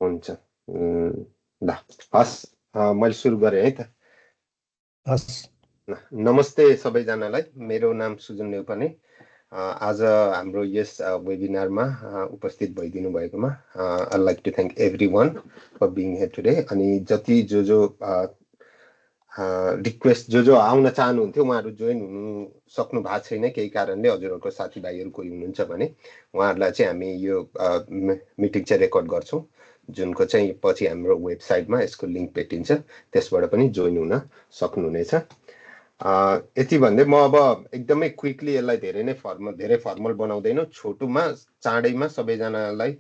हुन्छ। ल हस्, मैले सुरु गरेँ है त। हस्। नमस्ते सबैजनालाई, मेरो नाम सुजन नेउपाने। आज हाम्रो यस वेबिनारमा उपस्थित भइदिनु भएकोमा I like to thank everyone for being here today. अनि जति जो रिक्वेस्ट जो आउन चाहनुहुन्थ्यो उहाँहरू जोइन हुनु सक्नु भएको छैन केही कारणले, हजुरहरूको साथीभाइहरू कोही हुनुहुन्छ भने उहाँहरूलाई चाहिँ हामी यो मिटिङ चाहिँ रेकर्ड गर्छौँ, जुनको चाहिँ पछि हाम्रो वेबसाइटमा यसको लिङ्क भेटिन्छ, त्यसबाट पनि जोइन हुन सक्नुहुनेछ। यति भन्दै म अब एकदमै क्विकली यसलाई धेरै फर्मल बनाउँदैनौँ, छोटोमा चाँडैमा सबैजनालाई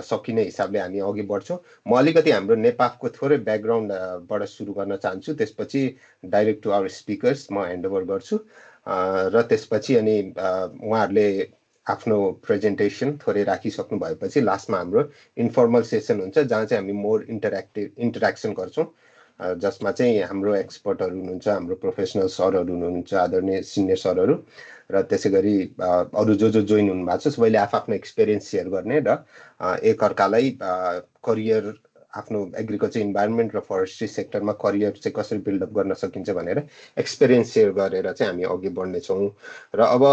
सकिने हिसाबले हामी अघि बढ्छौँ। म अलिकति हाम्रो नेपालको थोरै ब्याकग्राउन्डबाट सुरु गर्न चाहन्छु, त्यसपछि डाइरेक्ट टु आवर स्पिकर्स म ह्यान्डओभर गर्छु र त्यसपछि अनि उहाँहरूले आफ्नो प्रेजेन्टेसन थोरै राखिसक्नु भएपछि लास्टमा हाम्रो इन्फर्मल सेसन हुन्छ, जहाँ चाहिँ हामी मोर इन्टरेक्सन गर्छौँ, जसमा चाहिँ हाम्रो एक्सपर्टहरू हुनुहुन्छ, हाम्रो प्रोफेसनल सरहरू हुनुहुन्छ, आदरणीय सिनियर सरहरू, र त्यसै गरी अरू जो जोइन हुनुभएको छ सबैले आफ्नो एक्सपिरियन्स सेयर गर्ने र एकअर्कालाई करियर, आफ्नो एग्रिकल्चर इन्भाइरोमेन्ट र फरेस्ट्री सेक्टरमा करियर चाहिँ कसरी बिल्डअप गर्न सकिन्छ भनेर एक्सपिरियन्स सेयर गरेर चाहिँ हामी अघि बढ्नेछौँ। र अब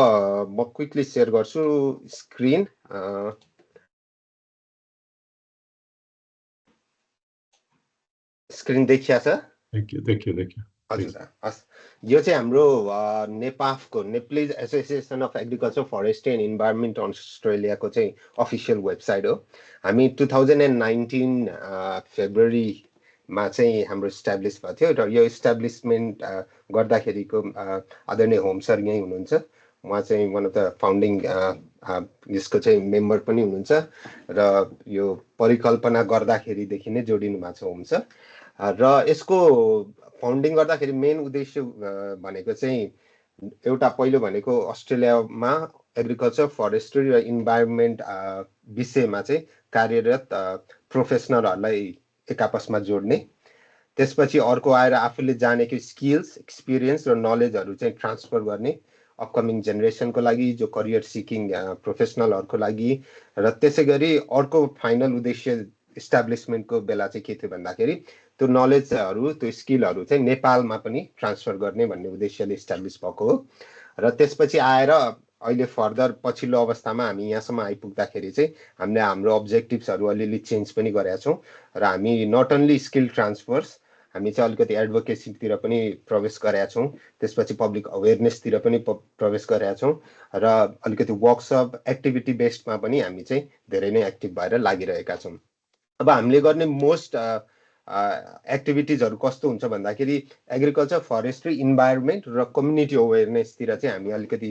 म क्विकली सेयर गर्छु स्क्रिन। स्क्रिन देखिया छ? देखियो। हजुर, हस्। यो चाहिँ हाम्रो नेपाफको, Nepalese association of agriculture forestry and environment अस्ट्रेलियाको चाहिँ अफिसियल वेबसाइट हो। हामी 2019 फेब्रुअरीमा चाहिँ हाम्रो इस्टाब्लिस भएको थियो र यो इस्टाब्लिसमेन्ट गर्दाखेरिको आदरणीय होम सर यहीँ हुनुहुन्छ, उहाँ चाहिँ वान अफ द फाउन्डिङ यसको चाहिँ मेम्बर पनि हुनुहुन्छ र यो परिकल्पना गर्दाखेरिदेखि नै जोडिनु भएको छ होम सर। र यसको फाउन्डिङ गर्दाखेरि मेन उद्देश्य भनेको चाहिँ एउटा पहिलो भनेको अस्ट्रेलियामा एग्रिकल्चर, फरेस्ट्री र इन्भाइरोमेन्ट विषयमा चाहिँ कार्यरत प्रोफेसनलहरूलाई एक आपसमा जोड्ने, त्यसपछि अर्को आएर आफूले जानेको स्किल्स, एक्सपिरियन्स र नलेजहरू चाहिँ ट्रान्सफर गर्ने अपकमिङ जेनेरेसनको लागि, जो करियर सिकिङ प्रोफेसनलहरूको लागि। र त्यसै गरी अर्को फाइनल उद्देश्य इस्टाब्लिसमेन्टको बेला चाहिँ के थियो भन्दाखेरि त्यो नलेजहरू, त्यो स्किलहरू चाहिँ नेपालमा पनि ट्रान्सफर गर्ने भन्ने उद्देश्यले इस्टाब्लिस भएको हो। र त्यसपछि आएर अहिले फर्दर पछिल्लो अवस्थामा हामी यहाँसम्म आइपुग्दाखेरि चाहिँ हामीले हाम्रो अब्जेक्टिभ्सहरू अलिअलि चेन्ज पनि गरेका छौँ र हामी नट ओन्ली स्किल ट्रान्सफर्स, हामी चाहिँ अलिकति एडभोकेसीतिर पनि प्रवेश गरेका छौँ, त्यसपछि पब्लिक अवेरनेसतिर पनि प्रवेश गरेका छौँ र अलिकति वर्कसप एक्टिभिटी बेस्डमा पनि हामी चाहिँ धेरै नै एक्टिभ भएर लागिरहेका छौँ। अब हामीले गर्ने मोस्ट एक्टिभिटिजहरू कस्तो हुन्छ भन्दाखेरि एग्रिकल्चर, फरेस्ट्री, इन्भाइरोमेन्ट र कम्युनिटी अवेरनेसतिर चाहिँ हामी अलिकति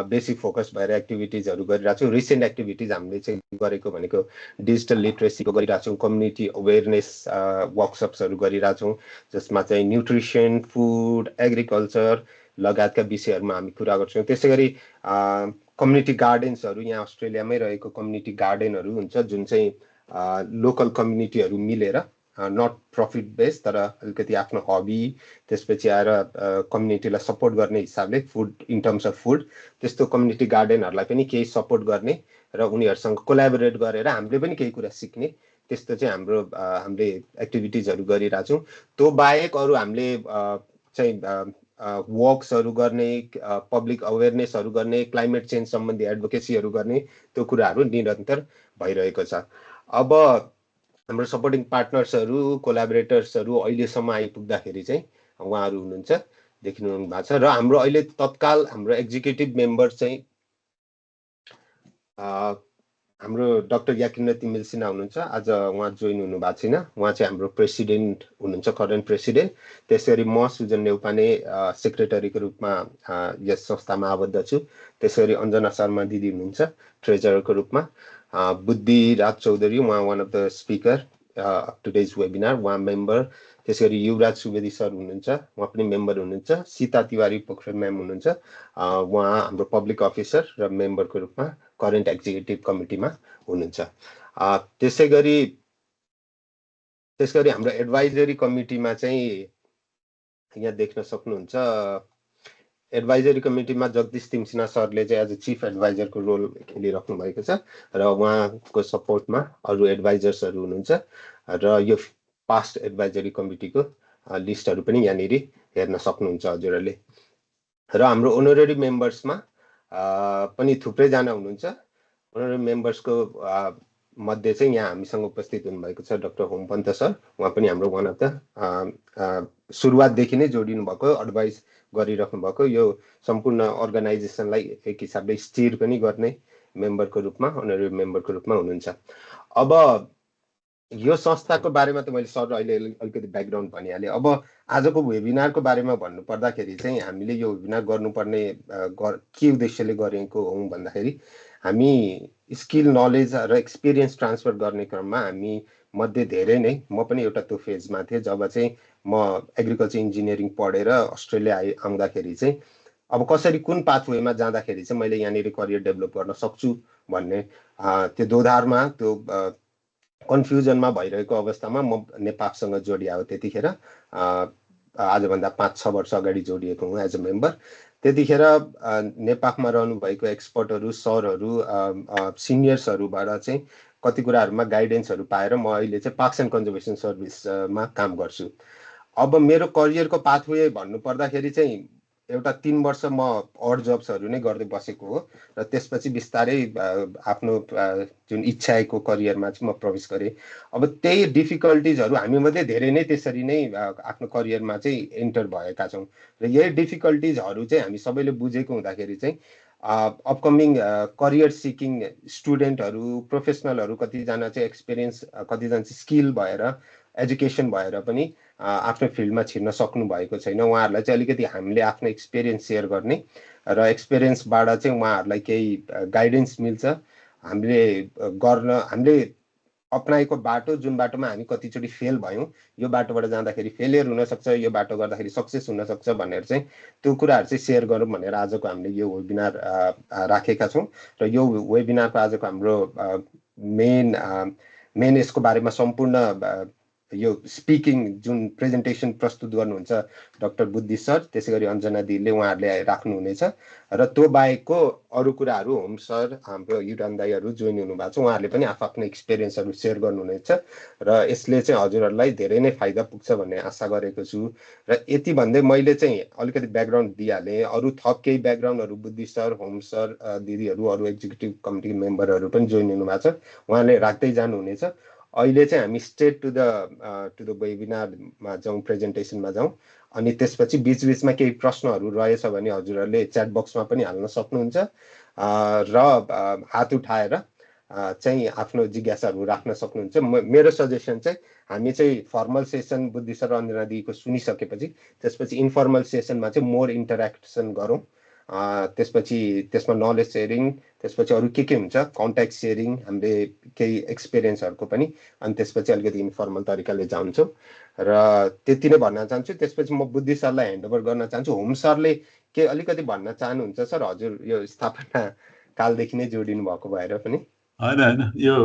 बेसी फोकस भएर एक्टिभिटिजहरू गरिरहेको छौँ। रिसेन्ट एक्टिभिटिज हामीले चाहिँ गरेको भनेको डिजिटल लिट्रेसीको गरिरहेको छौँ, कम्युनिटी अवेरनेस वर्कसप्सहरू गरिरहेको छौँ, जसमा चाहिँ न्युट्रिसन, फुड, एग्रिकल्चर लगायतका विषयहरूमा हामी कुरा गर्छौँ। त्यसै गरी कम्युनिटी गार्डन्सहरू, यहाँ अस्ट्रेलियामै रहेको कम्युनिटी गार्डनहरू हुन्छ, जुन चाहिँ लोकल कम्युनिटीहरू मिलेर नट प्रफिट बेस तर अलिकति आफ्नो हबी, त्यसपछि आएर कम्युनिटीलाई सपोर्ट गर्ने हिसाबले food, in terms of food, त्यस्तो कम्युनिटी गार्डनहरूलाई पनि केही सपोर्ट गर्ने र उनीहरूसँग कोलाबोरेट गरेर हामीले पनि केही कुरा सिक्ने, त्यस्तो चाहिँ हामीले एक्टिभिटिजहरू गरिरहेछौँ। त्यो बाहेक अरू हामीले चाहिँ वर्क्सहरू गर्ने, पब्लिक अवेरनेसहरू गर्ने, क्लाइमेट चेन्ज सम्बन्धी एडभोकेसीहरू गर्ने, त्यो कुराहरू निरन्तर भइरहेको छ। अब हाम्रो सपोर्टिङ पार्टनर्सहरू, कोलाबोरेटर्सहरू अहिलेसम्म आइपुग्दाखेरि चाहिँ उहाँहरू हुनुहुन्छ, देखिनु भएको छ। र हाम्रो अहिले तत्काल हाम्रो एक्जिक्युटिभ मेम्बर चाहिँ हाम्रो डाक्टर याकिन्र तिमिल सिन्हा हुनुहुन्छ। आज उहाँ जोइन हुनु भएको छैन, उहाँ चाहिँ हाम्रो प्रेसिडेन्ट हुनुहुन्छ, करेन्ट प्रेसिडेन्ट। त्यसरी म सुजन नेउपाने सेक्रेटरीको रूपमा यस संस्थामा आबद्ध छु। त्यसरी अञ्जना शर्मा दिदी हुनुहुन्छ ट्रेजररको रूपमा। बुद्धि राज चौधरी, उहाँ one of the speaker of today's webinar, उहाँ मेम्बर। त्यसै गरी युवराज सुवेदी सर हुनुहुन्छ, उहाँ पनि मेम्बर हुनुहुन्छ। सीता तिवारी पोखरेल म्याम हुनुहुन्छ, उहाँ हाम्रो पब्लिक अफिसर र मेम्बरको रूपमा करेन्ट एक्जिक्युटिभ कमिटीमा हुनुहुन्छ। त्यसै गरी हाम्रो एडभाइजरी कमिटीमा चाहिँ यहाँ देख्न सक्नुहुन्छ एडभाइजरी कमिटीमा जगदीश तिमसिना सरले चाहिँ एज अ चिफ एडभाइजरको रोल खेलिराख्नु भएको छ र उहाँको सपोर्टमा अरू एडभाइजर्सहरू हुनुहुन्छ र यो पास्ट एडभाइजरी कमिटीको लिस्टहरू पनि यहाँनिर हेर्न सक्नुहुन्छ हजुरहरूले। र हाम्रो ओनररी मेम्बर्समा पनि थुप्रैजना हुनुहुन्छ। ओनररी मेम्बर्सको मध्ये चाहिँ यहाँ हामीसँग उपस्थित हुनुभएको छ डाक्टर होमपन्त सर। उहाँ पनि हाम्रो वान अफ द सुरुवातदेखि नै जोडिनु भएको, एडभाइस गरिराख्नु भएको, यो सम्पूर्ण अर्गनाइजेसनलाई एक हिसाबले स्टिर पनि गर्ने मेम्बरको रूपमा, ओनररी मेम्बरको रूपमा हुनुहुन्छ। अब यो संस्थाको बारेमा त मैले सर अहिले अलिकति ब्याकग्राउन्ड भनिहालेँ। अब आजको वेबिनारको बारेमा भन्नु पर्दाखेरि चाहिँ हामीले यो वेबिनार गर्नुपर्ने के उद्देश्यले गरेको हौँ भन्दाखेरि हामी स्किल, नलेज र एक्सपिरियन्स ट्रान्सफर गर्ने क्रममा हामी मध्ये धेरै नै, म पनि एउटा त्यो फेजमा थिएँ जब चाहिँ म एग्रिकल्चर इन्जिनियरिङ पढेर अस्ट्रेलिया आउँदाखेरि चाहिँ अब कसरी कुन पाथवेमा जाँदाखेरि चाहिँ मैले यहाँनिर करियर डेभलप गर्न सक्छु भन्ने त्यो दोधारमा, त्यो कन्फ्युजनमा भइरहेको अवस्थामा म नेपाफसँग जोडिया हो। त्यतिखेर आजभन्दा 5-6 वर्ष अगाडि जोडिएको हुँ एज अ मेम्बर। त्यतिखेर नेपाफमा रहनुभएको एक्सपर्टहरू, सरहरू, सिनियर्सहरूबाट चाहिँ कति कुराहरूमा गाइडेन्सहरू पाएर म अहिले चाहिँ पार्क्स एन्ड कन्जर्भेसन सर्भिसमा काम गर्छु। अब मेरो करियरको पाथवे भन्नु पर्दाखेरि चाहिँ एउटा 3 वर्ष म अड जब्सहरू नै गर्दै बसेको हो र त्यसपछि बिस्तारै आफ्नो जुन इच्छाएको करियरमा चाहिँ म प्रवेश गरेँ। अब त्यही डिफिकल्टिजहरू हामीमध्ये धेरै नै त्यसरी नै आफ्नो करियरमा चाहिँ एन्टर भएका छौँ र यही डिफिकल्टिजहरू चाहिँ हामी सबैले बुझेको हुँदाखेरि चाहिँ अपकमिङ करियर सिकिङ स्टुडेन्टहरू, प्रोफेसनलहरू, कतिजना चाहिँ एक्सपिरियन्स, कतिजना चाहिँ स्किल भएर, एजुकेसन भएर पनि आफ्नो फिल्डमा छिर्न सक्नु भएको छैन। उहाँहरूलाई चाहिँ अलिकति हामीले आफ्नो एक्सपिरियन्स सेयर गर्ने र एक्सपिरियन्सबाट चाहिँ उहाँहरूलाई केही गाइडेन्स मिल्छ। हामीले अप्नाएको बाटो, जुन बाटोमा हामी कतिचोटि फेल भयौँ, यो बाटोबाट जाँदाखेरि फेलियर हुनसक्छ, यो बाटो गर्दाखेरि सक्सेस हुनसक्छ भनेर चाहिँ त्यो कुराहरू चाहिँ सेयर गरौँ भनेर आजको हामीले यो वेबिनार राखेका छौँ। र यो वेबिनारको आजको हाम्रो मेन यसको बारेमा सम्पूर्ण यो स्पिकिङ जुन प्रेजेन्टेसन प्रस्तुत गर्नुहुन्छ डाक्टर बुद्धि सर, त्यसै गरी अञ्जना दिदीले उहाँहरूले राख्नुहुनेछ र त्यो बाहेकको अरू कुराहरू होम सर, हाम्रो युरान दाईहरू जोइन हुनुभएको छ, उहाँहरूले पनि आफ्नो एक्सपिरियन्सहरू सेयर गर्नुहुनेछ र यसले चाहिँ हजुरहरूलाई धेरै नै फाइदा पुग्छ भन्ने आशा गरेको छु। र यति भन्दै मैले चाहिँ अलिकति ब्याकग्राउन्ड दिइहालेँ। अरू थप केही ब्याकग्राउन्डहरू बुद्धि सर, होम सर, दिदीहरू, अरू एक्जिक्युटिभ कमिटी मेम्बरहरू पनि जोइन हुनुभएको छ, उहाँले राख्दै जानुहुनेछ। अहिले चाहिँ हामी स्ट्रेट टु द वेबिनारमा जाउँ, प्रेजेन्टेसनमा जाउँ। अनि त्यसपछि बिचबिचमा केही प्रश्नहरू रहेछ भने हजुरहरूले च्याट बक्समा पनि हाल्न सक्नुहुन्छ र हात उठाएर चाहिँ आफ्नो जिज्ञासाहरू राख्न सक्नुहुन्छ। मेरो सजेसन चाहिँ हामी चाहिँ फर्मल सेसन बुद्धि सर, अञ्जना दिदीको सुनिसकेपछि त्यसपछि इन्फर्मल सेसनमा चाहिँ मोर इन्टरेक्सन गरौँ। त्यसपछि त्यसमा नलेज सेयरिङ, त्यसपछि अरू के हुन्छ, कन्ट्याक्ट सेयरिङ, हामीले केही एक्सपिरियन्सहरूको पनि, अनि त्यसपछि अलिकति इन्फर्मल तरिकाले जान्छौँ र त्यति नै भन्न चाहन्छु। त्यसपछि म बुद्धि सरलाई ह्यान्डओभर गर्न चाहन्छु। होम सरले के अलिकति भन्न चाहनुहुन्छ सर? हजुर यो स्थापना कालदेखि नै जोडिनु भएको भएर पनि। होइन, यो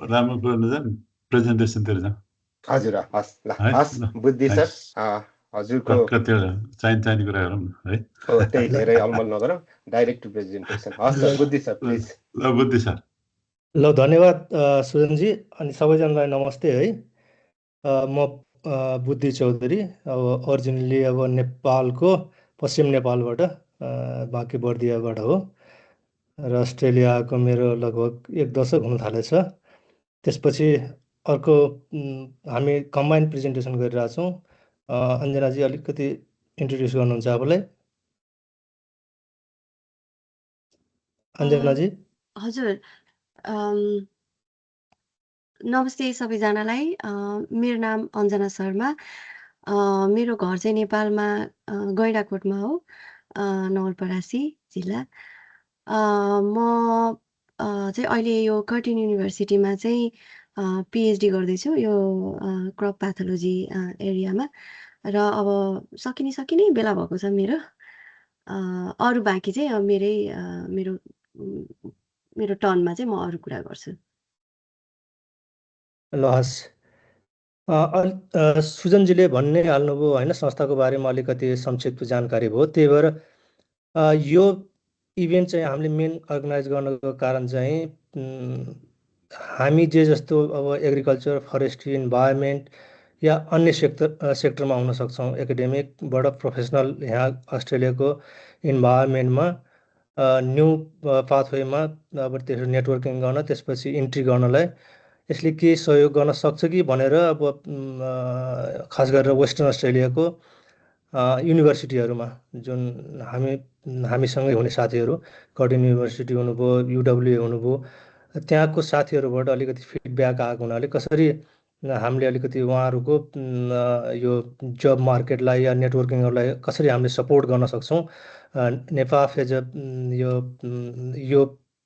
राम्रो गर्नु जाऊँ, प्रेजेन्टेसनतिर जाऊँ। हजुर हस्, ल हस् बुद्धि सर, हजुरको कतिवटा चाहिने कुरा गरौँ न है। हो, त्यही धेरै अलमल नगरौँ, डाइरेक्ट टु प्रेजेन्टेसन। हस् सर, बुद्धि सर प्लिज। ल बुद्धि सर। ल धन्यवाद सुजनजी, अनि सबैजनालाई नमस्ते है। म बुद्धि चौधरी, अब ओरिजिनली अब नेपालको पश्चिम नेपालबाट, बाँके बर्दियाबाट हो र अस्ट्रेलियाको मेरो लगभग 1 दशक हुन थालेछ। त्यसपछि अर्को हामी कम्बाइन्ड प्रेजेन्टेसन गरिरहेछौँ। अञ्जनाजी अलिकति इन्ट्रोड्युस गर्नुहुन्छ आफूलाई। अञ्जनाजी। हजुर, नमस्ते सबैजनालाई। मेरो नाम अञ्जना शर्मा। मेरो घर चाहिँ नेपालमा गैँडाकोटमा हो, नवलपरासी जिल्ला। म चाहिँ अहिले यो कर्टिन युनिभर्सिटीमा चाहिँ पिएचडी गर्दैछु यो क्रप प्याथोलोजी एरियामा। र अब सकिने बेला भएको छ मेरो। अरू बाँकी चाहिँ मेरो टर्नमा चाहिँ म अरू कुरा गर्छु। ल हस्, सुजनजीले भन्ने हाल्नुभयो होइन, संस्थाको बारेमा अलिकति संक्षिप्त जानकारी भयो। त्यही भएर यो इभेन्ट चाहिँ हामीले मेन अर्गनाइज गर्नको कारण चाहिँ हामी जे जस्तो अब एग्रिकल्चर फरेस्ट्री इन्भाइरोमेन्ट या अन्य सेक्टरमा आउन सक्छौँ एकाडेमिकबाट प्रोफेसनल यहाँ अस्ट्रेलियाको इन्भाइरोमेन्टमा न्यू पाथवेमा अब त्यसो नेटवर्किङ गर्न त्यसपछि इन्ट्री गर्नलाई यसले के सहयोग गर्न सक्छ कि भनेर अब खास गरेर वेस्टर्न अस्ट्रेलियाको युनिभर्सिटीहरूमा जुन हामीसँगै हुने साथीहरू कर्टिन युनिभर्सिटी हुनुभयो युडब्ल्यू हुनुभयो त्यहाँको साथीहरूबाट अलिकति फिडब्याक आएको हुनाले कसरी हामीले अलिकति उहाँहरूको यो जब मार्केटलाई या नेटवर्किङहरूलाई कसरी हामीले सपोर्ट गर्न सक्छौँ नेपाफ एज अ यो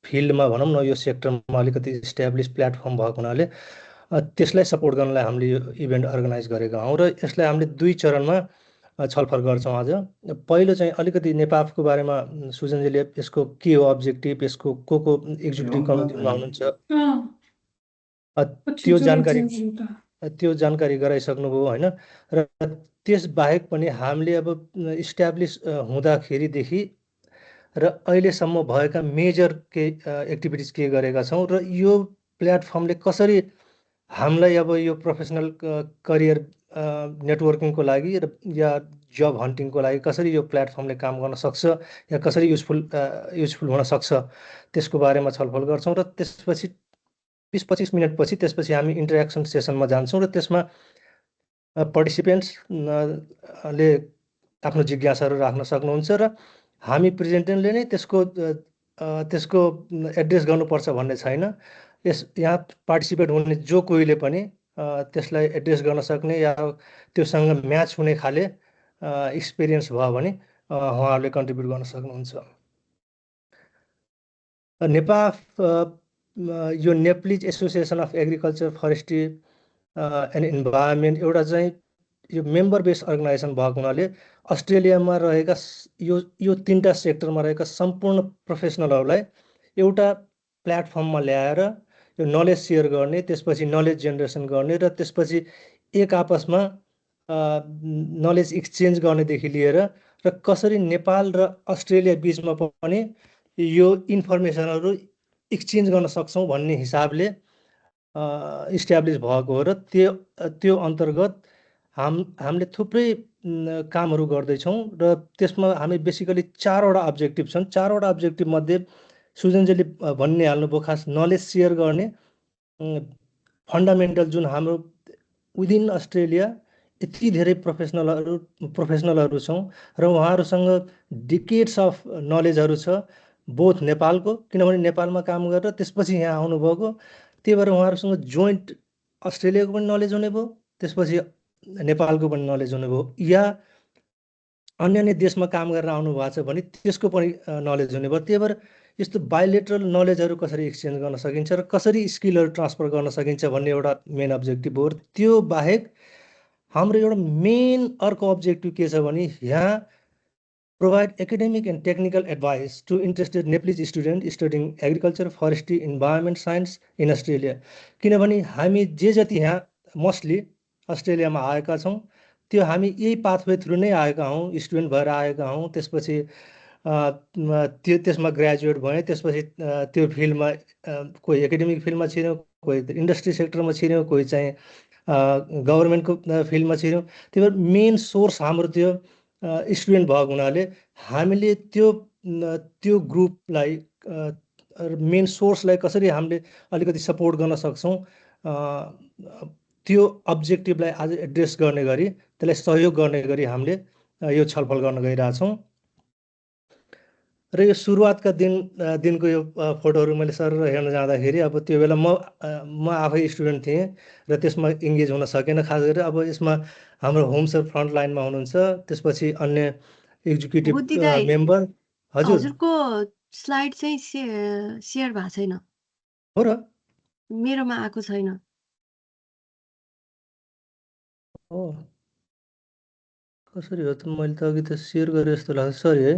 फिल्डमा भनौँ न यो सेक्टरमा अलिकति इस्ट्याब्लिस प्लेटफर्म भएको हुनाले त्यसलाई सपोर्ट गर्नलाई हामीले यो इभेन्ट अर्गनाइज गरेका हौँ र यसलाई हामीले 2 चरणमा छलफल गर्छौँ आज। पहिलो चाहिँ अलिकति नेपाफको बारेमा सुजनजीले यसको के हो अब्जेक्टिभ, यसको को एक्जिक्युटिभ कमिटीमा हुनुहुन्छ त्यो जानकारी गराइसक्नुभयो होइन। र त्यसबाहेक पनि हामीले अब इस्ट्याब्लिस हुँदाखेरिदेखि र अहिलेसम्म भएका मेजर एक्टिभिटिज के गरेका छौँ र यो प्लेटफर्मले कसरी हामीलाई अब यो प्रोफेसनल करियर नेटवर्किङको लागि या जब हन्टिङको लागि कसरी यो प्लेटफर्मले काम गर्न सक्छ या कसरी युजफुल हुन सक्छ त्यसको बारेमा छलफल गर्छौँ। र त्यसपछि 20-25 मिनटपछि त्यसपछि हामी इन्टरेक्सन सेसनमा जान्छौँ र त्यसमा पार्टिसिपेन्ट्सले आफ्नो जिज्ञासाहरू राख्न सक्नुहुन्छ र हामी प्रेजेन्टरले नै त्यसको एड्रेस गर्नुपर्छ भन्ने छैन। यहाँ पार्टिसिपेट हुने जो कोहीले पनि त्यसलाई एड्रेस गर्न सक्ने या त्योसँग म्याच हुने खाले एक्सपिरियन्स भयो भने उहाँहरूले कन्ट्रिब्युट गर्न सक्नुहुन्छ। नेपाफ यो Nepalese association of agriculture forestry and environment एउटा चाहिँ यो मेम्बर बेस्ड अर्गनाइजेसन भएको हुनाले अस्ट्रेलियामा रहेका यो 3टा सेक्टरमा रहेका सम्पूर्ण प्रोफेसनलहरूलाई एउटा प्लेटफर्ममा ल्याएर यो नलेज सेयर गर्ने, त्यसपछि नलेज जेनेरेसन गर्ने र त्यसपछि एक आपसमा नलेज एक्सचेन्ज गर्नेदेखि लिएर र कसरी नेपाल र अस्ट्रेलिया बिचमा पनि यो इन्फर्मेसनहरू एक्सचेन्ज गर्न सक्छौँ भन्ने हिसाबले इस्ट्याब्लिस भएको हो। र त्यो अन्तर्गत हामीले थुप्रै कामहरू गर्दैछौँ र त्यसमा हामी बेसिकली 4वटा अब्जेक्टिभ छन्। 4वटा अब्जेक्टिभ मध्ये सुजनजीले भन्ने हाल्नुभयो खास नलेज सेयर गर्ने फन्डामेन्टल जुन हाम्रो विदिन अस्ट्रेलिया यति धेरै प्रोफेसनलहरू छौँ र उहाँहरूसँग डिकेड्स अफ नलेजहरू छ बोथ नेपालको, किनभने नेपालमा काम गरेर त्यसपछि यहाँ आउनुभएको, त्यही भएर उहाँहरूसँग जोइन्ट अस्ट्रेलियाको पनि नलेज हुने भयो, त्यसपछि नेपालको पनि नलेज हुने भयो, या अन्य देशमा काम गरेर आउनु भएको छ भने त्यसको पनि नलेज हुने भयो। त्यही भएर यस्तो बायोलेटरल नलेजहरू कसरी एक्सचेन्ज गर्न सकिन्छ र कसरी स्किलहरू ट्रान्सफर गर्न सकिन्छ भन्ने एउटा मेन अब्जेक्टिभ हो। त्यो बाहेक हाम्रो एउटा मेन अर्को अब्जेक्टिभ के छ भने यहाँ provide academic and technical advice to interested Nepalese student studying agriculture forestry environment science in Australia. किनभने हामी जे जति यहाँ मोस्टली अस्ट्रेलियामा आएका छौँ त्यो हामी यही पाथवे थ्रु नै आएका हौँ, स्टुडेन्ट भएर आएका हौँ। त्यसपछि त्यसमा ग्रेजुएट भएँ, त्यसपछि त्यो फिल्डमा कोही एकाडेमिक फिल्डमा छिर्यो, कोही इन्डस्ट्री सेक्टरमा छिर्यो, कोही चाहिँ गभर्मेन्टको फिल्डमा छिर्यो। त्यही भएर मेन सोर्स हाम्रो त्यो स्टुडेन्ट भएको हुनाले हामीले त्यो ग्रुपलाई मेन सोर्सलाई कसरी हामीले अलिकति सपोर्ट गर्न सक्छौँ त्यो अब्जेक्टिभलाई आज एड्रेस गर्ने गरी त्यसलाई सहयोग गर्ने गरी हामीले यो छलफल गर्न गइरहेछौँ। र यो सुरुवातका दिनको यो फोटोहरू मैले सर हेर्न जाँदाखेरि अब त्यो बेला म आफै स्टुडेन्ट थिएँ र त्यसमा इङ्गेज हुन सकेन। खास गरेर अब यसमा हाम्रो होम सर फ्रन्ट लाइनमा हुनुहुन्छ, त्यसपछि अन्य एक्जिक्युटिभ मेम्बर। हजुरको स्लाइड चाहिँ सेयर भएको छैन हो र? मेरोमा आएको छैन। हो कसरी हो त? मैले त अघि त सेयर गरेँ जस्तो लाग्छ, सरी है।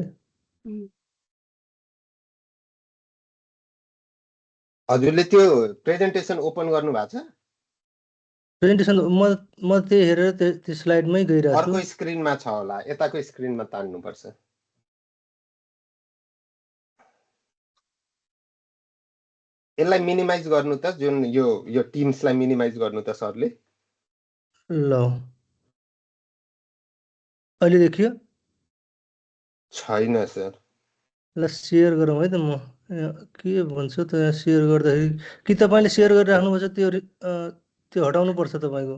हजुरले त्यो प्रेजेन्टेसन ओपन गर्नु भएको छ? प्रेजेन्टेसन म त्यही हेरेर त्यो स्लाइडमै गइरहेको छु। अर्को स्क्रिनमा छ होला, यताको स्क्रिनमा तान्नुपर्छ। यसलाई मिनिमाइज गर्नु त, जुन यो टिम्सलाई मिनिमाइज गर्नु त सरले। ल अहिले देखियो? छैन सर। ल सेयर गरौँ है त म के भन्छु त यहाँ सेयर गर्दाखेरि कि तपाईँले सेयर गरिराख्नुपर्छ त्यो हटाउनु पर्छ तपाईँको।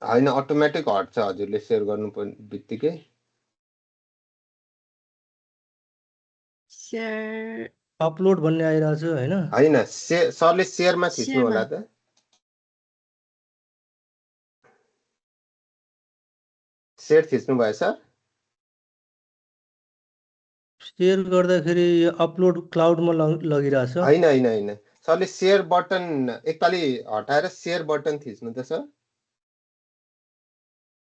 होइन अटोमेटिक हट्छ हजुरले सेयर गर्नु बित्तिकै। सेयर अपलोड भन्ने आइरहेछ होइन? होइन सरले सेयरमा थिच्नु होला त। सेयर थिच्नु भयो सर? सेयर गर्दाखेरि अपलोड क्लाउडमा लगिरहेछ। होइन होइन होइन सरले सेयर बटन एकपालि हटाएर सेयर बटन थिच्नु त सर।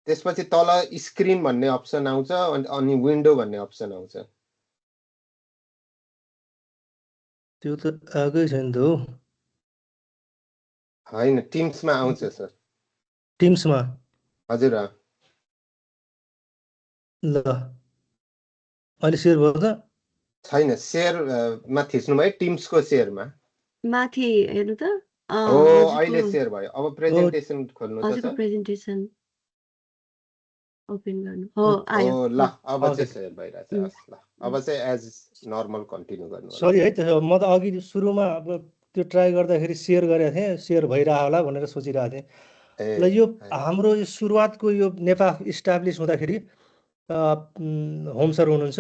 त्यसपछि तल स्क्रिन भन्ने अप्सन आउँछ अनि विन्डो भन्ने अप्सन आउँछ। त्यो त आएकै छैन त हो। होइन टिम्समा आउँछ सर। टिम्समा? हजुर। ल अहिले सेयर भयो त? छैन, सेयरमा थिच्नु भयो, टिम्सको सेयरमा माथि हेर्नु त। हो अहिले सेयर भयो। अब प्रेजेन्टेसन खोल्नु त हजुरको सर। प्रेजेन्टेसन ओपन गर्नु हो आयो। हो ल अब चाहिँ सेयर भइरहेछ। ल अब चाहिँ एज नर्मल कन्टिन्यू गर्नु। सरी है त्यसो म त अघि सुरुमा अब त्यो ट्राई गर्दाखेरि सेयर गरेको थिएँ, सेयर भइरह होला भनेर सोचिरहेको थिएँ। ल यो हाम्रो यो सुरुवातको यो नेपाफ इस्टाब्लिस हुँदाखेरि होम सर हुनुहुन्छ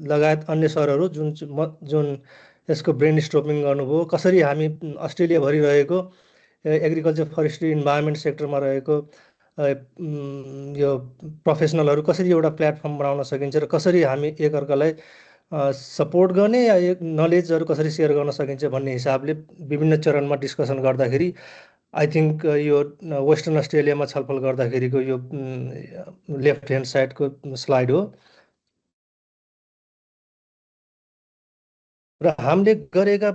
लगायत अन्य सरहरू जुन यसको ब्रेन स्ट्रोमिङ गर्नुभयो। कसरी हामी अस्ट्रेलियाभरि रहेको एग्रिकल्चर फरेस्ट्री इन्भाइरोमेन्ट सेक्टरमा रहेको यो प्रोफेसनलहरू कसरी एउटा प्लेटफर्म बनाउन सकिन्छ र कसरी हामी एकअर्कालाई सपोर्ट गर्ने या नलेजहरू कसरी सेयर गर्न सकिन्छ भन्ने हिसाबले विभिन्न चरणमा डिस्कसन गर्दाखेरि आई थिङ्क यो वेस्टर्न अस्ट्रेलियामा छलफल गर्दाखेरिको यो लेफ्ट ह्यान्ड साइडको स्लाइड हो। र हामीले गरेका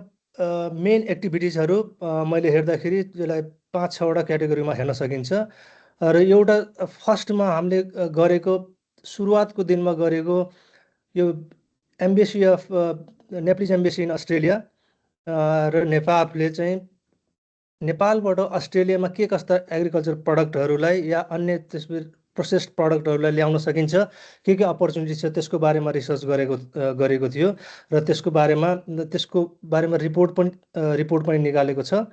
मेन एक्टिभिटिजहरू मैले हेर्दाखेरि यसलाई 5-6वटा क्याटेगोरीमा हेर्न सकिन्छ। र एउटा फर्स्टमा हामीले गरेको सुरुवातको दिनमा गरेको यो embassy of Nepalese embassy in Australia र नेपालले चाहिँ नेपालबाट अस्ट्रेलियामा के कस्ता एग्रिकल्चर प्रडक्टहरूलाई या अन्य त्यसपछि प्रोसेस्ड प्रडक्टहरूलाई ल्याउन सकिन्छ, के अपर्च्युनिटी छ त्यसको बारेमा रिसर्च गरेको थियो र त्यसको बारेमा रिपोर्ट पनि निकालेको छ।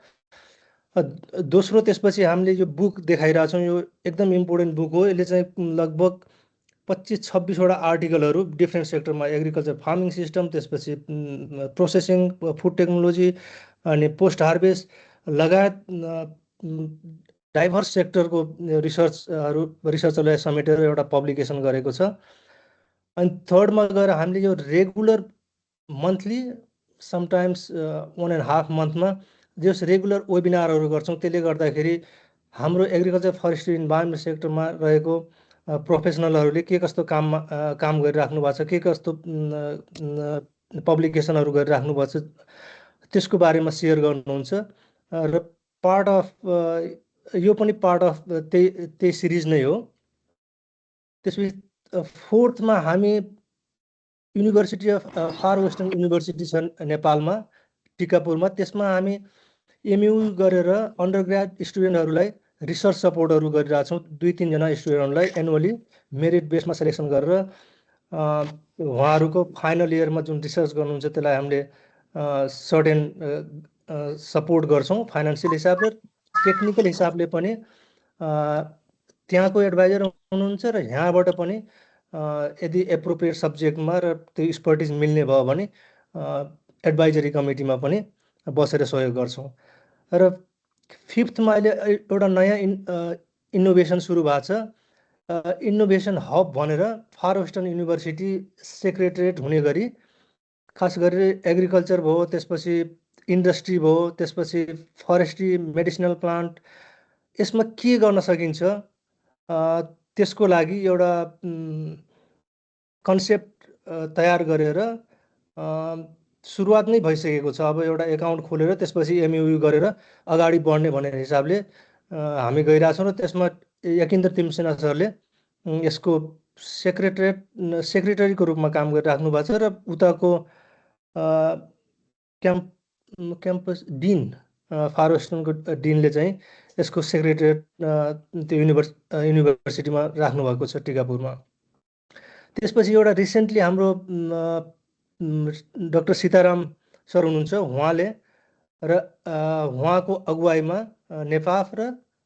दोस्रो त्यसपछि हामीले यो बुक देखाइरहेछौँ, यो एकदम इम्पोर्टेन्ट बुक हो। यसले चाहिँ लगभग 25-26वटा आर्टिकलहरू डिफ्रेन्ट सेक्टरमा एग्रिकल्चर फार्मिङ सिस्टम, त्यसपछि प्रोसेसिङ, फुड टेक्नोलोजी अनि पोस्ट हार्भेस्ट लगायत डाइभर्स सेक्टरको रिसर्चहरूलाई समेटेर एउटा पब्लिकेसन गरेको छ। अनि थर्डमा गएर हामीले यो रेगुलर मन्थली समटाइम्स 1.5 मन्थमा जस रेगुलर वेबिनारहरू गर्छौँ। त्यसले गर्दाखेरि हाम्रो एग्रिकल्चर फरेस्ट्री इन्भाइरोमेन्ट सेक्टरमा रहेको प्रोफेसनलहरूले के कस्तो काम गरिराख्नु भएको छ, के कस्तो पब्लिकेसनहरू गरिराख्नु भएको छ त्यसको बारेमा सेयर गर्नुहुन्छ। र पार्ट अफ यो पनि पार्ट अफ त्यही सिरिज नै हो। त्यसपछि फोर्थमा हामी university of far western university छ नेपालमा टिकापुरमा, त्यसमा हामी एमयु गरेर अन्डर ग्रेड स्टुडेन्टहरूलाई रिसर्च सपोर्टहरू गरिरहेछौँ। 2-3 जना स्टुडेन्टहरूलाई एनुअली मेरिट बेसमा सेलेक्सन गरेर उहाँहरूको फाइनल इयरमा जुन रिसर्च गर्नुहुन्छ त्यसलाई हामीले सर्टेन सपोर्ट गर्छौँ फाइनेन्सियल हिसाबले, टेक्निकल हिसाबले पनि। त्यहाँको एडभाइजर हुनुहुन्छ र यहाँबाट पनि यदि एप्रोप्रिएट सब्जेक्टमा र त्यो एक्सपर्टिज मिल्ने भयो भने एडभाइजरी कमिटीमा पनि बसेर सहयोग गर्छौँ। र फिफ्थमा अहिले एउटा नयाँ इनोभेसन सुरु भएको छ, इनोभेसन हब भनेर फार वेस्टर्न युनिभर्सिटी सेक्रेटरिएट हुने गरी खास गरी एग्रिकल्चर भयो, त्यसपछि इन्डस्ट्री भयो, त्यसपछि फरेस्ट्री, मेडिसिनल प्लान्ट, यसमा के गर्न सकिन्छ त्यसको लागि एउटा कन्सेप्ट तयार गरेर सुरुवात नै भइसकेको छ। अब एउटा एकाउन्ट खोलेर त्यसपछि एमयु गरेर अगाडि बढ्ने भन्ने हिसाबले हामी गइरहेछौँ। र त्यसमा यकिन्द्र तिमसेना सरले यसको सेक्रेटरीको रूपमा काम गरिराख्नु भएको छ र उताको क्याम्पस डिन फार वेस्टर्नको डिनले चाहिँ यसको सेक्रेटरिएट त्यो युनिभर्सिटीमा राख्नुभएको छ टिकापुरमा। त्यसपछि एउटा रिसेन्टली हाम्रो डाक्टर सीताराम सर हुनुहुन्छ, उहाँले र उहाँको अगुवाईमा नेपाफ र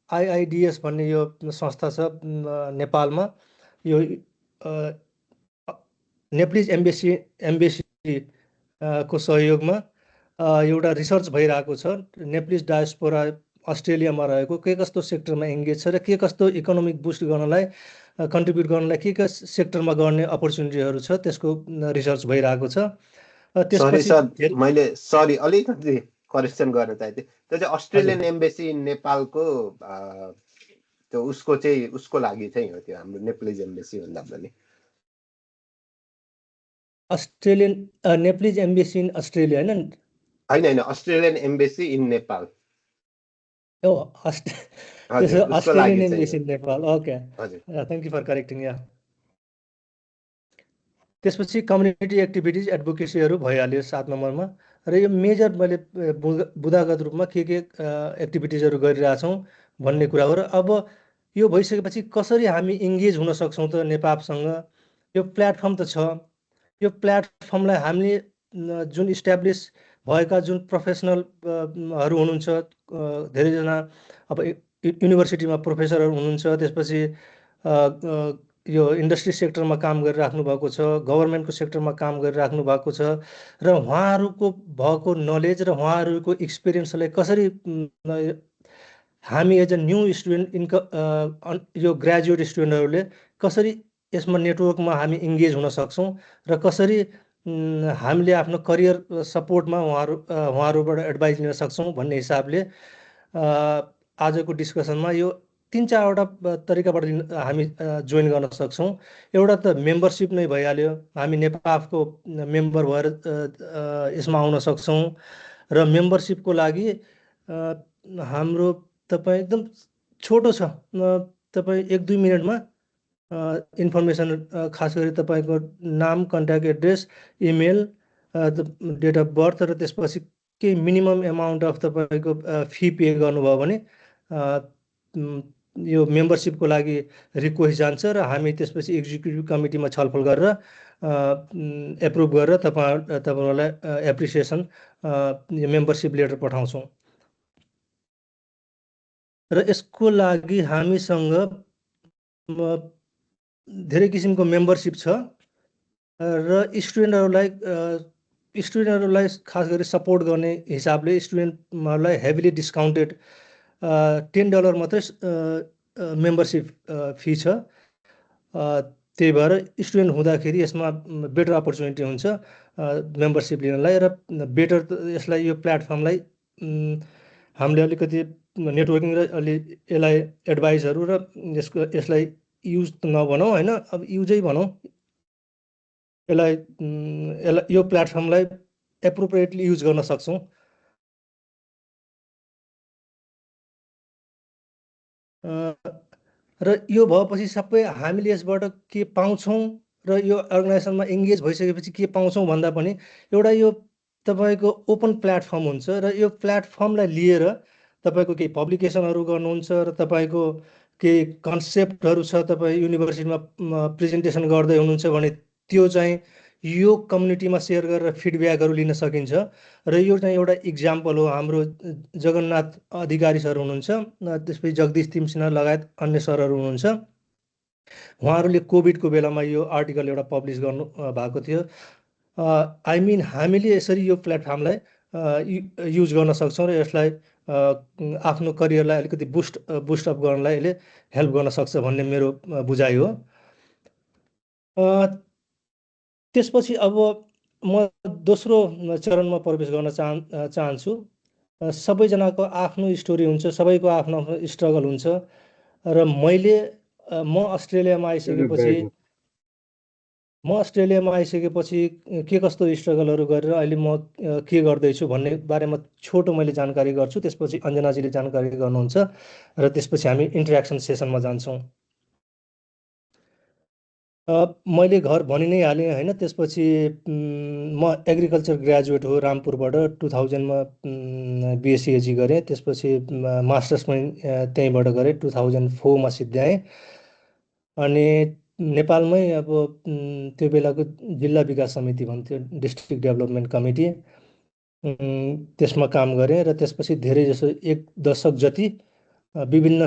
आइआइडिएस भन्ने यो संस्था छ नेपालमा, यो नेप्लिज एम्बेसी को सहयोगमा एउटा रिसर्च भइरहेको छ। नेप्लिज डायस्पोरा अस्ट्रेलियामा रहेको के कस्तो सेक्टरमा एङ्गेज छ र के कस्तो इकोनोमिक बुस्ट गर्नलाई कन्ट्रिब्युट गर्नलाई के सेक्टरमा गर्ने अपर्च्युनिटीहरू छ, त्यसको रिसर्च भइरहेको छ। त्यसपछि अलिकति करेक्सन गर्न चाहन्थे, त्यो चाहिँ अस्ट्रेलियन एम्बेसी नेपालको त्यो उसको लागि चाहिँ हो, त्यो हाम्रो नेप्लिज एम्बेसी भन्दा पनि Australian Nepalese embassy in Australia होइन Australian embassy in Nepal. Australian embassy in Nepal, okay, thank you for correcting. या त्यसपछि कम्युनिटी एक्टिभिटिज एडभोकेसीहरू भइहाल्यो 7 नम्बरमा। र यो मेजर मैले बुदागत रूपमा के एक्टिभिटिजहरू गरिरहेछौँ भन्ने कुरा हो। र अब यो भइसकेपछि कसरी हामी इङ्गेज हुन सक्छौँ त नेपालसँग? यो प्लेटफर्म त छ, यो प्लेटफर्मलाई हामीले जुन इस्ट्याब्लिस भएका जुन प्रोफेसनलहरू हुनुहुन्छ, धेरैजना अब युनिभर्सिटीमा प्रोफेसरहरू हुनुहुन्छ, त्यसपछि यो इन्डस्ट्री सेक्टरमा काम गरिराख्नु भएको छ, गभर्मेन्टको सेक्टरमा काम गरिराख्नु भएको छ, र उहाँहरूको भएको नलेज र उहाँहरूको एक्सपिरियन्सलाई कसरी हामी एज अ न्यू स्टुडेन्ट यो ग्रेजुएट स्टुडेन्टहरूले कसरी यसमा नेटवर्कमा हामी इङ्गेज हुन सक्छौँ र कसरी हामीले आफ्नो करियर सपोर्टमा उहाँहरूबाट एडभाइस लिन सक्छौँ भन्ने हिसाबले आजको डिस्कसनमा यो 3-4वटा तरिकाबाट हामी जोइन गर्न सक्छौँ। एउटा त मेम्बरसिप नै भइहाल्यो, हामी नेपाफको मेम्बर भएर यसमा आउन सक्छौँ। र मेम्बरसिपको लागि हाम्रो तपाईँ एकदम छोटो छ, तपाईँ 1-2 मिनटमा इन्फर्मेसन, खास गरी तपाईँको नाम, contact address, email, date of birth, र त्यसपछि केही मिनिमम एमाउन्ट अफ तपाईँको फी पे गर्नुभयो भने यो मेम्बरसिपको लागि रिक्वेस्ट जान्छ र हामी त्यसपछि एक्जिक्युटिभ कमिटीमा छलफल गरेर एप्रुभ गरेर तपाईँहरूलाई एप्रिसिएसन यो मेम्बरसिप लेटर पठाउँछौँ। र यसको लागि हामीसँग धेरै किसिमको मेम्बरसिप छ र स्टुडेन्टहरूलाई खास गरी सपोर्ट गर्ने हिसाबले स्टुडेन्टहरूलाई हेभिली डिस्काउन्टेड $10 मात्रै मेम्बरसिप फी छ। त्यही भएर स्टुडेन्ट हुँदाखेरि यसमा बेटर अपर्च्युनिटी हुन्छ मेम्बरसिप लिनलाई। र बेटर यसलाई यो प्लेटफर्मलाई हामीले अलिकति नेटवर्किङ र यसलाई एडभाइसहरू र यसलाई युज नभनौँ होइन, अब युजै भनौँ, यसलाई यो प्लेटफर्मलाई एप्रोप्रिएटली युज गर्न सक्छौँ। र यो भएपछि सबै हामीले यसबाट के पाउँछौँ र यो अर्गनाइजेसनमा इङ्गेज भइसकेपछि के पाउँछौँ भन्दा पनि एउटा यो तपाईँको ओपन प्लेटफर्म हुन्छ र यो प्लेटफर्मलाई लिएर तपाईँको केही पब्लिकेसनहरू गर्नुहुन्छ र तपाईँको केही कन्सेप्टहरू छ, तपाईँ युनिभर्सिटीमा प्रेजेन्टेसन गर्दै हुनुहुन्छ भने त्यो चाहिँ यो कम्युनिटीमा सेयर गरेर फिडब्याकहरू लिन सकिन्छ। र यो चाहिँ एउटा इक्जाम्पल हो। हाम्रो जगन्नाथ अधिकारी सर हुनुहुन्छ, त्यसपछि जगदीश तिमसिन्हा लगायत अन्य सरहरू हुनुहुन्छ, उहाँहरूले कोभिडको बेलामा यो आर्टिकल एउटा पब्लिस गर्नु भएको थियो। आई मिन हामीले यसरी यो प्लेटफर्मलाई युज गर्न सक्छौँ र यसलाई आफ्नो करियरलाई अलिकति बुस्टअप गर्नलाई यसले हेल्प गर्न सक्छ भन्ने मेरो बुझाइ हो। त्यसपछि अब म दोस्रो चरणमा प्रवेश गर्न चाहन्छु। सबैजनाको आफ्नो स्टोरी हुन्छ, सबैको आफ्नो आफ्नो स्ट्रगल हुन्छ र म अस्ट्रेलियामा आइसकेपछि के कस्तो स्ट्रगलहरू गरेर अहिले म के गर्दैछु भन्ने बारेमा छोटो मैले जानकारी गर्छु। त्यसपछि अञ्जनाजीले जानकारी गर्नुहुन्छ र त्यसपछि हामी इन्टरेक्सन सेसनमा जान्छौँ। मैले घर भनि नै हालेँ होइन। त्यसपछि म एग्रिकल्चर ग्रेजुएट हो रामपुरबाट 2000मा बिएससी गरेँ। त्यसपछि मास्टर्स पनि त्यहीँबाट गरेँ 2004मा सिद्ध्याएँ। अनि नेपालमै अब त्यो बेलाको जिल्ला विकास समिति भन्थ्यो, डिस्ट्रिक्ट डेभलपमेन्ट कमिटी, त्यसमा काम गरेँ। र त्यसपछि धेरै जसो 1 दशक जति विभिन्न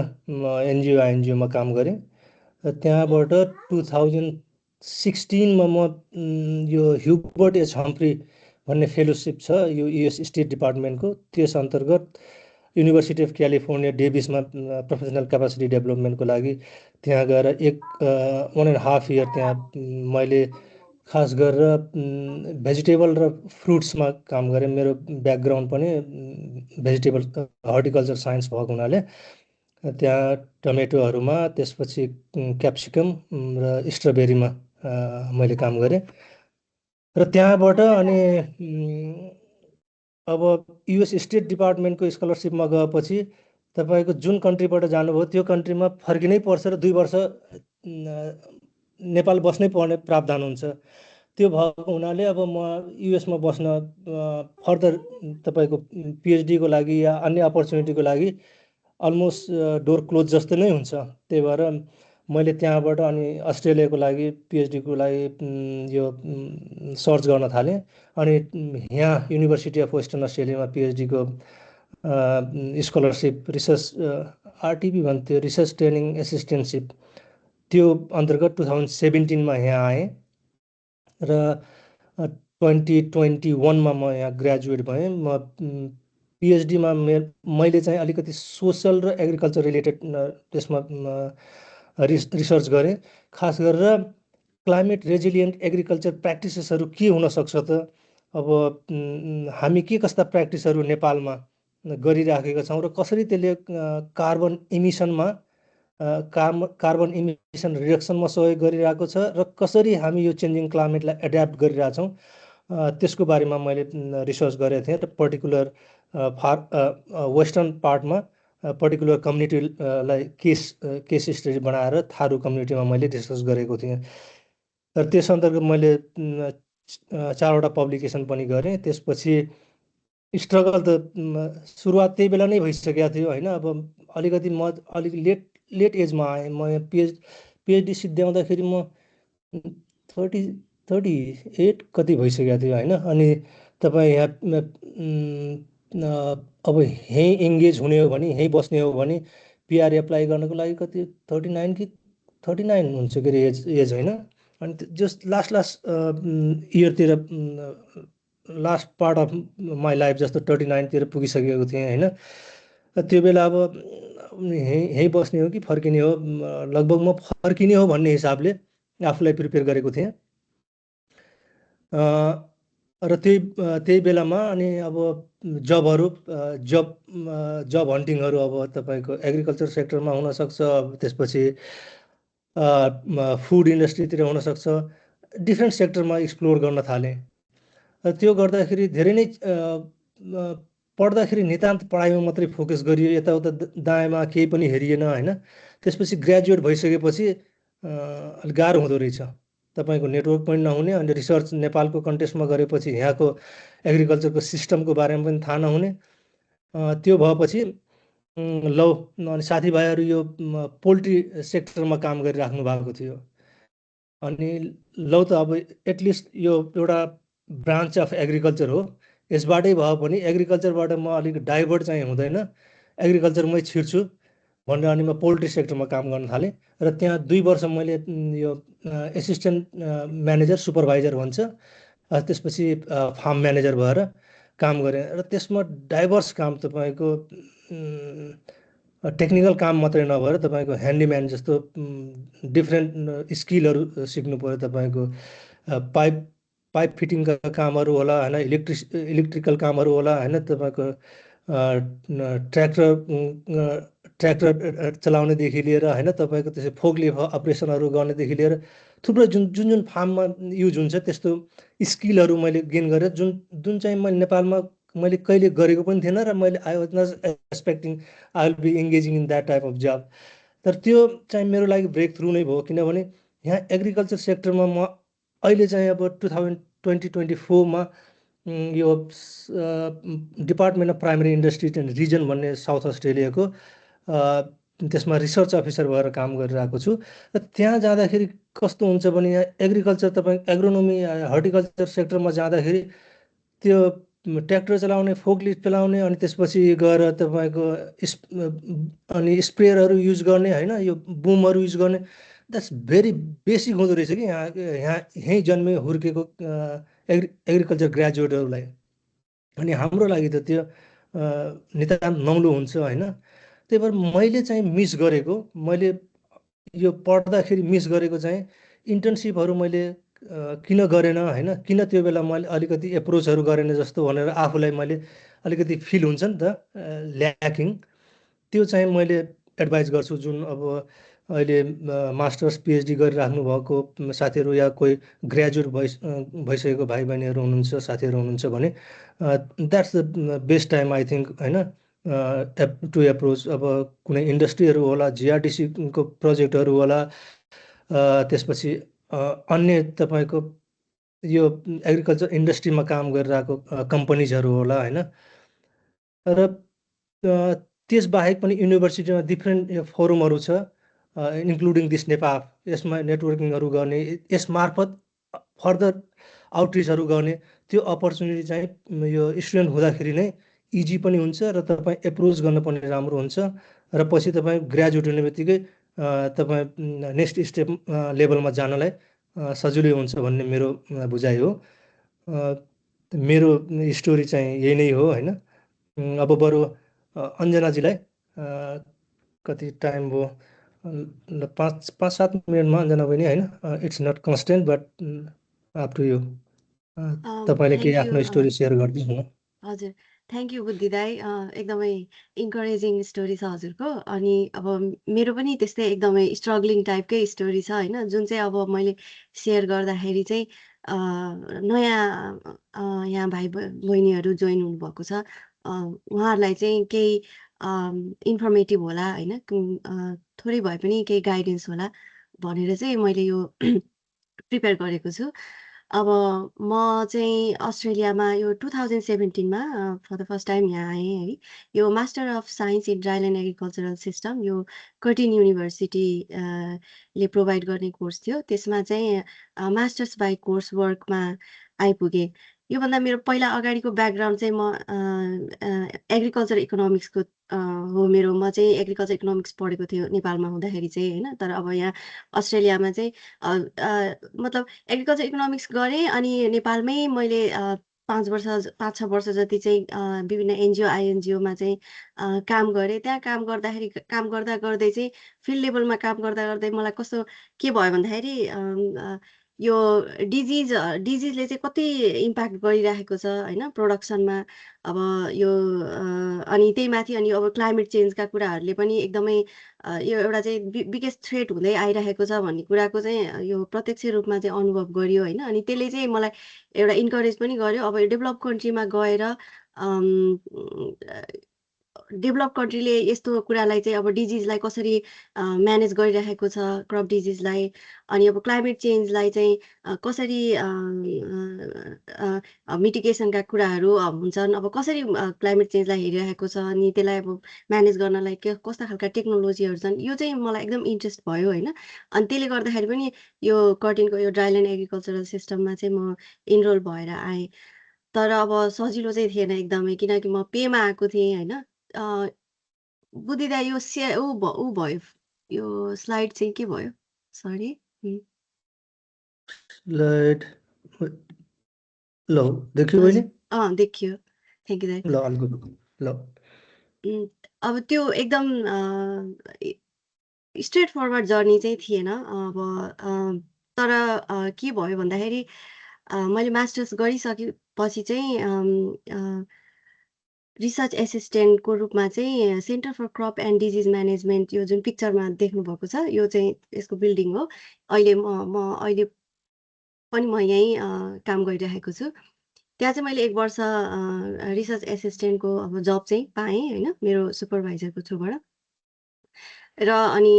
एनजिओमा काम गरेँ। र त्यहाँबाट 2016मा म यो ह्युबर्ट एच हम्फ्री भन्ने फेलोसिप छ यो युएस स्टेट डिपार्टमेन्टको, त्यस अन्तर्गत युनिभर्सिटी अफ क्यालिफोर्निया डेभिसमा प्रोफेसनल क्यापासिटी डेभलपमेन्टको लागि त्यहाँ गएर 1.5 इयर त्यहाँ मैले खास गरेर भेजिटेबल र फ्रुट्समा काम गरेँ। मेरो ब्याकग्राउन्ड पनि भेजिटेबल हर्टिकल्चर साइन्स भएको हुनाले त्यहाँ टमेटोहरूमा, त्यसपछि क्याप्सिकम र स्ट्रबेरीमा मैले काम गरेँ। र त्यहाँबाट अनि अब युएस स्टेट डिपार्टमेन्टको स्कलरसिपमा गएपछि तपाईँको जुन कन्ट्रीबाट जानुभयो त्यो कन्ट्रीमा फर्किनै पर्छ र 2 वर्ष नेपाल बस्नै पर्ने प्रावधान हुन्छ। त्यो भएको हुनाले अब म युएसमा बस्न फर्दर तपाईँको पिएचडीको लागि या अन्य अपर्च्युनिटीको लागि अलमोस्ट डोर क्लोज जस्तो नै हुन्छ। त्यही भएर मैले त्यहाँबाट अनि अस्ट्रेलियाको लागि पिएचडीको लागि यो सर्च गर्न थालेँ। अनि यहाँ युनिभर्सिटी अफ वेस्टर्न अस्ट्रेलियामा पिएचडीको स्कलरसिप रिसर्च आरटिपी भन्थ्यो, रिसर्च ट्रेनिङ एसिस्टेन्टसिप, त्यो अन्तर्गत 2017मा यहाँ आएँ। र 2021मा म यहाँ ग्रेजुएट भएँ। म पिएचडीमा मैले चाहिँ अलिकति सोसल र एग्रिकल्चर रिलेटेड त्यसमा रिसर्च गरेँ। खास गरेर क्लाइमेट रेजिलियन्ट एग्रिकल्चर प्र्याक्टिसेसहरू के हुनसक्छ त, अब हामी के कस्ता प्र्याक्टिसहरू नेपालमा गरिराखेका छौँ र कसरी त्यसले कार्बन इमिसनमा कार्बन इमिसन रिडक्सनमा सहयोग गरिरहेको छ र कसरी हामी यो चेन्जिङ क्लाइमेटलाई एड्याप्ट गरिरहेछौँ त्यसको बारेमा मैले रिसर्च गरेको थिएँ। र पर्टिकुलर वेस्टर्न पार्टमा पर्टिकुलर कम्युनिटीलाई केस स्टडी बनाएर थारू कम्युनिटीमा मैले डिस्कस गरेको थिएँ। र त्यस अन्तर्गत मैले 4वटा पब्लिकेसन पनि गरेँ। त्यसपछि स्ट्रगल त सुरुवात त्यही बेला नै भइसकेको थियो होइन। अब अलिकति म अलिक लेट एजमा आएँ। म पिएचडी सिद्ध्याउँदाखेरि म 38 कति भइसकेको थियो होइन। अनि तपाईँ यहाँ अब यहीँ इङ्गेज हुने हो भने, यहीँ बस्ने हो भने पिआर एप्लाई गर्नको लागि कति 39 कि 39 हुन्छ के अरे एज होइन। अनि जस्ट लास्ट इयरतिर last part of my life जस्तो 39तिर पुगिसकेको थिएँ होइन। त्यो बेला अब यहीँ बस्ने हो कि फर्किने हो, लगभग म फर्किने हो भन्ने हिसाबले आफूलाई प्रिपेयर गरेको थिएँ। र त्यही बेलामा अनि अब जब हन्टिङहरू अब तपाईँको एग्रिकल्चर सेक्टरमा हुनसक्छ, त्यसपछि फुड इन्डस्ट्रीतिर हुनसक्छ, डिफ्रेन्ट सेक्टरमा एक्सप्लोर गर्न थालेँ। र त्यो गर्दाखेरि धेरै नै पढ्दाखेरि नितान्त पढाइमा मात्रै फोकस गरियो, यताउता दायाँमा केही पनि हेरिएन होइन। त्यसपछि ग्रेजुएट भइसकेपछि अलिक गाह्रो हुँदो रहेछ, तपाईँको नेटवर्क पनि नहुने, अनि रिसर्च नेपालको कन्टेक्स्टमा गरेपछि यहाँको एग्रिकल्चरको सिस्टमको बारेमा पनि थाहा नहुने। त्यो भएपछि अनि साथीभाइहरू यो पोल्ट्री सेक्टरमा काम गरिराख्नु भएको थियो। अनि त अब एटलिस्ट यो एउटा ब्रान्च अफ एग्रिकल्चर हो, यसबाटै भए पनि एग्रिकल्चरबाट म अलिक डाइभर्ट चाहिँ हुँदैन, एग्रिकल्चरमै छिर्छु भनेर अनि म पोल्ट्री सेक्टरमा काम गर्न थालेँ। र त्यहाँ 2 वर्ष मैले यो एसिस्टेन्ट म्यानेजर सुपरभाइजर भन्छ, त्यसपछि फार्म म्यानेजर भएर काम गरेँ। र त्यसमा डाइभर्स काम, तपाईँको टेक्निकल काम मात्रै नभएर तपाईँको ह्यान्डीम्यान जस्तो डिफ्रेन्ट स्किलहरू सिक्नु पऱ्यो। तपाईँको पाइप फिटिङका कामहरू होला होइन, इलेक्ट्रिकल कामहरू होला होइन, तपाईँको ट्र्याक्टर चलाउनेदेखि लिएर होइन, तपाईँको त्यसै फोकलिफ्ट अपरेसनहरू गर्नेदेखि लिएर थुप्रो जुन फार्ममा युज हुन्छ त्यस्तो स्किलहरू मैले गेन गरेँ, जुन चाहिँ मैले नेपालमा मैले कहिले गरेको पनि थिएन। र मैले I was not expecting I will be engaging in that type of job. तर त्यो चाहिँ मेरो लागि ब्रेक थ्रु नै भयो, किनभने यहाँ एग्रिकल्चर सेक्टरमा म अहिले चाहिँ अब 2024मा यो department of primary industries and region भन्ने साउथ अस्ट्रेलियाको त्यसमा रिसर्च अफिसर भएर काम गरिरहेको छु। र त्यहाँ जाँदाखेरि कस्तो हुन्छ भने यहाँ एग्रिकल्चर तपाईँ एग्रोनोमी हर्टिकल्चर सेक्टरमा जाँदाखेरि त्यो ट्र्याक्टर चलाउने फोकलिफ्ट चलाउने अनि त्यसपछि गएर तपाईँको अनि स्प्रेयरहरू युज गर्ने होइन यो बुमहरू युज गर्ने द्याट्स भेरी बेसिक हुँदो रहेछ कि यहीँ जन्मे हुर्केको एग्रिकल्चर ग्रेजुएटहरूलाई। अनि हाम्रो लागि त त्यो नितान्त नौलो हुन्छ होइन। त्यही भएर मैले चाहिँ मिस गरेको मैले यो पढ्दाखेरि मिस गरेको चाहिँ इन्टर्नसिपहरू मैले किन गरेन होइन, किन त्यो बेला मैले अलिकति एप्रोचहरू गरेन जस्तो भनेर आफूलाई मैले अलिकति फिल हुन्छ नि त ल्याकिङ। त्यो चाहिँ मैले एडभाइस गर्छु जुन अब अहिले मास्टर्स पिएचडी गरिराख्नु भएको साथीहरू या कोही ग्रेजुएट भइसकेको भाइ बहिनीहरू हुनुहुन्छ साथीहरू हुनुहुन्छ भने that's the best time I think होइन टु एप्रोच। अब कुनै इन्डस्ट्रीहरू होला, जिआरडिसीको प्रोजेक्टहरू होला, त्यसपछि अन्य तपाईँको यो एग्रिकल्चर इन्डस्ट्रीमा काम गरिरहेको कम्पनीजहरू होला होइन। र त्यसबाहेक पनि युनिभर्सिटीमा डिफ्रेन्ट फोरमहरू छ इन्क्लुडिङ दिस नेपाफ। यसमा नेटवर्किङहरू गर्ने, यस मार्फत फर्दर आउटरिचहरू गर्ने त्यो अपर्च्युनिटी चाहिँ यो स्टुडेन्ट हुँदाखेरि नै इजी पनि हुन्छ र तपाईँ एप्रोच गर्न पनि राम्रो हुन्छ र पछि तपाईँ ग्रेजुएट हुने बित्तिकै तपाईँ नेक्स्ट स्टेप लेभलमा जानलाई सजिलै हुन्छ भन्ने मेरो बुझाइ हो। मेरो स्टोरी चाहिँ यही नै हो होइन। अब बरु अञ्जनाजीलाई कति टाइम भयो 5-7 मिनटमा अञ्जना बहिनी होइन, it's not constant but up to you. तपाईँले केही आफ्नो स्टोरी सेयर गरिदिनु न। हजुर, थ्याङ्क यू बुद्धि दाई। एकदमै इन्करेजिङ स्टोरी छ हजुरको। अनि अब मेरो पनि त्यस्तै एकदमै स्ट्रगलिङ टाइपकै स्टोरी छ होइन, जुन चाहिँ अब मैले सेयर गर्दाखेरि चाहिँ नयाँ यहाँ भाइ बहिनीहरू जोइन हुनुभएको छ उहाँहरूलाई चाहिँ केही इन्फर्मेटिभ होला होइन, थोरै भए पनि केही गाइडेन्स होला भनेर चाहिँ मैले यो प्रिपेयर गरेको छु। अब म चाहिँ अस्ट्रेलियामा यो 2017मा फर द फर्स्ट टाइम यहाँ आएँ है। यो master of science in dryland agricultural system यो कर्टिन युनिभर्सिटी ले प्रोभाइड गर्ने कोर्स थियो। त्यसमा चाहिँ मास्टर्स बाई कोर्स वर्कमा आइपुगेँ। योभन्दा मेरो पहिला अगाडिको ब्याकग्राउन्ड चाहिँ म एग्रिकल्चर इकोनोमिक्सको हो मेरो। म चाहिँ एग्रिकल्चर इकोनोमिक्स पढेको थियो नेपालमा हुँदाखेरि चाहिँ होइन। तर अब यहाँ अस्ट्रेलियामा चाहिँ मतलब एग्रिकल्चर इकोनोमिक्स गरेँ अनि नेपालमै मैले 5-6 वर्ष जति चाहिँ विभिन्न एनजिओ आइएनजिओमा चाहिँ काम गरेँ। त्यहाँ काम गर्दाखेरि काम गर्दा गर्दै चाहिँ फिल्ड लेभलमा काम गर्दा गर्दै मलाई कस्तो के भयो भन्दाखेरि यो डिजिजले चाहिँ कति इम्प्याक्ट गरिरहेको छ होइन प्रोडक्सनमा। अब यो अनि त्यही माथि अनि अब क्लाइमेट चेन्जका कुराहरूले पनि एकदमै यो एउटा चाहिँ बिगेस्ट थ्रेट हुँदै आइरहेको छ भन्ने कुराको चाहिँ यो प्रत्यक्ष रूपमा चाहिँ अनुभव गरियो होइन। अनि त्यसले चाहिँ मलाई एउटा इन्करेज पनि गर्यो। अब डेभलप कन्ट्रीमा गएर डेभलप कन्ट्रीले यस्तो कुरालाई चाहिँ अब डिजिजलाई कसरी म्यानेज गरिरहेको छ क्रप डिजिजलाई, अनि अब क्लाइमेट चेन्जलाई चाहिँ कसरी मिटिगेसनका कुराहरू हुन्छन्, अब कसरी क्लाइमेट चेन्जलाई हेरिरहेको छ अनि त्यसलाई अब म्यानेज गर्नलाई कस्ता खालका टेक्नोलोजीहरू छन्, यो चाहिँ मलाई एकदम इन्ट्रेस्ट भयो होइन। अनि त्यसले गर्दाखेरि पनि यो कर्टिनको यो ड्राइल्यान्ड एग्रिकल्चरल सिस्टममा चाहिँ म इनरोल भएर आएँ। तर अब सजिलो चाहिँ थिएन एकदमै, किनकि म पेमा आएको थिएँ होइन। बुद्धि दाइ यो ऊ भयो यो स्लाइड चाहिँ के भयो, सरी। स्लाइड ल देखियो बहिनी? देखियो, थ्याङ्क यू दाइ। ल अब त्यो एकदम स्ट्रेट फरवर्ड जर्नी चाहिँ थिएन। अब तर के भयो भन्दाखेरि मैले मास्टर्स गरिसकेपछि चाहिँ रिसर्च एसिस्टेन्टको रूपमा चाहिँ centre for crop and disease management यो जुन पिक्चरमा देख्नुभएको छ यो चाहिँ यसको बिल्डिङ हो। अहिले अहिले पनि म यहीँ काम गरिरहेको छु। त्यहाँ चाहिँ मैले 1 वर्ष रिसर्च एसिस्टेन्टको अब जब चाहिँ पाएँ होइन मेरो सुपरभाइजरको थ्रुबाट। र अनि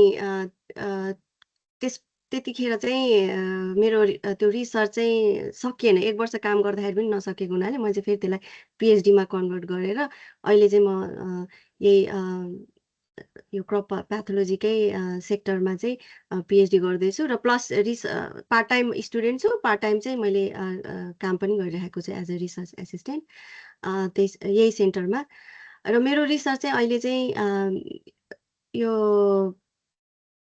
त्यतिखेर चाहिँ मेरो त्यो रिसर्च चाहिँ सकिएन, 1 वर्ष काम गर्दाखेरि पनि नसकेको हुनाले मैले चाहिँ फेरि त्यसलाई पिएचडीमा कन्भर्ट गरेर अहिले चाहिँ म यही यो क्रप प्याथोलोजीकै सेक्टरमा चाहिँ पिएचडी गर्दैछु र प्लस पार्ट टाइम स्टुडेन्ट छु, पार्ट टाइम चाहिँ मैले काम पनि गरिरहेको छु एज अ रिसर्च एसिस्टेन्ट यही सेन्टरमा। र मेरो रिसर्च चाहिँ अहिले चाहिँ यो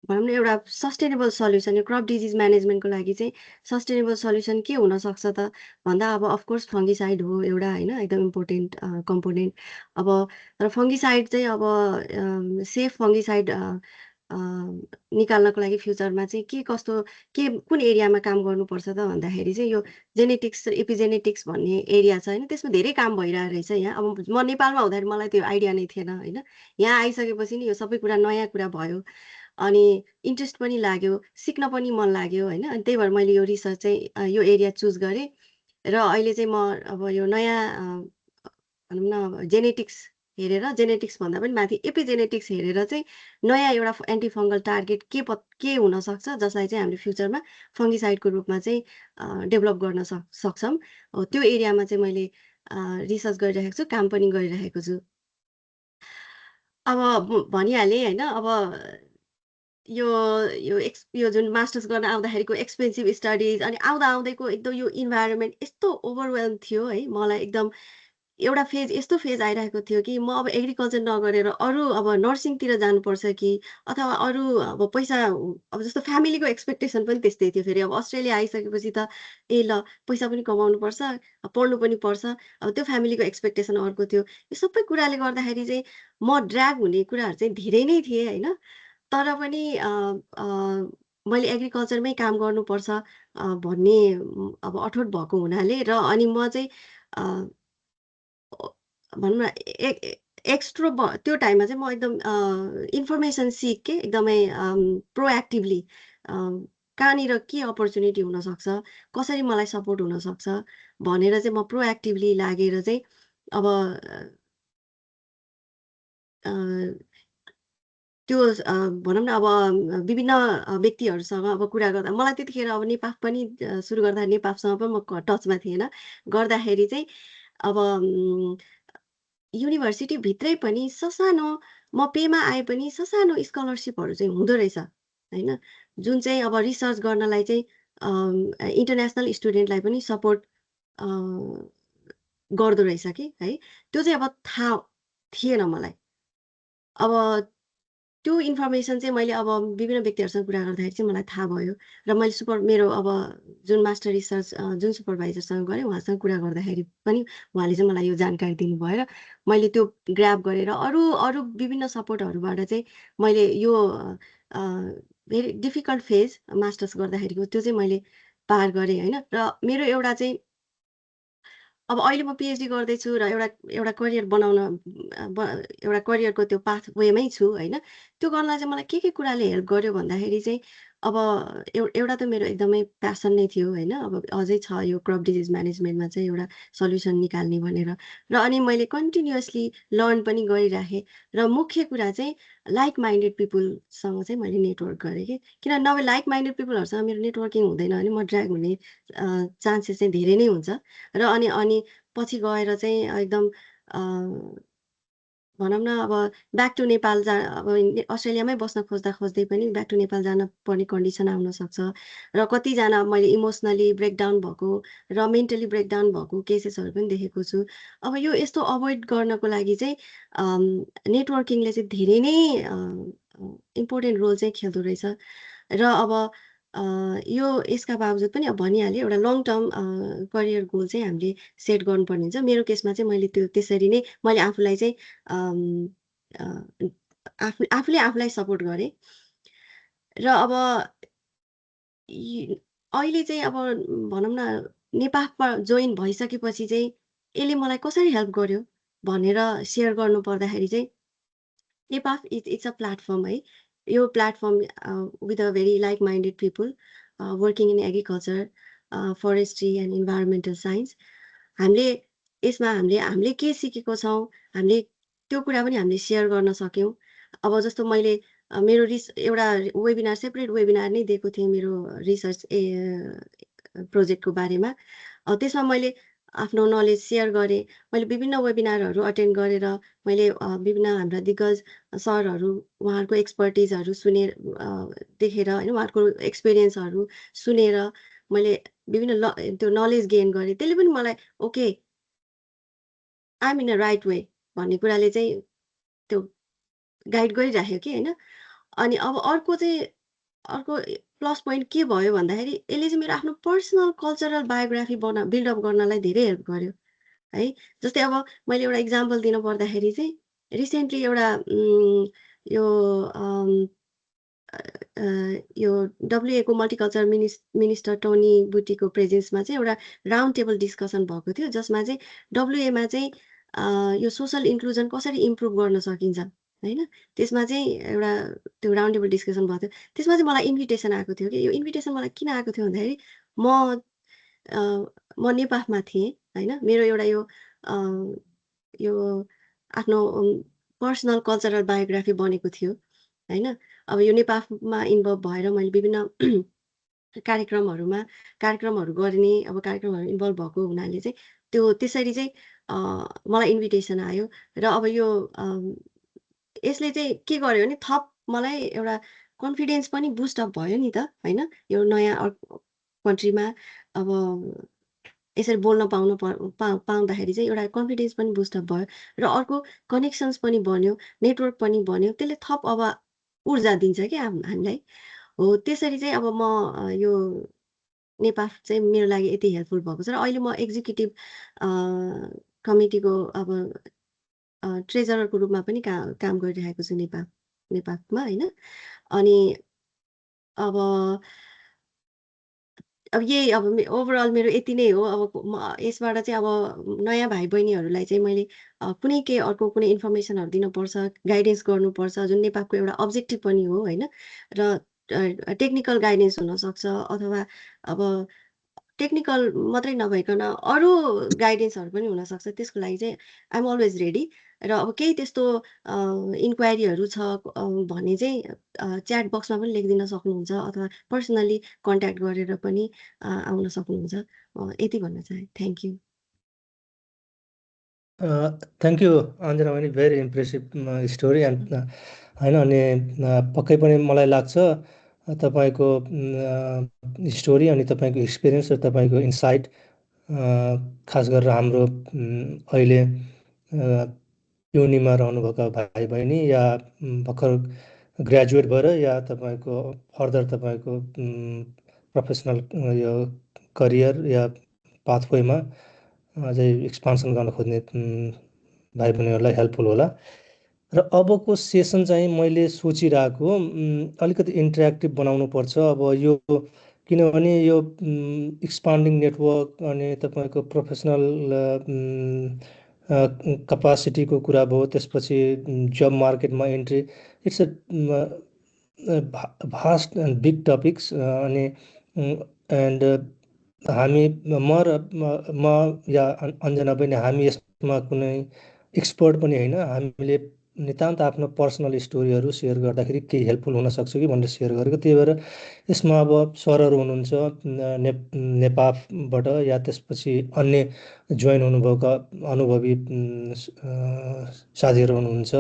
भनौँ न एउटा सस्टेनेबल सल्युसन, यो क्रप डिजिज म्यानेजमेन्टको लागि चाहिँ सस्टेनेबल सल्युसन के हुनसक्छ त भन्दा अब अफकोर्स फङ्गिसाइड हो एउटा होइन, एकदम इम्पोर्टेन्ट कम्पोनेन्ट। अब तर फङ्गिसाइड चाहिँ अब सेफ फङ्गिसाइड निकाल्नको लागि फ्युचरमा चाहिँ के कस्तो कुन एरियामा काम गर्नुपर्छ त भन्दाखेरि चाहिँ यो जेनेटिक्स र एपिजेनेटिक्स भन्ने एरिया छ होइन, त्यसमा धेरै काम भइरहेको रहेछ यहाँ। अब म नेपालमा हुँदाखेरि मलाई त्यो आइडिया नै थिएन होइन, यहाँ आइसकेपछि नि यो सबै कुरा नयाँ कुरा भयो अनि इन्ट्रेस्ट पनि लाग्यो, सिक्न पनि मन लाग्यो होइन। अनि त्यही भएर मैले यो रिसर्च चाहिँ यो एरिया चुज गरेँ र अहिले चाहिँ म अब यो नयाँ भनौँ न जेनेटिक्स हेरेर, जेनेटिक्स भन्दा पनि माथि एपिजेनेटिक्स हेरेर चाहिँ नयाँ एउटा एन्टी फङ्गल टार्गेट के हुनसक्छ जसलाई चाहिँ हामीले फ्युचरमा फङ्गिसाइडको रूपमा चाहिँ डेभलप गर्न सक्छौँ, त्यो एरियामा चाहिँ मैले रिसर्च गरिरहेको छु, काम पनि गरिरहेको छु। अब भनिहालेँ होइन, अब यो जुन मास्टर्स गर्न आउँदाखेरिको एक्सपेन्सिभ स्टडिज अनि आउँदैको एकदम यो इन्भाइरोमेन्ट यस्तो ओभरवेल्म थियो है, मलाई एकदम एउटा यस्तो फेज आइरहेको थियो कि म अब एग्रिकल्चर नगरेर अरू अब नर्सिङतिर जानुपर्छ कि अथवा अरू अब पैसा, अब जस्तो फ्यामिलीको एक्सपेक्टेसन पनि त्यस्तै थियो। फेरि अब अस्ट्रेलिया आइसकेपछि त ल पैसा पनि कमाउनुपर्छ, पढ्नु पनि पर्छ, अब त्यो फ्यामिलीको एक्सपेक्टेसन अर्को थियो। यो सबै कुराले गर्दाखेरि चाहिँ म ड्र्याग हुने कुराहरू चाहिँ धेरै नै थिए होइन। तर पनि मैले एग्रिकल्चरमै काम गर्नुपर्छ भन्ने अब अठोट भएको हुनाले र अनि म चाहिँ भनौँ न त्यो टाइममा चाहिँ म एकदम इन्फर्मेसन सिक के एकदमै प्रोएक्टिभली कहाँनिर के अपर्च्युनिटी हुनसक्छ, कसरी मलाई सपोर्ट हुनसक्छ भनेर चाहिँ म प्रोएक्टिभली लागेर चाहिँ अब त्यो भनौँ न अब विभिन्न व्यक्तिहरूसँग अब कुरा गर्दा मलाई त्यतिखेर अब नेपाफ पनि सुरु गर्दा नेपाफसँग पनि म टचमा थिएन, गर्दाखेरि चाहिँ अब युनिभर्सिटीभित्रै पनि ससानो म पेमा आए पनि ससानो स्कलरसिपहरू चाहिँ हुँदो रहेछ होइन, जुन चाहिँ अब रिसर्च गर्नलाई चाहिँ इन्टरनेसनल स्टुडेन्टलाई पनि सपोर्ट गर्दो रहेछ कि है, त्यो चाहिँ अब थाहा थिएन मलाई। अब त्यो इन्फर्मेसन चाहिँ मैले अब विभिन्न व्यक्तिहरूसँग कुरा गर्दाखेरि चाहिँ मलाई थाहा भयो र मैले मेरो अब जुन मास्टर रिसर्च जुन सुपरभाइजरसँग गरेँ उहाँसँग कुरा गर्दाखेरि पनि उहाँले चाहिँ मलाई यो जानकारी दिनुभयो र मैले त्यो ग्राब गरेर अरू विभिन्न सपोर्टहरूबाट चाहिँ मैले यो भेरी डिफिकल्ट फेज मास्टर्स गर्दाखेरिको त्यो चाहिँ मैले पार गरेँ होइन। र मेरो एउटा चाहिँ अब अहिले म पिएचडी गर्दैछु र एउटा करियर बनाउन एउटा करियरको त्यो पाथवेमै छु होइन। त्यो गर्नलाई चाहिँ मलाई के कुराले हेल्प गर्यो भन्दाखेरि चाहिँ अब एउटा त मेरो एकदमै प्यासन नै थियो होइन, अब अझै छ यो क्रप डिजिज म्यानेजमेन्टमा चाहिँ एउटा सल्युसन निकाल्ने भनेर र अनि मैले कन्टिन्युअसली लर्न पनि गरिराखेँ र मुख्य कुरा चाहिँ लाइक माइन्डेड पिपुलसँग चाहिँ मैले नेटवर्क गरेँ कि, किन नभए लाइक माइन्डेड पिपुलहरूसँग मेरो नेटवर्किङ हुँदैन भने म ड्र्याग हुने चान्सेस चाहिँ धेरै नै हुन्छ र अनि पछि गएर चाहिँ एकदम भनौँ न अब ब्याक टु नेपाल अब अस्ट्रेलियामै बस्न खोज्दै पनि ब्याक टु नेपाल जान पर्ने कन्डिसन आउन सक्छ र कतिजना मैले इमोसनली ब्रेकडाउन भएको र मेन्टली ब्रेकडाउन भएको केसेसहरू पनि देखेको छु। अब यो यस्तो अभोइड गर्नको लागि चाहिँ नेटवर्किङले चाहिँ धेरै नै इम्पोर्टेन्ट रोल चाहिँ खेल्दो रहेछ र अब यो यसका बावजुद पनि अब भनिहालेँ एउटा लङ टर्म करियर गोल चाहिँ हामीले सेट गर्नुपर्ने हुन्छ। मेरो केसमा चाहिँ मैले त्यो त्यसरी नै मैले आफूलाई चाहिँ आफूले आफूलाई सपोर्ट गरेँ र अब अहिले चाहिँ अब भनौँ न नेपालमा जोइन भइसकेपछि चाहिँ यसले मलाई कसरी हेल्प गर्यो भनेर सेयर गर्नु पर्दाखेरि चाहिँ नेपाफ इट्स अ प्लेटफर्म है, यो platform with a very like minded people working in agriculture, forestry and environmental science. हामीले यसमा हामीले के सिकेको छौँ, हामीले त्यो कुरा पनि हामीले सेयर गर्न सक्यौँ। अब जस्तो मैले मेरो एउटा वेबिनार सेपरेट वेबिनार नै दिएको थिएँ मेरो रिसर्च प्रोजेक्टको बारेमा। त्यसमा मैले आफ्नो नलेज सेयर गरेँ। मैले विभिन्न वेबिनारहरू अटेन्ड गरेर मैले विभिन्न हाम्रा दिग्गज सरहरू उहाँहरूको एक्सपर्टिजहरू देखेर होइन उहाँहरूको एक्सपिरियन्सहरू सुनेर मैले विभिन्न त्यो नलेज गेन गरेँ। त्यसले पनि मलाई okay I'm in a right way भन्ने कुराले चाहिँ त्यो गाइड गरिराख्यो कि होइन। अनि अब अर्को प्लस पोइन्ट के भयो भन्दाखेरि यसले चाहिँ मेरो आफ्नो पर्सनल कल्चरल बायोग्राफी बिल्डअप गर्नलाई धेरै हेल्प गर्यो है। जस्तै अब मैले एउटा इक्जाम्पल दिन पर्दाखेरि चाहिँ रिसेन्टली एउटा यो WA को मल्टिकल्चर मिनिस्टर टोनी बुटीको प्रेजेन्समा चाहिँ एउटा राउन्ड टेबल डिस्कसन भएको थियो, जसमा चाहिँ WA मा चाहिँ यो सोसल इन्क्लुजन कसरी इम्प्रुभ गर्न सकिन्छ होइन, त्यसमा चाहिँ एउटा त्यो राउन्ड टेबल डिस्कसन भएको थियो। त्यसमा चाहिँ मलाई इन्भिटेसन आएको थियो कि यो इन्भिटेसन मलाई किन आएको थियो भन्दाखेरि म नेपालमा थिएँ होइन। मेरो एउटा यो आफ्नो पर्सनल कल्चरल बायोग्राफी बनेको थियो होइन। अब यो नेपालमा इन्भल्भ भएर मैले विभिन्न कार्यक्रमहरू गर्ने अब कार्यक्रमहरू इन्भल्भ भएको हुनाले चाहिँ त्यसरी चाहिँ मलाई इन्भिटेसन आयो। र अब यो यसले चाहिँ के गर्यो भने थप मलाई एउटा कन्फिडेन्स पनि बुस्टअप भयो नि त होइन। यो नयाँ कन्ट्रीमा अब यसरी बोल्न पाउँदाखेरि चाहिँ एउटा कन्फिडेन्स पनि बुस्टअप भयो र अर्को कनेक्सन्स पनि बन्यो, नेटवर्क पनि बन्यो। त्यसले थप अब ऊर्जा दिन्छ कि हामीलाई। हो त्यसरी चाहिँ अब म यो नेपाल चाहिँ मेरो लागि यति हेल्पफुल भएको छ। र अहिले म एक्जिक्युटिभ कमिटीको अब ट्रेजररको रूपमा पनि काम गरिरहेको छु नेपालमा होइन। अनि अब यही अब ओभरअल मेरो यति नै हो। अब यसबाट चाहिँ अब नयाँ भाइ बहिनीहरूलाई चाहिँ मैले कुनै अर्को कुनै इन्फर्मेसनहरू दिनुपर्छ, गाइडेन्स गर्नुपर्छ, जुन नेपालको एउटा अब्जेक्टिभ पनि हो होइन। र टेक्निकल गाइडेन्स हुनसक्छ अथवा अब टेक्निकल मात्रै नभइकन अरू गाइडेन्सहरू पनि हुनसक्छ। त्यसको लागि चाहिँ आइएम अलवेज रेडी। र अब केही त्यस्तो इन्क्वायरीहरू छ भने चाहिँ च्याट बक्समा पनि लेखिदिन सक्नुहुन्छ अथवा पर्सनली कन्ट्याक्ट गरेर पनि आउन सक्नुहुन्छ। यति भन्न चाहे। Thank you. Thank you Anjana बहिनी, भेरी इम्प्रेसिभ स्टोरी होइन। अनि पक्कै पनि मलाई लाग्छ तपाईँको स्टोरी अनि तपाईँको एक्सपिरियन्स र तपाईँको इन्साइट खास गरेर हाम्रो अहिले युनिमा रहनुभएका भाइ बहिनी या भर्खर ग्रेजुएट भएर या तपाईँको फर्दर तपाईँको प्रोफेसनल यो करियर या पाथवेमा अझै एक्सपान्सन गर्न खोज्ने भाइ बहिनीहरूलाई हेल्पफुल होला। र अबको सेसन चाहिँ मैले सोचिरहेको अलिकति इन्टरेक्टिभ बनाउनु पर्छ। अब यो किनभने यो एक्सपान्डिङ नेटवर्क अनि तपाईँको प्रोफेसनल क्यापासिटीको कुरा भयो, त्यसपछि जब मार्केटमा entry, it's a vast and big topics. अनि एन्ड हामी म या अञ्जना बहिनी हामी यसमा कुनै एक्सपर्ट पनि होइन। हामीले नितान्त आफ्नो पर्सनल स्टोरीहरू सेयर गर्दाखेरि केही हेल्पफुल हुनसक्छ कि भनेर सेयर गरेको। त्यही भएर यसमा अब सरहरू हुनुहुन्छ नेपालबाट या त्यसपछि अन्य जोइन हुनुभएका अनुभवी साथीहरू हुनुहुन्छ।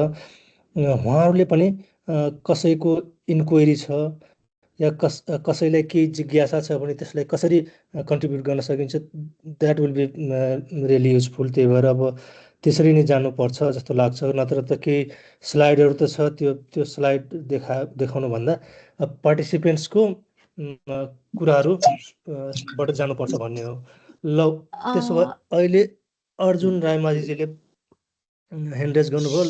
उहाँहरूले पनि कसैको इन्क्वायरी छ या कसैलाई केही जिज्ञासा छ भने त्यसलाई कसरी कन्ट्रिब्युट गर्न सकिन्छ, that will be really useful. त्यही भएर अब त्यसरी नै जानुपर्छ जस्तो लाग्छ। नत्र त केही स्लाइडहरू त छ, त्यो स्लाइड देखाउनुभन्दा पार्टिसिपेन्ट्सको कुराहरूबाट जानुपर्छ भन्ने हो। ल त्यसो भए अहिले अर्जुन रायमाझीजीले ह्यान्ड रेज गर्नुभयो।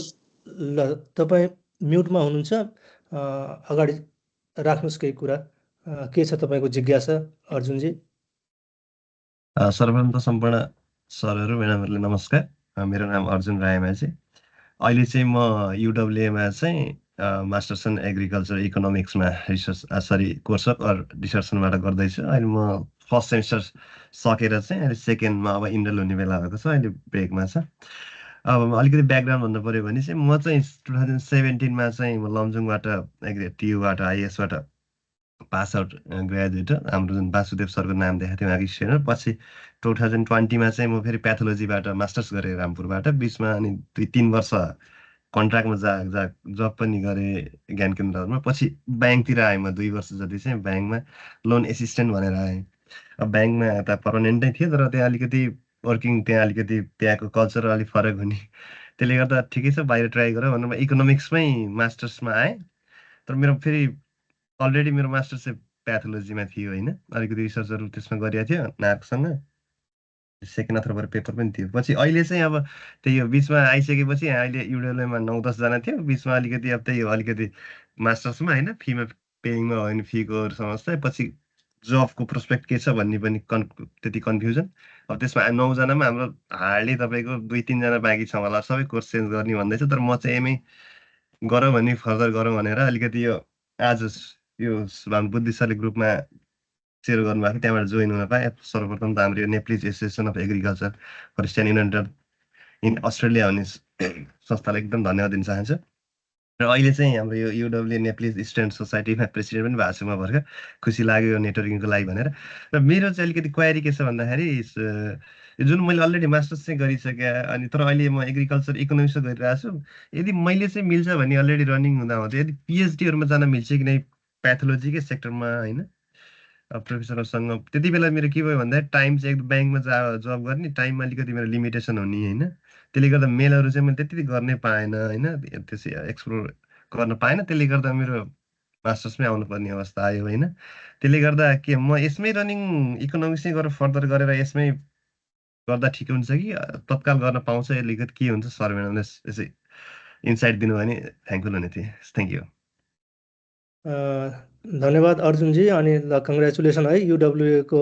ल तपाईँ म्युटमा हुनुहुन्छ, अगाडि राख्नुहोस् केही कुरा। के छ तपाईँको जिज्ञासा अर्जुनजी? सर्वप्रथम त सम्पूर्ण सरहरू म्याडमहरूले नमस्कार। मेरो नाम अर्जुन रायमाझी। अहिले चाहिँ म UWA-मा चाहिँ मास्टर्स इन एग्रिकल्चर इकोनोमिक्समा कोर्सवर्क डिसर्सनबाट गर्दैछु। अहिले म फर्स्ट सेमिस्टर सकेर चाहिँ अहिले सेकेन्डमा अब इन्डल हुने बेला भएको छ, अहिले ब्रेकमा छ। अब अलिकति ब्याकग्राउन्ड भन्नु पऱ्यो भने चाहिँ म चाहिँ 2017मा चाहिँ म लमजुङबाट टियुबाट आइएसबाट पास आउट ग्रेजुएट हाम्रो जुन वासुदेव सरको नाम देखाएको थियो उहाँको स्टुडेन्ट। पछि 2020मा चाहिँ म फेरि प्याथोलोजीबाट मास्टर्स गरेँ रामपुरबाट। बिचमा अनि 2-3 वर्ष कन्ट्र्याक्टमा जब पनि गरेँ ज्ञान केन्द्रहरूमा। पछि ब्याङ्कतिर आएँ म 2 वर्ष जति चाहिँ ब्याङ्कमा लोन एसिस्टेन्ट भनेर आएँ। अब ब्याङ्कमा त पर्मानेन्टै थियो तर त्यहाँ अलिकति वर्किङ त्यहाँ अलिकति त्यहाँको कल्चर अलिक फरक हुने, त्यसले गर्दा ठिकै छ बाहिर ट्राई गरेर भनेर म इकोनोमिक्समै मास्टर्समा आएँ। तर मेरो फेरि अलरेडी मेरो मास्टर्स चाहिँ प्याथोलोजीमा थियो होइन, अलिकति रिसर्चहरू त्यसमा गरिएको थियो नार्कसँग, सेकेन्ड अथवा पेपर पनि थियो। पछि अहिले चाहिँ अब त्यही हो बिचमा आइसकेपछि अहिले युडब्ल्यूमा 9-10 जना थियो, बिचमा अलिकति अब त्यही हो अलिकति मास्टर्समा होइन फीमा पेइङमा हो भने फीको समस्या, पछि जबको प्रोस्पेक्ट के छ भन्ने पनि त्यति कन्फ्युजन। अब त्यसमा 9 जनामा हाम्रो हार्डली तपाईँको 2-3 जना बाँकी छ होला सबै कोर्स चेन्ज गर्ने भन्दैछ। तर म चाहिँ एमए गरौँ भने फर्दर गरौँ भनेर अलिकति यो आज यो बुद्धि सरले ग्रुपमा सेयर गर्नुभएको त्यहाँबाट जोइन हुन पाएँ। सर्वप्रथम त हाम्रो Nepalese association of agriculture forest and United in Australia भन्ने संस्थालाई एकदम धन्यवाद दिन चाहन्छु। र अहिले चाहिँ हाम्रो यो युडब्ल्यू नेप्लिज स्टुडेन्ट सोसाइटीमा प्रेसिडेन्ट पनि भएको छु म भर्खर, खुसी लाग्यो यो नेटवर्किङको लागि भनेर। र मेरो चाहिँ अलिकति क्वारी के छ भन्दाखेरि जुन मैले अलरेडी मास्टर्स चाहिँ गरिसकेँ अनि तर अहिले म एग्रिकल्चर इकोनोमिक्स गरिरहेको छु, यदि मैले चाहिँ मिल्छ भने अलरेडी रनिङ हुँदा हुँदै यदि पिएचडीहरूमा जान मिल्छ कि नै प्याथोलोजीकै सेक्टरमा होइन प्रोफेसरहरूसँग, त्यति बेला मेरो के भयो भन्दा टाइम चाहिँ एकदम ब्याङ्कमा जब गर्ने टाइममा अलिकति मेरो लिमिटेसन हुने होइन, त्यसले गर्दा मेलहरू चाहिँ मैले त्यति गर्नै पाएन होइन, त्यसै एक्सप्लोर गर्न पाएन। त्यसले गर्दा मेरो मास्टर्समै आउनुपर्ने अवस्था आयो होइन। त्यसले गर्दा के म यसमै रनिङ इकोनोमिक्सै गरेर फर्दर गरेर यसमै गर्दा ठिक हुन्छ कि तत्काल गर्न पाउँछ, अलिकति के हुन्छ सर म्याडमले यसै इन्साइट दिनु भने थ्याङ्कफुल हुने थिएँ। Thank you. धन्यवाद अर्जुनजी। अनि ल कङ्ग्रेचुलेसन है, युडब्ल्युएको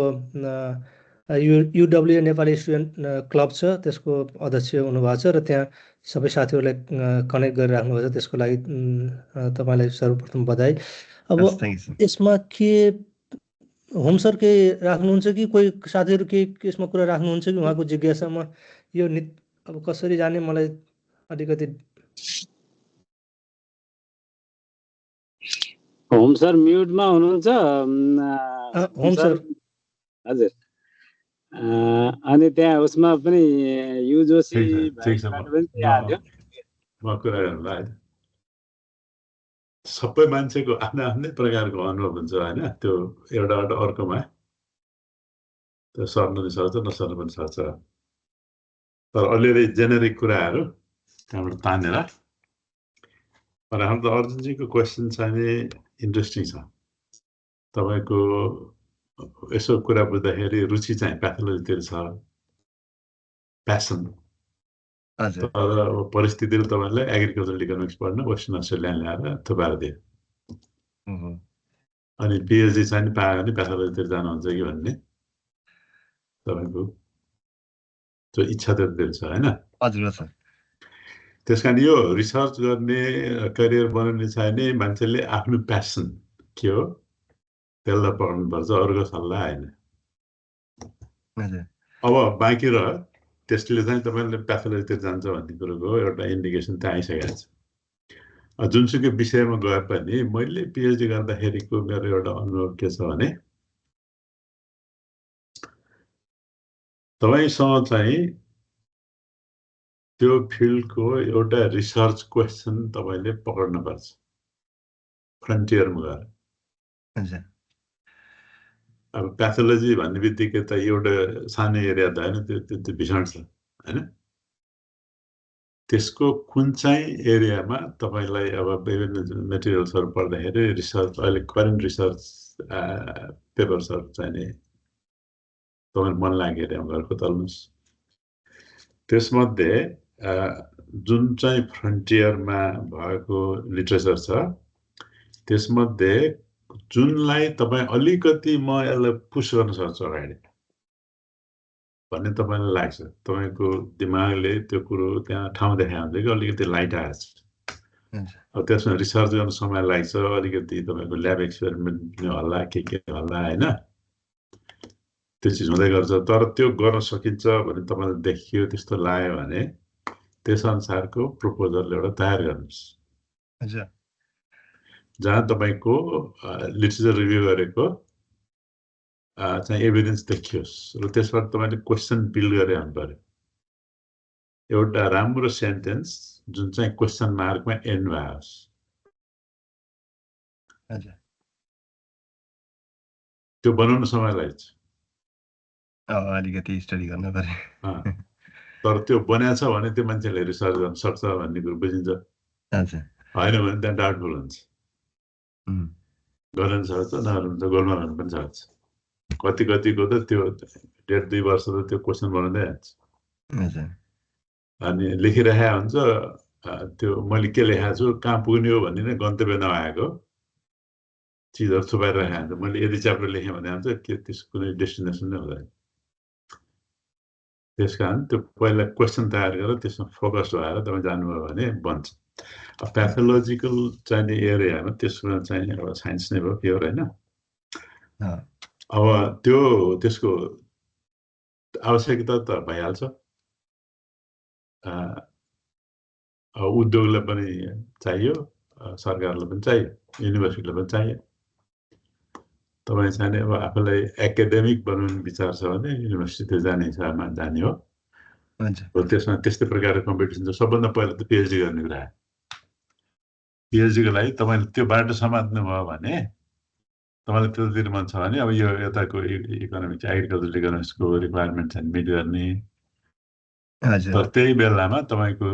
युडब्ल्यु नेपाली स्टुडेन्ट क्लब छ त्यसको अध्यक्ष हुनुभएको छ र त्यहाँ सबै साथीहरूलाई कनेक्ट गरिराख्नु भएको छ, त्यसको लागि तपाईँलाई सर्वप्रथम बधाई। अब यसमा के होम सर केही राख्नुहुन्छ कि कोही साथीहरू केही यसमा कुरा राख्नुहुन्छ कि उहाँको जिज्ञासामा यो अब कसरी जाने मलाई अलिकति। होम सर म्युटमा हुनुहुन्छ। होम सर हजुर। अनि त्यहाँ उसमा पनि युजोसी म कुरा गर्नुलाई सबै मान्छेको आफ्नै आफ्नै प्रकारको अनुभव हुन्छ होइन, त्यो एउटाबाट अर्कोमा त्यो सर्नु पनि सक्छ नसर्नु पनि सक्छ। तर अलिअलि जेनेरिक कुराहरू त्यहाँबाट तानेर हाम्रो त अर्जुनजीको क्वेसन चाहिँ इन्ट्रेस्टिङ छ। तपाईँको यसो कुरा बुझ्दाखेरि रुचि चाहिँ प्याथोलोजीतिर छ, प्यासन। तर परिस्थितिले तपाईँलाई एग्रिकल्चरल इकोनोमिक्स पढ्न वेस्टर्न अस्ट्रेलिया ल्याएर थुपाएर दियो। अनि पिएचडी चाहिँ पायो भने प्याथोलोजीतिर जानुहुन्छ कि भन्ने तपाईँको त्यो इच्छा त्यतिर छ होइन। हजुर सर। त्यस कारण यो रिसर्च गर्ने करियर बनाउने चाहिँ नि मान्छेले आफ्नो प्यासन के हो त्यसलाई पढ्नुपर्छ, अरूको सल्लाह होइन। अब बाँकी रह्यो त्यसले चाहिँ तपाईँले प्याथोलोजीतिर जान्छ भन्ने कुरोको एउटा इन्डिकेसन त्यहाँ आइसकेको छ। जुनसुकै विषयमा गए पनि मैले पिएचडी गर्दाखेरिको मेरो एउटा अनुभव के छ भने तपाईँसँग चाहिँ त्यो फिल्डको एउटा रिसर्च क्वेसन तपाईँले पक्र्नुपर्छ फ्रन्टियरमा गएर। अब प्याथोलोजी भन्ने बित्तिकै त एउटा सानो एरिया त होइन, त्यो भीषण छ होइन। त्यसको कुन चाहिँ एरियामा तपाईँलाई अब विभिन्न मेटेरियल्सहरू पढ्दाखेरि रिसर्च अहिले करेन्ट रिसर्च पेपर्सहरू चाहिने तपाईँलाई मन लाग्यो एरियामा गएर खोतल्नुहोस्। त्यसमध्ये जुन चाहिँ फ्रन्टियरमा भएको लिटरेचर छ त्यसमध्ये जुनलाई तपाईँ अलिकति म यसलाई पुस गर्न सक्छु अगाडि भन्ने तपाईँलाई लाग्छ, तपाईँको दिमागले त्यो कुरो त्यहाँ ठाउँ देखाएको हुन्छ कि अलिकति लाइट आएको छ। अब त्यसमा रिसर्च गर्न समय लाग्छ, अलिकति तपाईँको ल्याब एक्सपेरिमेन्ट होला के होला होइन, त्यो चिज हुँदै गर्छ। तर त्यो गर्न सकिन्छ भने तपाईँलाई देखियो त्यस्तो लाग्यो भने त्यसअनुसारको प्रपोजल एउटा तयार गर्नुहोस् हजुर जहाँ तपाईँको लिटरेचर रिभ्यू गरेको चाहिँ एभिडेन्स देखियोस् र त्यसबाट तपाईँले क्वेसन बिल्ड गरे हुनु पर्यो एउटा राम्रो सेन्टेन्स जुन चाहिँ क्वेसन मार्कमा एन्ड भएस् हजुर त्यो बनाउन समय लाग्छ अलिकति स्टडी गर्नु पर्यो तर त्यो बनाएको छ भने त्यो मान्छेले रिसर्च गर्न सक्छ भन्ने कुरो बुझिन्छ हजुर होइन भने त्यहाँ डाउटफुल हुन्छ गर्न सक्छ नगर्नु गोलमा गर्नु पनि सक्छ कतिको त त्यो 1.5-2 वर्ष त त्यो क्वेसन बनाउँदै जान्छ अनि लेखिरहेको हुन्छ त्यो मैले के लेखाएको छु कहाँ पुग्ने हो भन्ने नै गन्तव्य नआएको चिजहरू थुपारिरहेको हुन्छ मैले यदि च्याप्टर लेखेँ भने हुन्छ के त्यस कुनै डेस्टिनेसन नै हुँदैन त्यस कारण त्यो पहिला क्वेसन तयार गरेर त्यसमा फोकस भएर तपाईँ जानुभयो भने बन्छ प्याथोलोजिकल चाहिने एरियामा त्यसमा चाहिँ अब साइन्स नै भयो प्योर होइन अब त्यसको आवश्यकता त भइहाल्छ उद्योगलाई पनि चाहियो सरकारलाई पनि चाहियो युनिभर्सिटीलाई पनि चाहियो तपाईँ चाहिँ अब आफूलाई एकाडेमिक बनाउने विचार छ भने युनिभर्सिटी जाने हिसाबमा जाने हो त्यसमा त्यस्तै प्रकारको कम्पिटिसन छ सबभन्दा पहिला त पिएचडी गर्ने कुरा पिएचडीको लागि तपाईँले त्यो बाटो समात्नु भयो भने तपाईँलाई त्यतातिर मन छ भने अब यो यताको इकोनोमिक्स एग्रिकल्चर इकोनोमिक्सको रिक्वायरमेन्ट चाहिँ मिट गर्ने तर त्यही बेलामा तपाईँको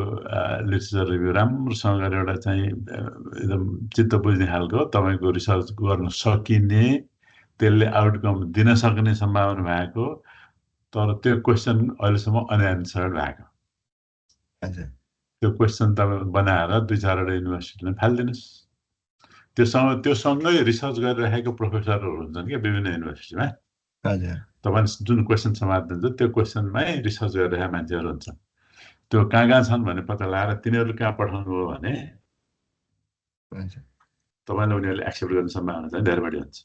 लिटरेचर रिभ्यू राम्रोसँग गरेर एउटा चाहिँ एकदम चित्त बुझ्ने खालको तपाईँको रिसर्च गर्न सकिने त्यसले आउटकम दिन सक्ने सम्भावना भएको तर त्यो क्वेसन अहिलेसम्म अनएन्सर्ड भएको त्यो क्वेसन तपाईँ बनाएर 2-4वटा युनिभर्सिटीले फालिदिनुहोस् त्योसँगै रिसर्च गरिरहेको प्रोफेसरहरू हुन्छन् क्या विभिन्न युनिभर्सिटीमा तपाईँ जुन क्वेसन समात्नुहुन्छ त्यो क्वेसनमै रिसर्च गरिरहेका मान्छेहरू हुन्छन् त्यो कहाँ छन् भने पत्ता लगाएर तिनीहरू कहाँ पठाउनु हो भने तपाईँलाई उनीहरूले एक्सेप्ट गर्ने सम्भावना चाहिँ धेरै बढी हुन्छ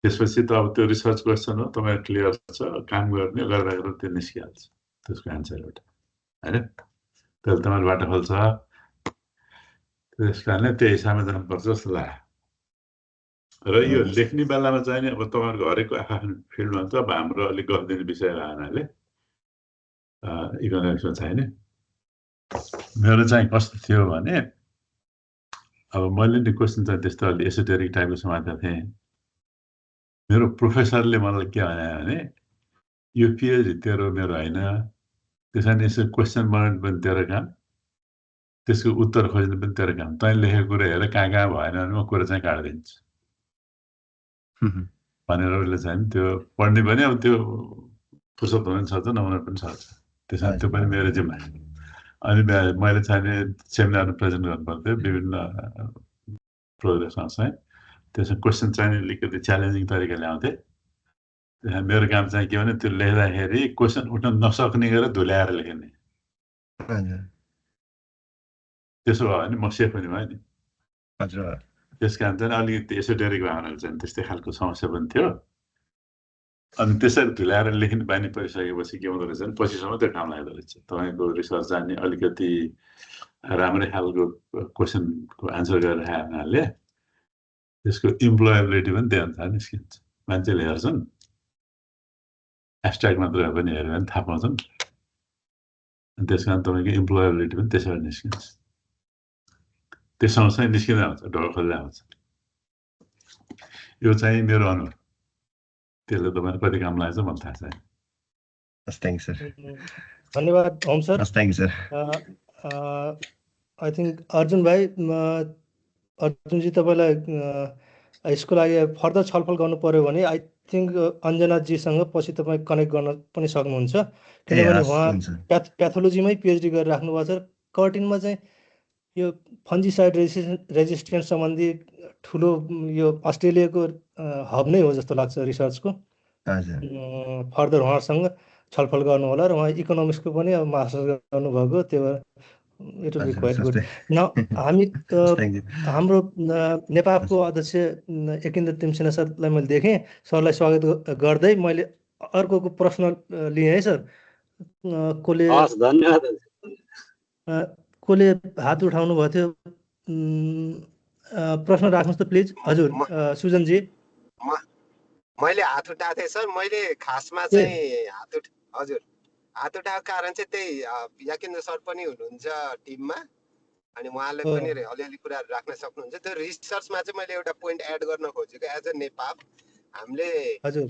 त्यसपछि त अब त्यो रिसर्च क्वेसन हो तपाईँ क्लियर छ काम गर्ने गरेर त्यो निस्किहाल्छ त्यसको एन्सर एउटा होइन त्यसले तपाईँले बाटो खोल्छ त्यस कारणले त्यो हिसाबमा जानुपर्छ जस्तो लाग्यो र यो लेख्ने बेलामा चाहिँ नि अब तपाईँहरूको हरेकको आफ्नो फिल्डमा हुन्छ अब हाम्रो अलिक गफ दिने विषय भए हुनाले इकोनोमिक्समा छैन मेरो चाहिँ कस्तो थियो भने अब मैले नि क्वेसन चाहिँ त्यस्तो अलि एसोटेरिक टाइपको समातेको थिएँ मेरो प्रोफेसरले मलाई के भने यो पिएचडी तेरो मेरो होइन त्यसैले यसो क्वेसन बनाउनु पनि तेरो काम त्यसको उत्तर खोज्नु पनि तेरो काम तैँले लेखेको कुरा हेरेर कहाँ भएन भने म कुरा चाहिँ काटिदिन्छु भनेर उसले चाहिँ त्यो पढ्ने पनि अब त्यो फुर्सद हुन सक्छ नहुन पनि सक्छ त्यसमा त्यो पनि मेरो जिम्मा अनि मैले चाहिँ सेमिनारमा प्रेजेन्ट गर्नुपर्थ्यो विभिन्न प्रोग्रेसमा चाहिँ त्यसमा क्वेसन चाहिँ अलिकति च्यालेन्जिङ तरिकाले आउँथेँ त्यहाँ मेरो काम चाहिँ के भने त्यो लेख्दाखेरि क्वेसन उठ्न नसक्ने गरेर धुल्याएर लेख्ने त्यसो भयो भने म सेफ पनि भयो नि त्यस कारण चाहिँ अलिकति एसोटेरिक भावनाले चाहिँ त्यस्तै खालको समस्या पनि थियो अनि त्यसरी धुल्याएर लेख्ने बानी परिसकेपछि के हुँदो रहेछ भने पछिसम्म त्यो काम लाग्दो रहेछ तपाईँको रिसर्च जाने अलिकति राम्रै खालको क्वेसनको आन्सर गरेर आयो हुनाले त्यसको इम्प्लोएबिलिटी पनि त्यही अनुसार निस्किन्छ मान्छेले हेर्छन् एब्स्ट्र्याक्ट मात्र पनि हेऱ्यो भने थाहा पाउँछन् अनि त्यस कारण तपाईँको इम्प्लोएबिलिटी पनि त्यसबाट निस्किन्छ त्यो सँगसँगै निस्किँदै आउँछ ढोका खोल्दै आउँछ यो चाहिँ मेरो अनुभव त्यसले तपाईँलाई कति काम लाग्छ मलाई थाहा छैन धन्यवाद home sir I think Arjun भाइ अर्जुनजी तपाईँलाई यसको लागि फर्दर छलफल गर्नु पर्यो भने आई थिङ्क अञ्जनाजीसँग पछि तपाईँ कनेक्ट गर्न पनि सक्नुहुन्छ किनभने उहाँ प्याथोलोजीमै पिएचडी गरेर राख्नु भएको छ कर्टिनमा चाहिँ यो फन्जिसाइड रेजिस्टेन्स सम्बन्धी ठुलो यो अस्ट्रेलियाको हब नै हो जस्तो लाग्छ रिसर्चको फर्दर उहाँसँग छलफल गर्नु होला र उहाँ इकोनोमिक्सको पनि अब मास्टर्स गर्नुभएको त्यो it will be quite good न हामी हाम्रो नेपालको अध्यक्ष एकेन्द्र तिमसेना सरलाई मैले देखेँ सरलाई स्वागत गर्दै मैले अर्को प्रश्न लिएँ है सर धन्यवाद कसले हात उठाउनु भएको थियो? प्रश्न राख्नुहोस् त प्लिज। हजुर सुजनजी। मैले हात उठाएको थिएँ सर। मैले खासमा ए चाहिँ हजुर हात उठाएको कारण चाहिँ त्यही याकेन्द्र सर पनि हुनुहुन्छ टिममा, अनि उहाँले हो पनि अलिअलि कुराहरू राख्न सक्नुहुन्छ। त्यो रिसर्चमा चाहिँ मैले एउटा पोइन्ट एड गर्न खोजेको एज अ नेपाल हामीले हजुर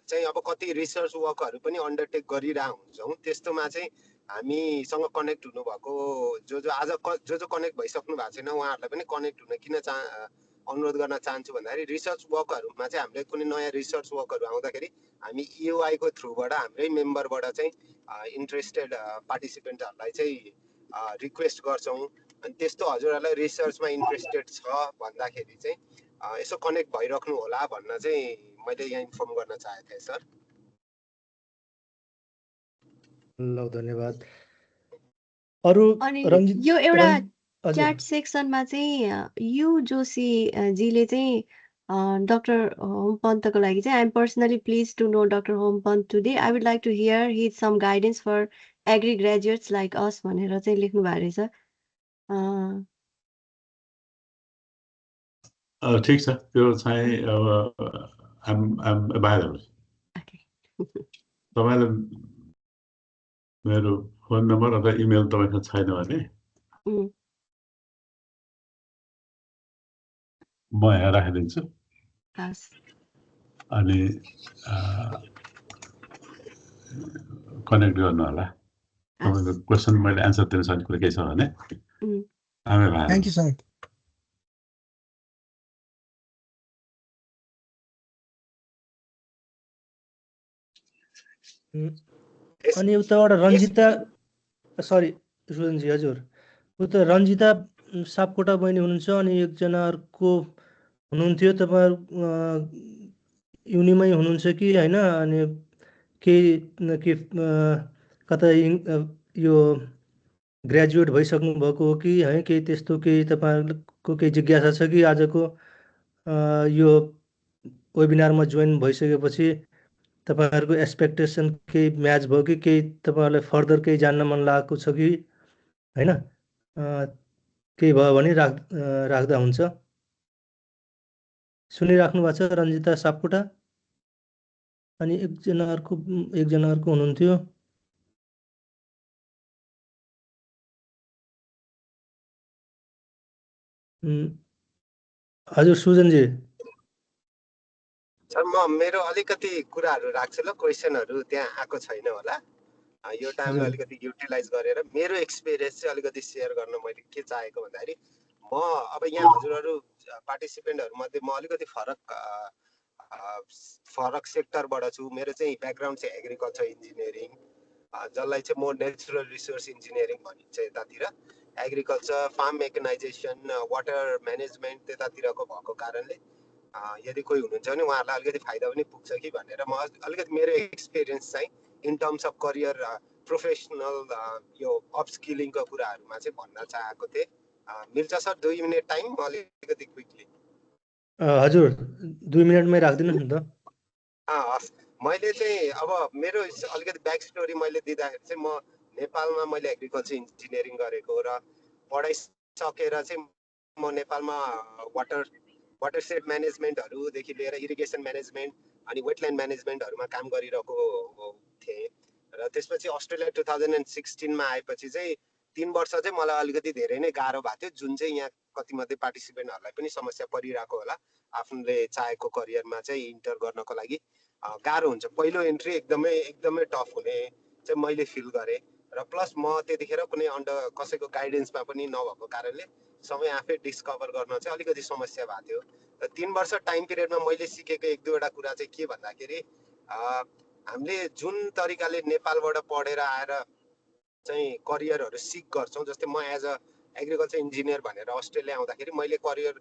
चाहिँ अब कति रिसर्च वर्कहरू पनि अन्डरटेक गरिरहेको हुन्छौँ। त्यस्तोमा चाहिँ हामीसँग कनेक्ट हुनुभएको जो आज जो कनेक्ट भइसक्नु भएको छैन उहाँहरूलाई पनि कनेक्ट हुन किन अनुरोध गर्न चाहन्छु भन्दाखेरि रिसर्च वर्कहरूमा चाहिँ हामीले कुनै नयाँ रिसर्च वर्कहरू आउँदाखेरि हामी EOI को थ्रुबाट हाम्रै मेम्बरबाट चाहिँ इन्ट्रेस्टेड पार्टिसिपेन्टहरूलाई चाहिँ रिक्वेस्ट गर्छौँ। अनि त्यस्तो हजुरहरूलाई रिसर्चमा इन्ट्रेस्टेड छ भन्दाखेरि चाहिँ यसो कनेक्ट भइराख्नु होला भन्न चाहिँ मैले यहाँ इन्फर्म गर्न चाहेको थिएँ सर। ल धन्यवाद। अरू अनि रञ्जित यो एउटा हजुर च्याट सेक्सनमा चाहिँ यु जोशी जीले चाहिँ डाक्टर होम पन्तको लागि चाहिँ I am personally please to know doctor Hom Pant today I would like to hear his some guidance for agri graduates like us भनेर चाहिँ लेख्नु भएको रहेछ। ठिक छ, त्यो चाहिँ अब I'm available. तपाईँलाई मेरो फोन नम्बर अथवा इमेल तपाईँसँग छैन भने म यहाँ राखिदिन्छु। अनि कनेक्ट गर्नु होला। तपाईँको क्वेसन मैले एन्सर दिन सक्ने कुरा केही छ भने हामी भाइ। Thank you sir. अनि उताबाट रञ्जिता सरी सुजनजी हजुर उता रञ्जिता सापकोटा बहिनी हुनुहुन्छ अनि एकजना अर्को हुनुहुन्थ्यो। तपाईँहरू युनिमै हुनुहुन्छ कि होइन? अनि के कतै यो ग्रेजुएट भइसक्नु भएको हो कि है? केही त्यस्तो केही तपाईँहरूको केही जिज्ञासा छ कि आजको यो वेबिनारमा जोइन भइसकेपछि तपाईँहरूको एक्सपेक्टेसन केही म्याच भयो कि केही तपाईँहरूलाई फर्दर केही जान्न मन लागेको छ कि होइन? केही भयो भने राख्दा हुन्छ। सुनिराख्नु भएको छ रञ्जिता सापकोटा? अनि एकजना अर्को हुनुहुन्थ्यो। हजुर सुजनजी। सर म मेरो अलिकति कुराहरू राख्छु ल, क्वेसनहरू त्यहाँ आएको छैन होला। यो टाइमलाई अलिकति युटिलाइज गरेर मेरो एक्सपिरियन्स चाहिँ अलिकति सेयर गर्न मैले के चाहेको भन्दाखेरि म अब यहाँ हजुरहरू पार्टिसिपेन्टहरू मध्ये म अलिकति फरक सेक्टरबाट छु। मेरो चाहिँ ब्याकग्राउन्ड चाहिँ एग्रिकल्चर इन्जिनियरिङ, जसलाई चाहिँ म नेचुरल रिसोर्स इन्जिनियरिङ भनिन्छ यतातिर। एग्रिकल्चर, फार्म मेकनाइजेसन, वाटर म्यानेजमेन्ट त्यतातिरको भएको कारणले यदि कोही हुनुहुन्छ भने उहाँहरूलाई अलिकति फाइदा पनि पुग्छ कि भनेर म अलिकति मेरो एक्सपिरियन्स चाहिँ in terms of career professional यो अपस्किलिङको कुराहरूमा चाहिँ भन्न चाहेको थिएँ। मिल्छ सर 2 मिनट टाइम? म अलिकति क्विकली हजुर 2 मिनटमै राखिदिनुहोस् न त। हस्। मैले चाहिँ अब मेरो अलिकति ब्याक स्टोरी मैले दिँदाखेरि चाहिँ म नेपालमा मैले एग्रिकल्चर इन्जिनियरिङ गरेको र पढाइसकेर चाहिँ म नेपालमा वाटरसेड म्यानेजमेन्टहरूदेखि लिएर इरिगेसन म्यानेजमेन्ट अनि वेटल्यान्ड म्यानेजमेन्टहरूमा काम गरिरहेको थिएँ। र त्यसपछि अस्ट्रेलिया 2016मा आएपछि चाहिँ 3 वर्ष चाहिँ मलाई अलिकति धेरै नै गाह्रो भएको थियो, जुन चाहिँ यहाँ कतिमध्ये पार्टिसिपेन्टहरूलाई पनि समस्या परिरहेको होला। आफूले चाहेको करियरमा चाहिँ इन्टर गर्नको लागि गाह्रो हुन्छ। पहिलो एन्ट्री एकदमै टफ हुने चाहिँ मैले फिल गरेँ। र प्लस म त्यतिखेर कुनै कसैको गाइडेन्समा पनि नभएको कारणले समय आफै डिस्कभर गर्न चाहिँ अलिकति समस्या भएको थियो। र 3 वर्ष टाइम पिरियडमा मैले सिकेको 1-2वटा कुरा चाहिँ के भन्दाखेरि हामीले जुन तरिकाले नेपालबाट पढेर आएर चाहिँ करियरहरू सिक गर्छौँ, जस्तै म एज अ एग्रिकल्चर इन्जिनियर भनेर अस्ट्रेलिया आउँदाखेरि मैले करियर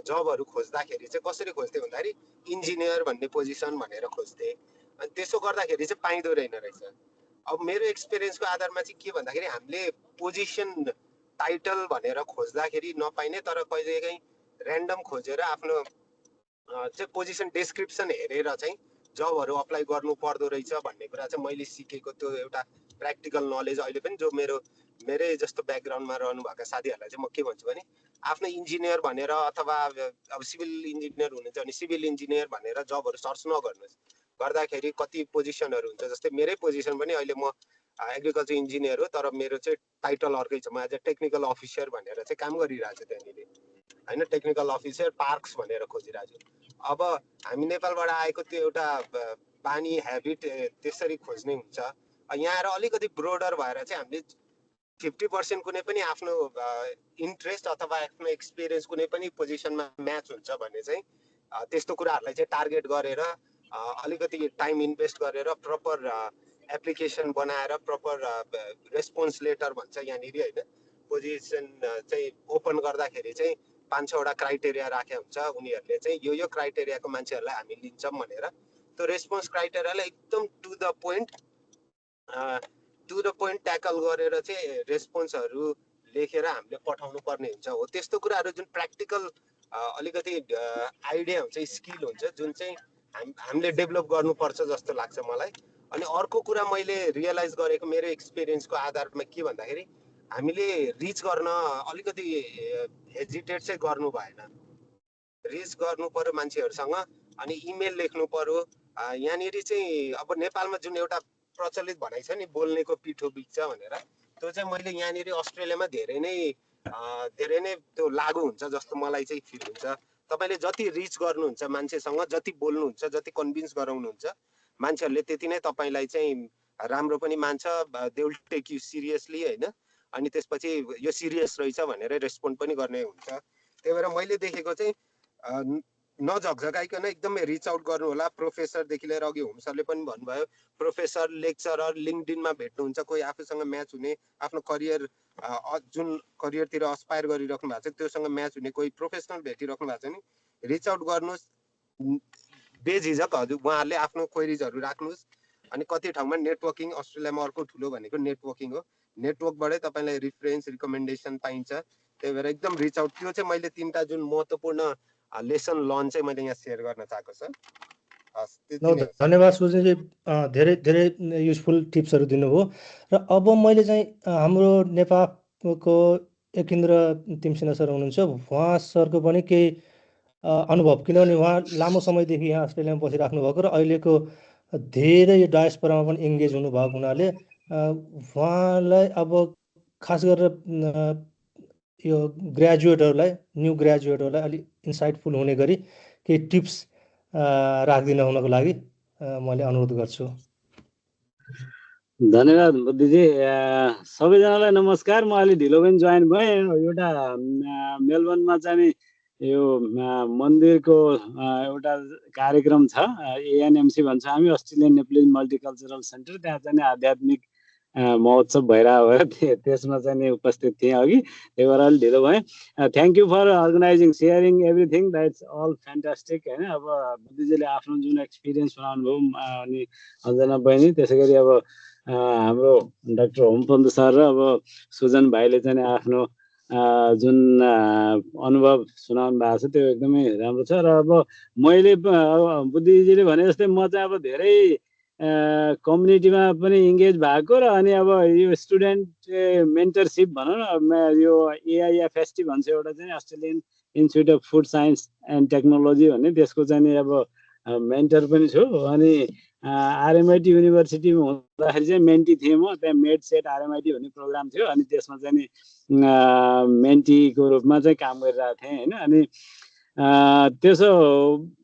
जबहरू खोज्दाखेरि चाहिँ कसरी खोज्थेँ भन्दाखेरि इन्जिनियर भन्ने पोजिसन भनेर खोज्थेँ। अनि त्यसो गर्दाखेरि चाहिँ पाइँदो रहेन रहेछ। अब मेरो एक्सपिरियन्सको आधारमा चाहिँ के भन्दाखेरि हामीले पोजिसन टाइटल भनेर खोज्दाखेरि नपाइने, तर कहिलेकाहीँ ऱ्यान्डम खोजेर आफ्नो चाहिँ पोजिसन डेस्क्रिप्सन हेरेर चाहिँ जबहरू अप्लाई गर्नु पर्दो रहेछ भन्ने कुरा चाहिँ मैले सिकेको त्यो एउटा प्र्याक्टिकल नलेज अहिले पनि जो मेरो मेरै जस्तो ब्याकग्राउन्डमा रहनुभएका साथीहरूलाई चाहिँ म के भन्छु भने आफ्नो इन्जिनियर भनेर अथवा अब सिभिल इन्जिनियर हुनुहुन्छ भने सिभिल इन्जिनियर भनेर जबहरू सर्च नगर्नुहोस्। गर्दाखेरि कति पोजिसनहरू हुन्छ, जस्तै मेरै पोजिसन पनि अहिले म एग्रिकल्चर इन्जिनियर हो, तर मेरो चाहिँ टाइटल अर्कै छ। म एज अ टेक्निकल अफिसर भनेर चाहिँ काम गरिरहेको छु त्यहाँनिर होइन, टेक्निकल अफिसर पार्क्स भनेर खोजिरहेको छु। अब हामी नेपालबाट आएको त्यो एउटा बानी ह्याबिट त्यसरी खोज्ने हुन्छ। यहाँ आएर अलिकति ब्रोडर भएर चाहिँ हामीले 50% कुनै पनि आफ्नो इन्ट्रेस्ट अथवा आफ्नो एक्सपिरियन्स कुनै पनि पोजिसनमा म्याच हुन्छ भने चाहिँ त्यस्तो कुराहरूलाई चाहिँ टार्गेट गरेर अलिकति टाइम इन्भेस्ट गरेर प्रपर एप्लिकेसन बनाएर प्रपर रेस्पोन्स लेटर भन्छ यहाँनिर होइन, पोजिसन चाहिँ ओपन गर्दाखेरि चाहिँ 5-6वटा क्राइटेरिया राखेको हुन्छ। उनीहरूले चाहिँ यो क्राइटेरियाको मान्छेहरूलाई हामी लिन्छौँ भनेर त्यो रेस्पोन्स क्राइटेरियालाई एकदम टु द पोइन्ट ट्याकल गरेर चाहिँ रेस्पोन्सहरू लेखेर हामीले पठाउनु पर्ने हुन्छ। हो त्यस्तो कुराहरू जुन प्र्याक्टिकल अलिकति आइडिया हुन्छ, स्किल हुन्छ, जुन चाहिँ हामीले डेभलप गर्नुपर्छ जस्तो लाग्छ मलाई। अनि अर्को कुरा मैले रियलाइज गरेको मेरो एक्सपिरियन्सको आधारमा के भन्दाखेरि हामीले रिच गर्न अलिकति हेजिटेट चाहिँ गर्नु भएन। रिच गर्नु पर्यो मान्छेहरूसँग, अनि इमेल लेख्नु पर्यो। यहाँनिर चाहिँ अब नेपालमा जुन एउटा प्रचलित भनाइ छ नि बोल्नेको पिठो बिग्छ भनेर, त्यो चाहिँ मैले यहाँनिर अस्ट्रेलियामा धेरै नै त्यो लागु हुन्छ जस्तो मलाई चाहिँ फिल हुन्छ। तपाईँले जति रिच गर्नुहुन्छ मान्छेसँग, जति बोल्नुहुन्छ, जति कन्भिन्स गराउनुहुन्छ, मान्छेहरूले त्यति नै तपाईँलाई चाहिँ राम्रो पनि मान्छ, they will take you seriously होइन। अनि त्यसपछि यो सिरियस रहेछ भनेर रेस्पोन्ड पनि गर्ने हुन्छ। त्यही भएर मैले देखेको चाहिँ नझकझकाइकन एकदमै रिच आउट गर्नु होला। प्रोफेसरदेखि लिएर अघि होम सरले पनि भन्नुभयो, प्रोफेसर, लेक्चरर, लिङ्कडिनमा भेट्नुहुन्छ, कोही आफूसँग म्याच हुने, आफ्नो करियर जुन करियरतिर अस्पायर गरिराख्नु भएको छ त्योसँग म्याच हुने कोही प्रोफेसनल भेटिराख्नु भएको छ नि, रिच आउट गर्नुहोस् बेझिझक। हजुर उहाँहरूले आफ्नो क्वेरिजहरू राख्नुहोस्। अनि कति ठाउँमा नेटवर्किङ, अस्ट्रेलियामा अर्को ठुलो भनेको नेटवर्किङ हो, नेटवर्कबाटै तपाईँलाई रिफरेन्स रिकमेन्डेसन पाइन्छ। त्यही भएर एकदम रिच आउट। त्यो चाहिँ मैले 3टा जुन महत्त्वपूर्ण लेसन लर्न चाहिँ मैले यहाँ सेयर गर्न चाहेको छ। धन्यवाद सुजनजी, धेरै धेरै युजफुल टिप्सहरू दिनुभयो। र अब मैले चाहिँ हाम्रो नेपालको एकेन्द्र तिमसेना सर हुनुहुन्छ, उहाँ सरको पनि केही अनुभव, किनभने उहाँ लामो समयदेखि यहाँ अस्ट्रेलियामा बसिराख्नु भएको र अहिलेको धेरै डायस्पोरामा पनि इङ्गेज हुनुभएको हुनाले उहाँलाई अब खास गरेर यो ग्रेजुएटहरूलाई, न्यू ग्रेजुएटहरूलाई अलिक इन्साइटफुल हुने गरी केही टिप्स राखिदिनु हुनको लागि मैले अनुरोध गर्छु। धन्यवाद बुद्धिजी। सबैजनालाई नमस्कार। म अलि ढिलो पनि जोइन भएँ। एउटा मेलबर्नमा चाहिँ यो मन्दिरको एउटा कार्यक्रम छ, एएनएमसी भन्छ हामी, अस्ट्रेलियन नेप्लिज मल्टिकल्चरल सेन्टर। त्यहाँ चाहिँ आध्यात्मिक महोत्सव भइरहेको भयो, त्यसमा चाहिँ उपस्थित थिएँ अघि, त्यही भएर अलिक ढिलो भएँ। Thank you for organising, sharing everything, that's all fantastic होइन। अब बुद्धिजीले आफ्नो जुन एक्सपिरियन्स सुनाउनु भयो, अनि अञ्जना बहिनी, त्यसै गरी अब हाम्रो डाक्टर होमपन्त सर र अब सुजन भाइले चाहिँ आफ्नो जुन अनुभव सुनाउनु भएको छ त्यो एकदमै राम्रो छ। र अब मैले बुद्धिजीले भने जस्तै म चाहिँ अब धेरै कम्युनिटीमा पनि इङ्गेज भएको र अनि अब यो स्टुडेन्ट मेन्टरसिप भनौँ न, यो एआइएफएसटी भन्छ एउटा चाहिँ Australian institute of food science and technology भन्ने, त्यसको चाहिँ अब मेन्टर पनि छु। अनि आरएमआइटी युनिभर्सिटीमा हुँदाखेरि चाहिँ मेन्टी थिएँ म, त्यहाँ मेड सेट आरएमआइटी भन्ने प्रोग्राम थियो, अनि त्यसमा चाहिँ मेन्टीको रूपमा चाहिँ काम गरिरहेको थिएँ होइन। अनि त्यसो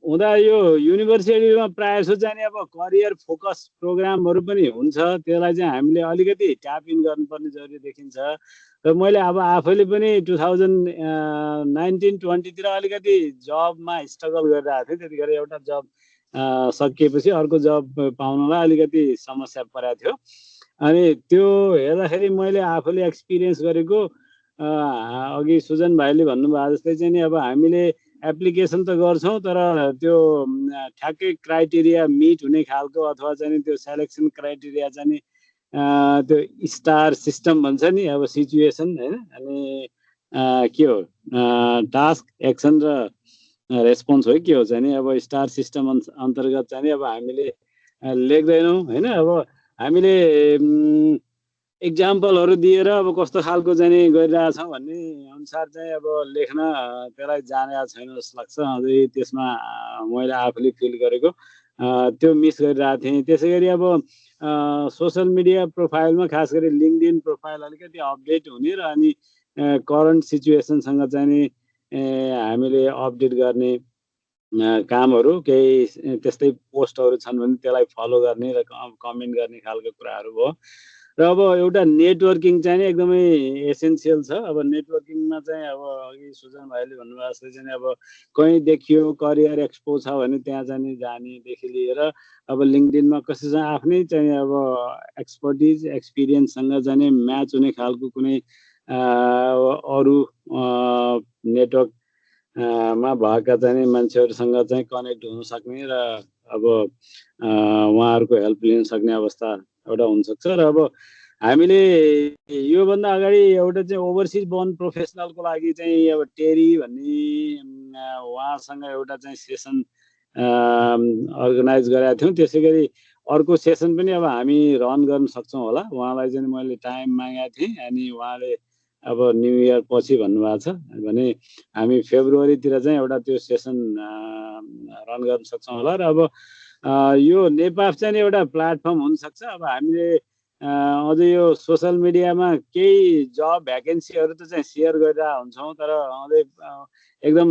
हुँदा यो युनिभर्सिटीमा प्रायः जसो चाहिँ अब करियर फोकस प्रोग्रामहरू पनि हुन्छ, त्यसलाई चाहिँ हामीले अलिकति ट्याप इन गर्नुपर्ने जरुरी देखिन्छ। र मैले अब आफैले पनि 2019-20 अलिकति जबमा स्ट्रगल गरिरहेको थिएँ। त्यतिखेर एउटा जब सकिएपछि अर्को जब पाउनलाई अलिकति समस्या परेको थियो। अनि त्यो हेर्दाखेरि मैले आफूले एक्सपिरियन्स गरेको, अघि सुजन भाइले भन्नुभएको जस्तै चाहिँ नि अब हामीले एप्लिकेसन त गर्छौँ, तर त्यो ठ्याक्कै क्राइटेरिया मिट हुने खालको अथवा चाहिँ त्यो सेलेक्सन क्राइटेरिया चाहिँ त्यो स्टार सिस्टम भन्छ नि, अब सिचुएसन होइन, अनि के हो टास्क, एक्सन र रेस्पोन्स हो के हो चाहिँ नि, अब स्टार सिस्टम अन्तर्गत चाहिँ अब हामीले लेख्दैनौँ होइन। अब हामीले इक्जाम्पलहरू दिएर अब कस्तो खालको चाहिँ गरिरहेछौँ भन्ने अनुसार चाहिँ अब लेख्न त्यसलाई जानेको छैन जस्तो लाग्छ। अझै त्यसमा मैले आफूले फिल गरेको त्यो मिस गरिरहेको थिएँ। त्यसै गरी अब सोसल मिडिया प्रोफाइलमा खास गरी लिङ्कडिन प्रोफाइल अलिकति अपडेट हुने र अनि करेन्ट सिचुएसनसँग चाहिँ नि हामीले अपडेट गर्ने कामहरू केही त्यस्तै पोस्टहरू छन् भने त्यसलाई फलो गर्ने र कमेन्ट गर्ने खालको कुराहरू भयो। र अब एउटा नेटवर्किङ चाहिँ एकदमै एसेन्सियल छ। अब नेटवर्किङमा चाहिँ अब अघि सुजन भाइले भन्नुभएको जस्तै चाहिँ अब कहीँ देखियो करियर एक्सपो छ भने त्यहाँ चाहिँ जानेदेखि लिएर अब लिङ्कडिनमा कसैसँग आफ्नै चाहिँ अब एक्सपर्टिज एक्सपिरियन्ससँग चाहिँ म्याच हुने खालको कुनै अरू नेटवर्क मा भएका चाहिँ मान्छेहरूसँग चाहिँ कनेक्ट हुन सक्ने र अब उहाँहरूको हेल्प लिन सक्ने अवस्था एउटा हुनसक्छ। र अब हामीले योभन्दा अगाडि एउटा चाहिँ ओभरसिज बोर्न प्रोफेसनलको लागि चाहिँ अब टेरी भन्ने उहाँसँग एउटा चाहिँ सेसन अर्गनाइज गरेका थियौँ। त्यसै गरी अर्को सेसन पनि अब हामी रन गर्न सक्छौँ होला। उहाँलाई चाहिँ मैले टाइम मागेको थिएँ अनि उहाँले अब न्यु इयर पछि भन्नुभएको छ भने हामी फेब्रुअरीतिर चाहिँ एउटा त्यो सेसन रन गर्न सक्छौँ होला। र अब यो नेपाफ चाहिँ एउटा प्लेटफर्म हुनसक्छ। अब हामीले अझै यो सोसल मिडियामा केही जब भ्याकेन्सीहरू त चाहिँ सेयर गरिरहेको हुन्छौँ तर अझै एकदम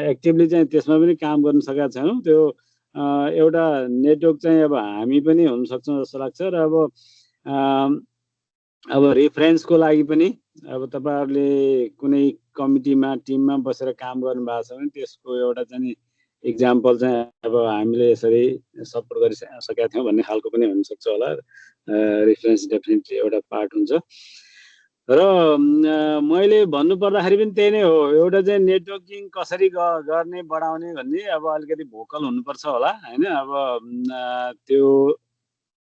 एक्टिभली चाहिँ त्यसमा पनि काम गर्न सकेका छैनौँ। त्यो एउटा नेटवर्क चाहिँ अब हामी पनि हुन सक्छौँ जस्तो लाग्छ। र अब रेफरेन्सको लागि पनि अब तपाईँहरूले कुनै कमिटीमा टिममा बसेर काम गर्नुभएको छ भने त्यसको एउटा चाहिँ इक्जाम्पल चाहिँ अब हामीले यसरी सपोर्ट गरिसकेका थियौँ भन्ने खालको पनि हुनसक्छ होला। रेफरेन्स डेफिनेटली एउटा पार्ट हुन्छ। र मैले भन्नुपर्दाखेरि पनि त्यही नै हो। एउटा चाहिँ नेटवर्किङ कसरी गर्ने बढाउने भन्ने अब अलिकति भोकल हुनुपर्छ होला होइन। अब त्यो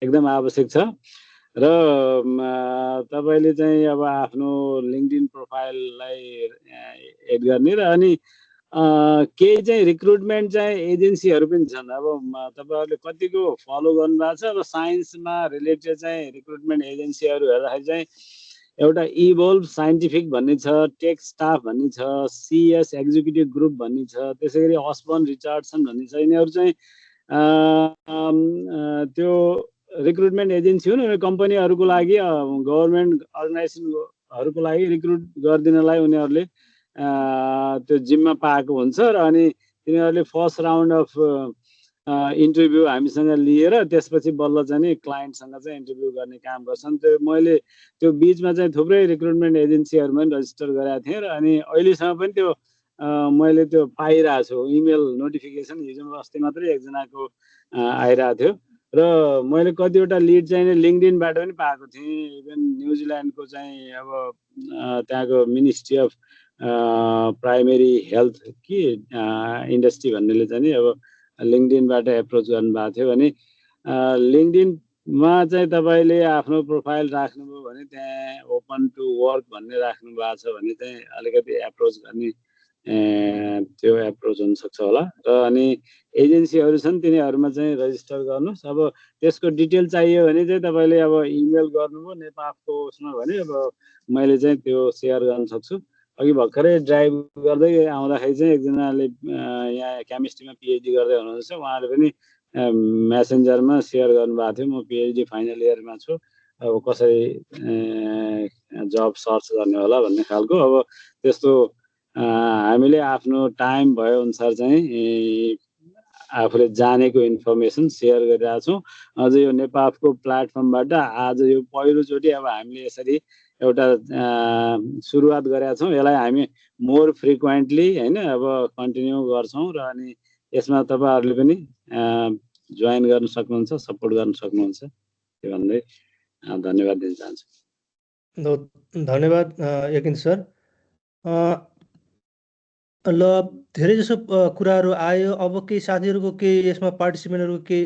एकदम आवश्यक छ। र तपाईँले चाहिँ अब आफ्नो लिङ्कडिन प्रोफाइललाई एड गर्ने र अनि केही चाहिँ रिक्रुटमेन्ट चाहिँ एजेन्सीहरू पनि छन्। अब तपाईँहरूले कतिको फलो गर्नुभएको छ। अब साइन्समा रिलेटेड चाहिँ रिक्रुटमेन्ट एजेन्सीहरू हेर्दाखेरि चाहिँ एउटा इभोल्भ साइन्टिफिक भन्ने छ, टेक स्टाफ भन्ने छ, सिएस एक्जिक्युटिभ ग्रुप भन्ने छ, त्यसै गरी अस्बर्न रिचार्डसन भन्ने छ। यिनीहरू चाहिँ त्यो रिक्रुटमेन्ट एजेन्सी हुन्। कम्पनीहरूको लागि गभर्मेन्ट अर्गनाइजेसनहरूको लागि रिक्रुट गरिदिनलाई उनीहरूले त्यो जिम्मा पाएको हुन्छ। र अनि तिनीहरूले फर्स्ट राउन्ड अफ इन्टरभ्यू हामीसँग लिएर त्यसपछि बल्ल चाहिँ नि क्लाइन्टसँग चाहिँ इन्टरभ्यू गर्ने काम गर्छन्। त्यो मैले त्यो बिचमा चाहिँ थुप्रै रिक्रुटमेन्ट एजेन्सीहरूमा पनि रजिस्टर गरेको थिएँ। र अनि अहिलेसम्म पनि त्यो मैले त्यो पाइरहेको छु। इमेल नोटिफिकेसन हिजो अस्ति मात्रै एकजनाको आइरहेको थियो। र मैले कतिवटा लिड चाहिँ लिङ्कडिनबाट पनि पाएको थिएँ। इभन न्युजिल्यान्डको चाहिँ अब त्यहाँको मिनिस्ट्री अफ प्राइमेरी हेल्थ कि इन्डस्ट्री भन्नेले चाहिँ नि अब लिङ्कडिनबाट एप्रोच गर्नुभएको थियो भने लिङ्कडिनमा चाहिँ तपाईँले आफ्नो प्रोफाइल राख्नुभयो भने त्यहाँ ओपन टु वर्क भन्ने राख्नु भएको छ भने चाहिँ अलिकति एप्रोच गर्ने त्यो एप्रोच हुनसक्छ होला। र अनि एजेन्सीहरू छन् तिनीहरूमा चाहिँ रजिस्टर गर्नुहोस्। अब त्यसको डिटेल चाहियो भने चाहिँ तपाईँले अब इमेल गर्नुभयो नेपालको उसमा भने अब मैले चाहिँ त्यो सेयर गर्न सक्छु। अघि भर्खरै ड्राइभ गर्दै आउँदाखेरि चाहिँ एकजनाले यहाँ केमिस्ट्रीमा पिएचडी गर्दै हुनुहुन्छ। उहाँले पनि मेसेन्जरमा सेयर गर्नुभएको थियो म पिएचडी फाइनल इयरमा छु, अब कसरी जब सर्च गर्ने होला भन्ने खालको। अब त्यस्तो हामीले आफ्नो टाइम भए अनुसार चाहिँ आफूले जानेको इन्फर्मेसन सेयर गरिरहेको छौँ। अझै यो नेपालको प्लेटफर्मबाट आज यो पहिलोचोटि अब हामीले यसरी एउटा सुरुवात गरेका छौँ। यसलाई हामी मोर फ्रिक्वेन्टली होइन अब कन्टिन्यू गर्छौँ। र अनि यसमा तपाईँहरूले पनि जोइन गर्न सक्नुहुन्छ, सपोर्ट गर्न सक्नुहुन्छ। त्यो भन्दै धन्यवाद दिन चाहन्छु। धन्यवाद यकिन सर। ल धेरै जसो कुराहरू आयो। अब केही साथीहरूको केही यसमा पार्टिसिपेन्टहरूको केही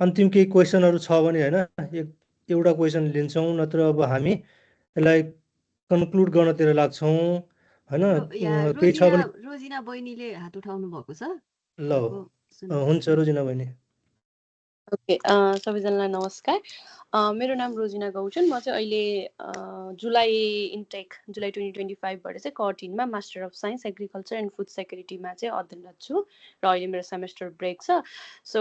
अन्तिम केही क्वेसनहरू छ भने होइन एउटा क्वेसन लिन्छौँ, नत्र अब हामी यसलाई कन्क्लुड गर्नतिर लाग्छौँ होइन। केही छ भने रोजिना बहिनीले हात उठाउनु भएको छ। ल हुन्छ रोजिना बहिनी। ओके, सबैजनालाई नमस्कार। मेरो नाम रोजिना गौचन। म चाहिँ अहिले जुलाई इन्टेक जुलाई 2025बाट चाहिँ कर्टिनमा master of science agriculture and food सेक्युरिटीमा चाहिँ अध्ययनरत छु र अहिले मेरो सेमेस्टर ब्रेक छ। सो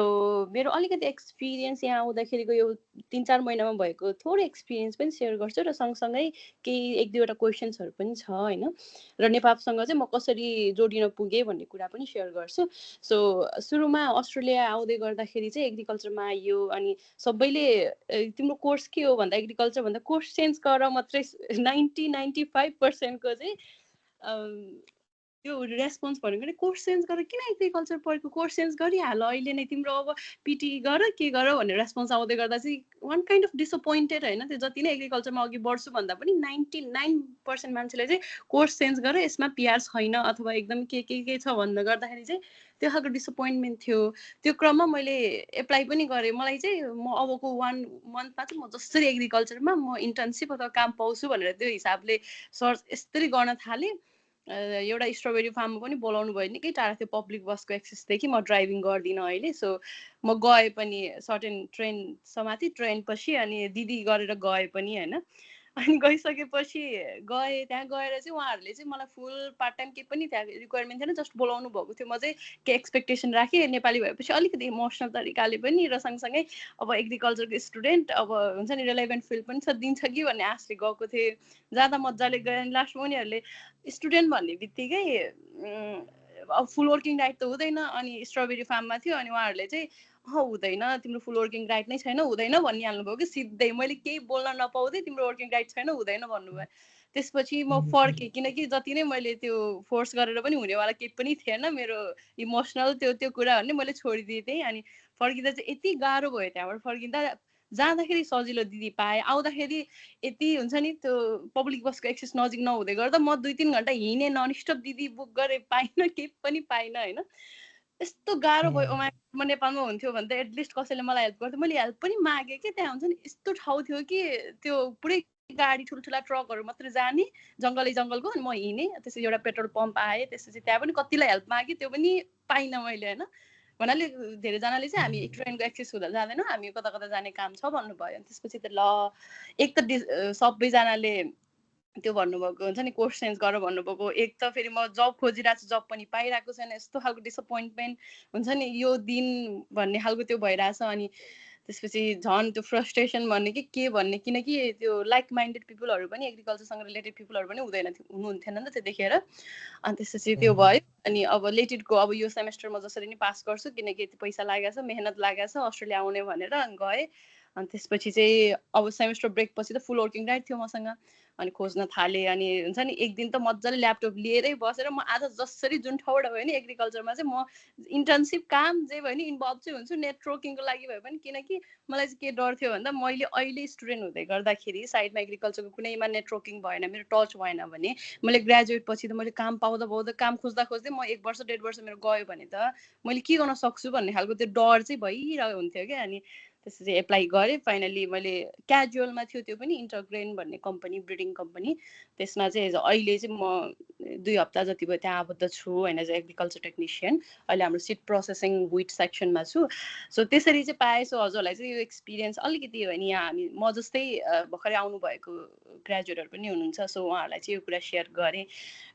मेरो अलिकति एक्सपिरियन्स यहाँ आउँदाखेरिको यो 3-4 महिनामा भएको थोरै एक्सपिरियन्स पनि सेयर गर्छु र सँगसँगै केही 1-2वटा क्वेसन्सहरू पनि छ होइन, र नेपालसँग चाहिँ म कसरी जोडिन पुगेँ भन्ने कुरा पनि सेयर गर्छु। सो सुरुमा अस्ट्रेलिया आउँदै गर्दाखेरि चाहिँ एग्रिकल्चरमा आइयो अनि सबैले तिम्रो कोर्स के हो भन्दा एग्रिकल्चर भन्दा कोर्स चेन्ज गर मात्रै 90-95% चाहिँ त्यो रेस्पोन्स भनेको नि कोर्स चेन्ज गर, किन एग्रिकल्चर पढेको, कोर्स चेन्ज गरिहाल अहिले नै, तिम्रो अब पिटी गर के गर भन्ने रेस्पोन्स आउँदै गर्दा चाहिँ वान काइन्ड अफ डिसपोइन्टेड होइन। त्यो जति नै एग्रिकल्चरमा अघि बढ्छु भन्दा पनि 99% मान्छेले चाहिँ कोर्स चेन्ज गर, यसमा पिआर छैन अथवा एकदम के छ भन्दा गर्दाखेरि चाहिँ त्यो खालको डिसपोइन्टमेन्ट थियो। त्यो क्रममा मैले एप्लाई पनि गरेँ। मलाई चाहिँ म अबको 1 मन्थमा चाहिँ म जसरी एग्रिकल्चरमा म इन्टर्नसिप अथवा काम पाउँछु भनेर त्यो हिसाबले सर्च यसरी गर्न थालेँ। एउटा स्ट्रबेरी फार्ममा पनि बोलाउनु भयो, निकै टाढा थियो पब्लिक बसको एक्सेसदेखि, म ड्राइभिङ गर्दिनँ अहिले। सो म गएँ पनि सर्टेन ट्रेन समाति ट्रेन पछि अनि दिदी गरेर गएँ पनि होइन। अनि गइसकेपछि त्यहाँ गएर चाहिँ उहाँहरूले चाहिँ मलाई फुल पार्ट टाइम केही पनि त्यहाँ रिक्वायरमेन्ट थिएन, जस्ट बोलाउनु भएको थियो। म चाहिँ के एक्सपेक्टेसन राखेँ, नेपाली भएपछि अलिकति इमोसनल तरिकाले पनि र सँगसँगै अब एग्रिकल्चरको स्टुडेन्ट अब हुन्छ नि रिलेभेन्ट फिल्ड पनि छ, दिन्छ कि भन्ने आशले गएको थिएँ। जाँदा मजाले गएँ अनि लास्टमा उनीहरूले स्टुडेन्ट भन्ने बित्तिकै अब फुल वर्किङ राइट त हुँदैन, अनि स्ट्रबेरी फार्ममा थियो अनि उहाँहरूले चाहिँ हुँदैन, तिम्रो फुल वर्किङ राइट नै छैन, हुँदैन भनिहाल्नु भयो कि सिधै। मैले केही बोल्न नपाउँदै तिम्रो वर्किङ राइट छैन, हुँदैन भन्नुभयो। त्यसपछि म फर्केँ, किनकि जति नै मैले त्यो फोर्स गरेर पनि हुनेवाला केही पनि थिएन, मेरो इमोसनल त्यो कुराहरू नै मैले छोडिदिएँ त्यहीँ। अनि फर्किँदा चाहिँ यति गाह्रो भयो, त्यहाँबाट फर्किँदा जाँदाखेरि सजिलो दिदी पाएँ, आउँदाखेरि यति हुन्छ नि त्यो पब्लिक बसको एक्सेस नजिक नहुँदै गर्दा म 2-3 घन्टा हिँडेँ, ननस्टप दिदी बुक गरेँ, पाइनँ, केही पनि पाइनँ होइन। यस्तो गाह्रो भयो। म नेपालमा हुन्थ्यो भने त एटलिस्ट कसैले मलाई हेल्प गर्थ्यो, मैले हेल्प पनि मागेँ कि त्यहाँ हुन्छ नि यस्तो ठाउँ थियो कि त्यो पुरै गाडी ठुल्ठुला ट्रकहरू मात्रै जाने, जङ्गलको, अनि म हिँडेँ। त्यसपछि एउटा पेट्रोल पम्प आएँ, त्यसपछि त्यहाँ पनि कतिलाई हेल्प मागेँ, त्यो पनि पाइनँ मैले होइन। भन्नाले धेरैजनाले चाहिँ हामी ट्रेनको एक्सेस हुँदा जाँदैनौँ, हामी कता कता जाने काम छ भन्नुभयो। अनि त्यसपछि त ल एक त सबैजनाले त्यो भन्नुभएको हुन्छ नि कोर्स चेन्ज गर भन्नुभएको, एक त फेरि म जब खोजिरहेको छु, जब पनि पाइरहेको छैन, यस्तो खालको डिसपोइन्टमेन्ट हुन्छ नि यो दिन भन्ने खालको त्यो भइरहेछ। अनि त्यसपछि झन् त्यो फ्रस्ट्रेसन भन्ने कि के भन्ने, किनकि त्यो लाइक माइन्डेड पिपुलहरू पनि एग्रिकल्चरसँग रिलेटेड पिपुलहरू पनि हुनुहुन्थेन नि त त्यतिखेर। अनि त्यसपछि त्यो भयो। अनि अब लेटेडको अब यो सेमेस्टर म जसरी नै पास गर्छु, किनकि यति पैसा लागेको छ, मेहनत लागेको छ, अस्ट्रेलिया आउने भनेर गएँ। अनि त्यसपछि चाहिँ अब सेमेस्टर ब्रेक पछि त फुल वर्किङ राइट थियो मसँग, अनि खोज्न थालेँ। अनि हुन्छ नि एक दिन त मजाले ल्यापटप लिएरै बसेर म आज जसरी जुन ठाउँबाट भयो नि एग्रिकल्चरमा चाहिँ म इन्टर्नसिप काम जे भयो नि इन्भल्भ चाहिँ हुन्छु, नेटवर्किङको लागि भयो पनि। किनकि मलाई चाहिँ के डर थियो भन्दा मैले अहिले स्टुडेन्ट हुँदै गर्दाखेरि साइडमा एग्रिकल्चरको कुनैमा नेटवर्किङ भएन, मेरो टच भएन भने मैले ग्रेजुएट पछि त मैले काम पाउँदा काम खोज्दै म 1 वर्ष 1.5 वर्ष मेरो गयो भने त मैले के गर्न सक्छु भन्ने खालको त्यो डर चाहिँ भइरहेको हुन्थ्यो क्या। अनि त्यसपछि एप्लाई गरेँ। फाइनली मैले क्याजुअलमा थियो, त्यो पनि इन्टरग्रेन भन्ने कम्पनी, ब्रिडिङ कम्पनी, त्यसमा चाहिँ अहिले चाहिँ म 2 हप्ता जति भयो त्यहाँ आबद्ध छु होइन, एज एग्रिकल्चर टेक्निसियन। अहिले हाम्रो सिड प्रोसेसिङ विट सेक्सनमा छु। सो त्यसरी चाहिँ पाएँ। सो हजुरलाई चाहिँ यो एक्सपिरियन्स अलिकति होइन, यहाँ हामी म जस्तै भर्खरै आउनुभएको ग्रेजुएटहरू पनि हुनुहुन्छ, सो उहाँहरूलाई चाहिँ यो कुरा सेयर गरेँ।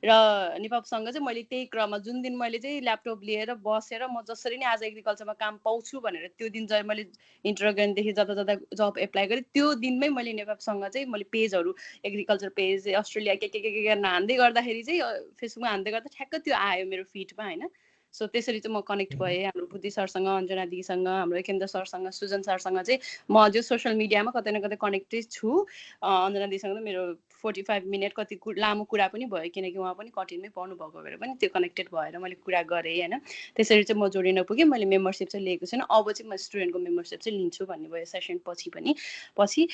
र निपापसँग चाहिँ मैले त्यही क्रममा जुन दिन मैले चाहिँ ल्यापटप लिएर बसेर म जसरी नै आज एग्रिकल्चरमा काम पाउँछु भनेर त्यो दिन चाहिँ मैले इन्टरग्रेनदेखि जता जब एप्लाई गरेँ, त्यो दिनमै मैले नेपालसँग चाहिँ मैले पेजहरू एग्रिकल्चर पेज अस्ट्रेलिया के हान्दै गर्दाखेरि चाहिँ फेसबुकमा हान्दै गर्दा ठ्याक्क त्यो आयो मेरो फिडमा होइन। सो त्यसरी चाहिँ म कनेक्ट भएँ हाम्रो बुद्धि सरसँग, अञ्जना दिदीसँग, हाम्रो एकेन्द्र सरसँग, सुजन सरसँग चाहिँ म अझै सोसियल मिडियामा कतै न कतै कनेक्टेड छु। अञ्जना दिदीसँग त मेरो 45 मिनट कति लामो कुरा पनि भयो, किनकि उहाँ पनि कठिनमै पढ्नु भएको भएर पनि त्यो कनेक्टेड भएर मैले कुरा गरेँ होइन। त्यसरी चाहिँ म जोडिन पुगेँ। मैले मेम्बरसिप चाहिँ लिएको छैन, अब चाहिँ म स्टुडेन्टको मेम्बरसिप चाहिँ लिन्छु भन्ने भयो सेसन पछि।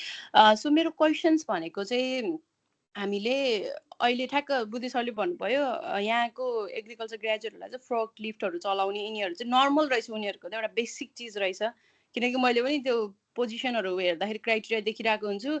सो मेरो क्वेसन्स भनेको चाहिँ हामीले अहिले ठ्याक्क बुद्धि सरले भन्नुभयो यहाँको एग्रिकल्चर ग्रेजुएटहरूलाई चाहिँ फ्रक लिफ्टहरू चलाउने यिनीहरू चाहिँ नर्मल रहेछ, उनीहरूको त एउटा बेसिक चिज रहेछ। किनकि मैले पनि त्यो पोजिसनहरू हेर्दाखेरि क्राइटेरिया देखिरहेको हुन्छु,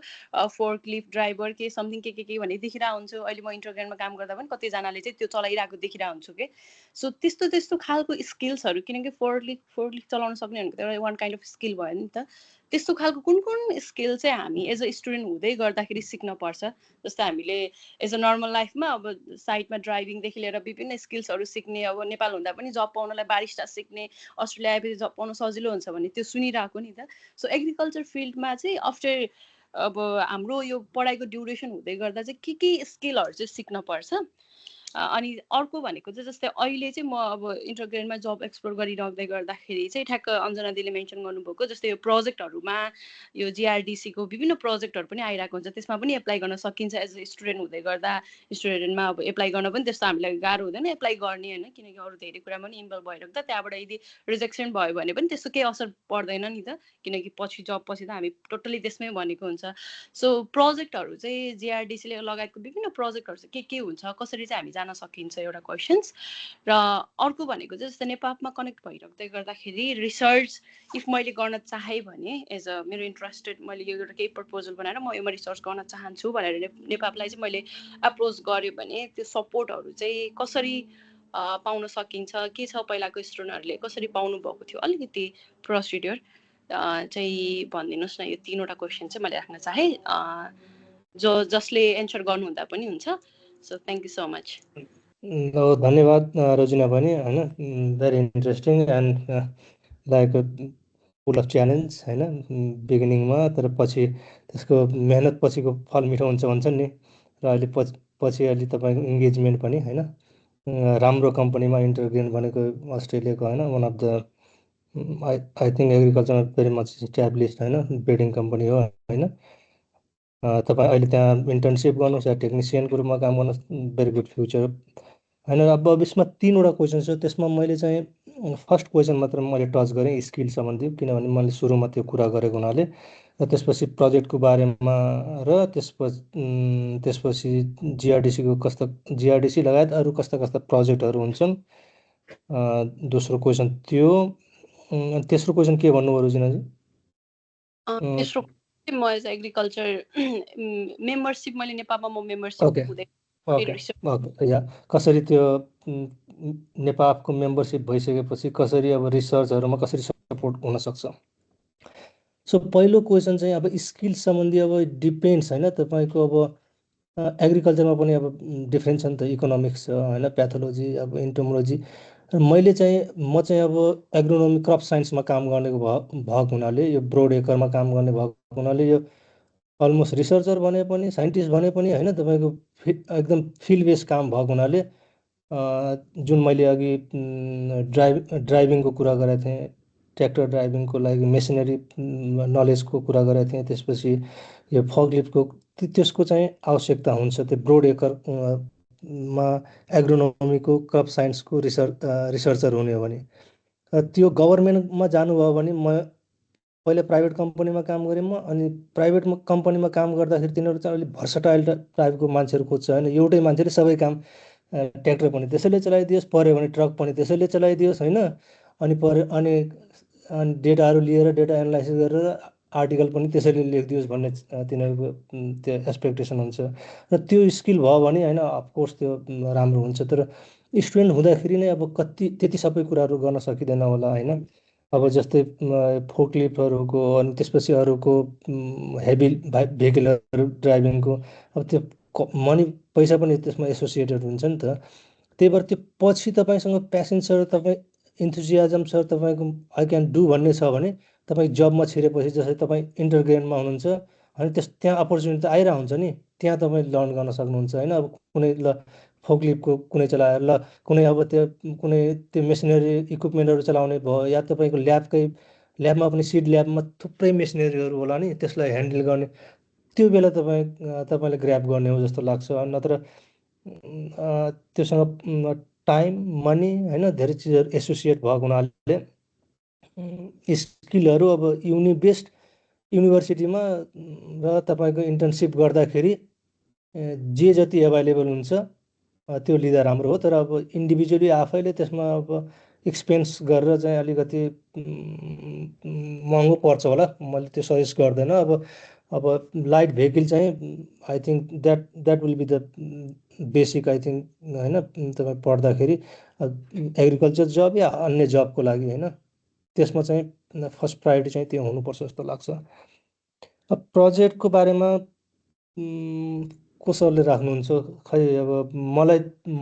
फोर्क लिफ्ट ड्राइभर के समथिङ के भन्ने देखिरहेको हुन्छु। अहिले म इन्टरग्रेडमा काम गर्दा पनि कतिजनाले चाहिँ त्यो चलाइरहेको देखिरहेको हुन्छु कि। सो त्यस्तो खालको स्किल्सहरू, किनकि फोर्क लिफ्ट चलाउन सक्ने भनेको त एउटा वान काइन्ड अफ स्किल भयो नि त। त्यस्तो खालको कुन स्किल चाहिँ हामी एज अ स्टुडेन्ट हुँदै गर्दाखेरि सिक्नपर्छ? जस्तै हामीले एज अ नर्मल लाइफमा अब साइडमा ड्राइभिङदेखि लिएर विभिन्न स्किल्सहरू सिक्ने, अब नेपाल हुँदा पनि जब पाउनलाई बारिस्टा सिक्ने, अस्ट्रेलिया आएपछि जब पाउन सजिलो हुन्छ भने त्यो सुनिरहेको नि त। सो एग्रिकल्चर फिल्डमा चाहिँ आफ्टर अब हाम्रो यो पढाइको ड्युरेसन हुँदै गर्दा चाहिँ के स्किलहरू चाहिँ सिक्नपर्छ? अनि अर्को भनेको चाहिँ जस्तै अहिले चाहिँ म अब इन्टरग्रेडमा जब एक्सप्लोर गरिरहँदै गर्दाखेरि चाहिँ ठ्याक्क अञ्जना दिदीले मेन्सन गर्नुभएको जस्तै यो प्रोजेक्टहरूमा यो जिआरडिसीको विभिन्न प्रोजेक्टहरू पनि आइरहेको हुन्छ, त्यसमा पनि एप्लाई गर्न सकिन्छ। एज अ स्टुडेन्ट हुँदै गर्दा स्टुडेन्टमा अब एप्लाई गर्न पनि त्यस्तो हामीलाई गाह्रो हुँदैन एप्लाई गर्ने होइन, किनकि अरू धेरै कुरामा पनि इन्भल्भ भइरहेको त। त्यहाँबाट यदि रिजेक्सन भयो भने पनि त्यस्तो केही असर पर्दैन नि त, किनकि पछि जब पछि त हामी टोटली त्यसमै भनेको हुन्छ। सो प्रोजेक्टहरू चाहिँ जिआरडिसीले लगायतको विभिन्न प्रोजेक्टहरू चाहिँ के हुन्छ, कसरी चाहिँ हामी जान सकिन्छ, एउटा क्वेसन्स। र अर्को भनेको चाहिँ जस्तै नेपालमा कनेक्ट भइरहँदै गर्दाखेरि रिसर्च इफ मैले गर्न चाहेँ भने एज अ मेरो इन्ट्रेस्टेड, मैले यो एउटा केही प्रपोजल बनाएर म योमा रिसर्च गर्न चाहन्छु भनेर नेपाललाई चाहिँ मैले एप्रोच गरेँ भने त्यो सपोर्टहरू चाहिँ कसरी पाउन सकिन्छ, के छ पहिलाको स्टुडेन्टहरूले कसरी पाउनु भएको थियो, अलिकति प्रोसिड्युर चाहिँ भनिदिनुहोस् न। यो 3वटा क्वेसन चाहिँ मैले राख्न चाहेँ, जसले एन्सर गर्नुहुँदा पनि हुन्छ। So thank you so much. धन्यवाद रोजिना पनि, होइन, very interesting and like full of challenge, होइन, बिगिनिङमा, तर पछि त्यसको मेहनत पछिको फल मिठो हुन्छ भन्छन् नि। र अहिले पछि अहिले तपाईँको इङ्गेजमेन्ट पनि, होइन, राम्रो कम्पनीमा इन्टरग्रेड भनेको अस्ट्रेलियाको, होइन, one of the I think एग्रिकल्चरमा भेरी मच इस्ट्याब्लिस्ड, होइन, ब्रिडिङ कम्पनी हो, होइन। तपाईँ अहिले त्यहाँ इन्टर्नसिप गर्नुहोस् या टेक्निसियनको रूपमा काम गर्नुहोस्, भेरी गुड फ्युचर, होइन। अब यसमा 3वटा क्वेसन छ, त्यसमा मैले चाहिँ फर्स्ट क्वेसन मात्र मैले टच गरेँ स्किल सम्बन्धी, किनभने मैले सुरुमा त्यो कुरा गरेको हुनाले। र त्यसपछि प्रोजेक्टको बारेमा र त्यसपछि जिआरडिसीको जिआरडिसी लगायत अरू कस्ता प्रोजेक्टहरू हुन्छन्, दोस्रो क्वेसन त्यो। तेस्रो क्वेसन के भन्नुभयो रोजिनाजी? तेस्रो म एज एग्रिकल्चर मेम्बरसिप, मैले नेपालमा म मेम्बरसिप हुँदै या कसरी त्यो नेपालको मेम्बरसिप भइसकेपछि कसरी अब रिसर्चहरूमा कसरी सपोर्ट हुन सक्छ। सो पहिलो क्वेसन चाहिँ अब स्किल सम्बन्धी अब डिपेन्ड्स, होइन, तपाईँको अब एग्रिकल्चरमा पनि अब डिफ्रेन्स छ नि त, इकोनोमिक्स छ, होइन, प्याथोलोजी, अब इन्टोमोलोजी। मैले चाहिँ म चाहिँ अब एग्रोनोमी क्रप साइन्समा काम गर्ने भएको हुनाले, यो ब्रोड एकरमा काम गर्ने भएको हुनाले, यो अलमोस्ट रिसर्चर भने पनि साइन्टिस्ट भने पनि, होइन, तपाईँको एकदम फिल्ड बेस्ड काम भएको हुनाले जुन मैले अघि ड्राइभिङको कुरा गरेको थिएँ, ट्र्याक्टर ड्राइभिङको लागि मेसिनरी नलेजको कुरा गरेको थिएँ, त्यसपछि यो फकलिफ्टको त्यसको चाहिँ आवश्यकता हुन्छ। त्यो ब्रोड एकरमा एग्रोनोमीको क्रप साइन्सको रिसर्चर हुने हो भने। त्यो गभर्मेन्टमा जानुभयो भने, म पहिला प्राइभेट कम्पनीमा काम गरेँ म, अनि प्राइभेट कम्पनीमा काम गर्दाखेरि तिनीहरू चाहिँ अलिक भर्सटाइल टाइपको मान्छेहरू खोज्छ, होइन। एउटै मान्छेले सबै काम, ट्र्याक्टर पनि त्यसैले चलाइदियोस्, पऱ्यो भने ट्रक पनि त्यसैले चलाइदियोस्, होइन, अनि पऱ्यो अनि डेटाहरू लिएर डेटा एनालाइसिस गरेर आर्टिकल पनि त्यसैले लेखिदियोस् भन्ने तिनीहरूको त्यो एक्सपेक्टेसन हुन्छ। र त्यो स्किल भयो भने, होइन, अफकोर्स त्यो राम्रो हुन्छ। तर स्टुडेन्ट हुँदाखेरि नै अब त्यति सबै कुराहरू गर्न सकिँदैन होला, होइन। अब जस्तै फोकलिफ्टहरूको, अनि त्यसपछि अरूको हेभी भेहिकलहरू ड्राइभिङको, अब त्यो मनी पैसा पनि त्यसमा एसोसिएटेड हुन्छ नि त। त्यही भएर त्यो पछि तपाईँसँग प्यासन छ, तपाईँ इन्थुजियाजम छ, तपाईँको आई क्यान डु भन्ने छ भने, तपाईँ जबमा छिरेपछि, जस्तै तपाईँ इन्टरग्रेडमा हुनुहुन्छ, होइन, त्यहाँ अपर्च्युनिटी त आइरहेको हुन्छ नि, त्यहाँ तपाईँ लर्न गर्न सक्नुहुन्छ, होइन। अब कुनै फोकलिफ्टको कुनै चलाएर कुनै अब कुनै त्यो मेसिनरी इक्विपमेन्टहरू चलाउने भयो, या तपाईँको ल्याबमा पनि सिड ल्याबमा थुप्रै मेसिनरीहरू होला नि, त्यसलाई ह्यान्डल गर्ने, त्यो बेला तपाईँले ग्र्याब गर्ने हो जस्तो लाग्छ। नत्र त्योसँग टाइम, मनी, होइन, धेरै चिजहरू एसोसिएट भएको हुनाले स्किलहरू अब बेस्ड युनिभर्सिटीमा र तपाईँको इन्टर्नसिप गर्दाखेरि जे जति एभाइलेबल हुन्छ त्यो लिँदा राम्रो हो। तर अब इन्डिभिजुअली आफैले त्यसमा अब एक्सपेन्स गरेर चाहिँ अलिकति महँगो पर्छ होला, मैले त्यो सजेस्ट गर्दैन। अब लाइट भेहिकल चाहिँ I think that will be the basic I think होइन, तपाईँ पढ्दाखेरि एग्रिकल्चर जब या अन्य जबको लागि होइन, त्यसमा चाहिँ फर्स्ट प्रायोरिटी चाहिँ त्यो हुनुपर्छ जस्तो लाग्छ। अब प्रोजेक्टको बारेमा कसले राख्नुहुन्छ खै, अब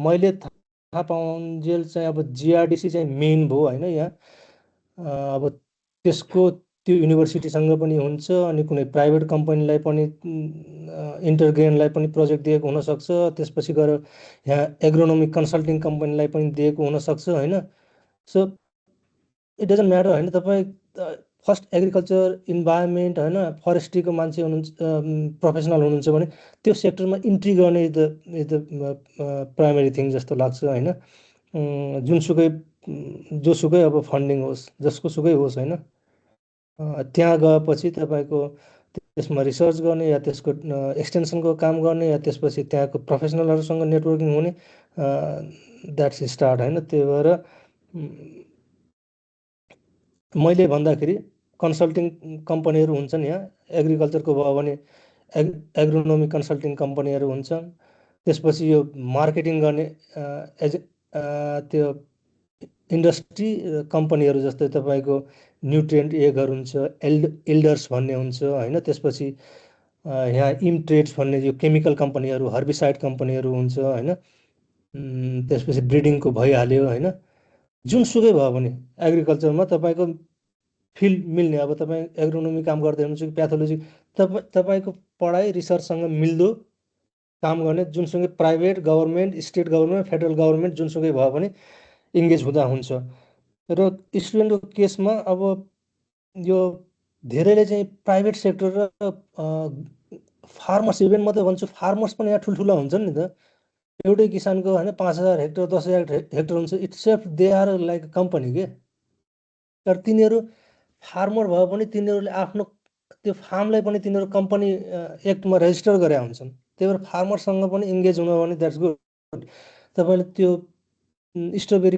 मैले थाहा पाउन्जेल चाहिँ अब जिआरडिसी चाहिँ मेन भयो होइन यहाँ। अब त्यसको त्यो युनिभर्सिटीसँग पनि हुन्छ, अनि कुनै प्राइभेट कम्पनीलाई पनि इन्टरग्रेनलाई पनि प्रोजेक्ट दिएको हुनसक्छ, त्यसपछि गएर यहाँ एग्रोनोमिक कन्सल्टिङ कम्पनीलाई पनि दिएको हुनसक्छ होइन। सो इट डजन्ट म्याटर होइन, तपाईँ फर्स्ट एग्रिकल्चर इन्भाइरोमेन्ट होइन फरेस्ट्रीको मान्छे हुनुहुन्छ, प्रोफेसनल हुनुहुन्छ भने त्यो सेक्टरमा इन्ट्री गर्ने इज द प्राइमेरी थिङ जस्तो लाग्छ होइन। जोसुकै अब फन्डिङ होस्, जसको सुकै होस् होइन, त्यहाँ गएपछि तपाईँको त्यसमा रिसर्च गर्ने या त्यसको एक्सटेन्सनको काम गर्ने या त्यसपछि त्यहाँको प्रोफेसनलहरूसँग नेटवर्किङ हुने, द्याट्स स्टार्ट होइन। त्यही भएर मैले भन्दाखेरि कन्सल्टिङ कम्पनीहरू हुन्छन् यहाँ, एग्रिकल्चरको भयो भने एग्रोनोमिक कन्सल्टिङ कम्पनीहरू हुन्छन्, त्यसपछि यो मार्केटिङ गर्ने त्यो इन्डस्ट्री कम्पनीहरू जस्तै तपाईँको न्युट्रिएन्ट एगहरू हुन्छ, एल्डर्स भन्ने हुन्छ होइन, त्यसपछि यहाँ इमट्रेड्स भन्ने यो केमिकल कम्पनीहरू, हर्बिसाइड कम्पनीहरू हुन्छ होइन, त्यसपछि ब्रिडिङको भइहाल्यो होइन। जुनसुकै भयो भने एग्रिकल्चरमा तपाईँको फिल्ड मिल्ने, अब तपाईँ एग्रोनोमी काम गर्दै हुनुहुन्छ कि प्याथोलोजी, तपाईँको पढाइ रिसर्चसँग मिल्दो काम गर्ने जुनसुकै private government, state government, federal government जुनसुकै भयो भने इङ्गेज हुँदा हुन्छ। र स्टुडेन्टको केसमा अब यो धेरैले चाहिँ प्राइभेट सेक्टर र फार्मर्स, इभेन म त भन्छु फार्मर्स पनि यहाँ ठुल्ठुला हुन्छन् नि त, एउटै किसानको होइन 5,000 हेक्टर 10,000 हेक्टर हुन्छ, itself they are like company के। तर तिनीहरू फार्मर भयो भने तिनीहरूले आफ्नो त्यो फार्मलाई पनि तिनीहरू कम्पनी एक्टमा रेजिस्टर गरे हुन्छन्, त्यही भएर फार्मरसँग पनि इङ्गेज हुनु भने द्याट्स गुड। तपाईँले त्यो स्ट्रबेरी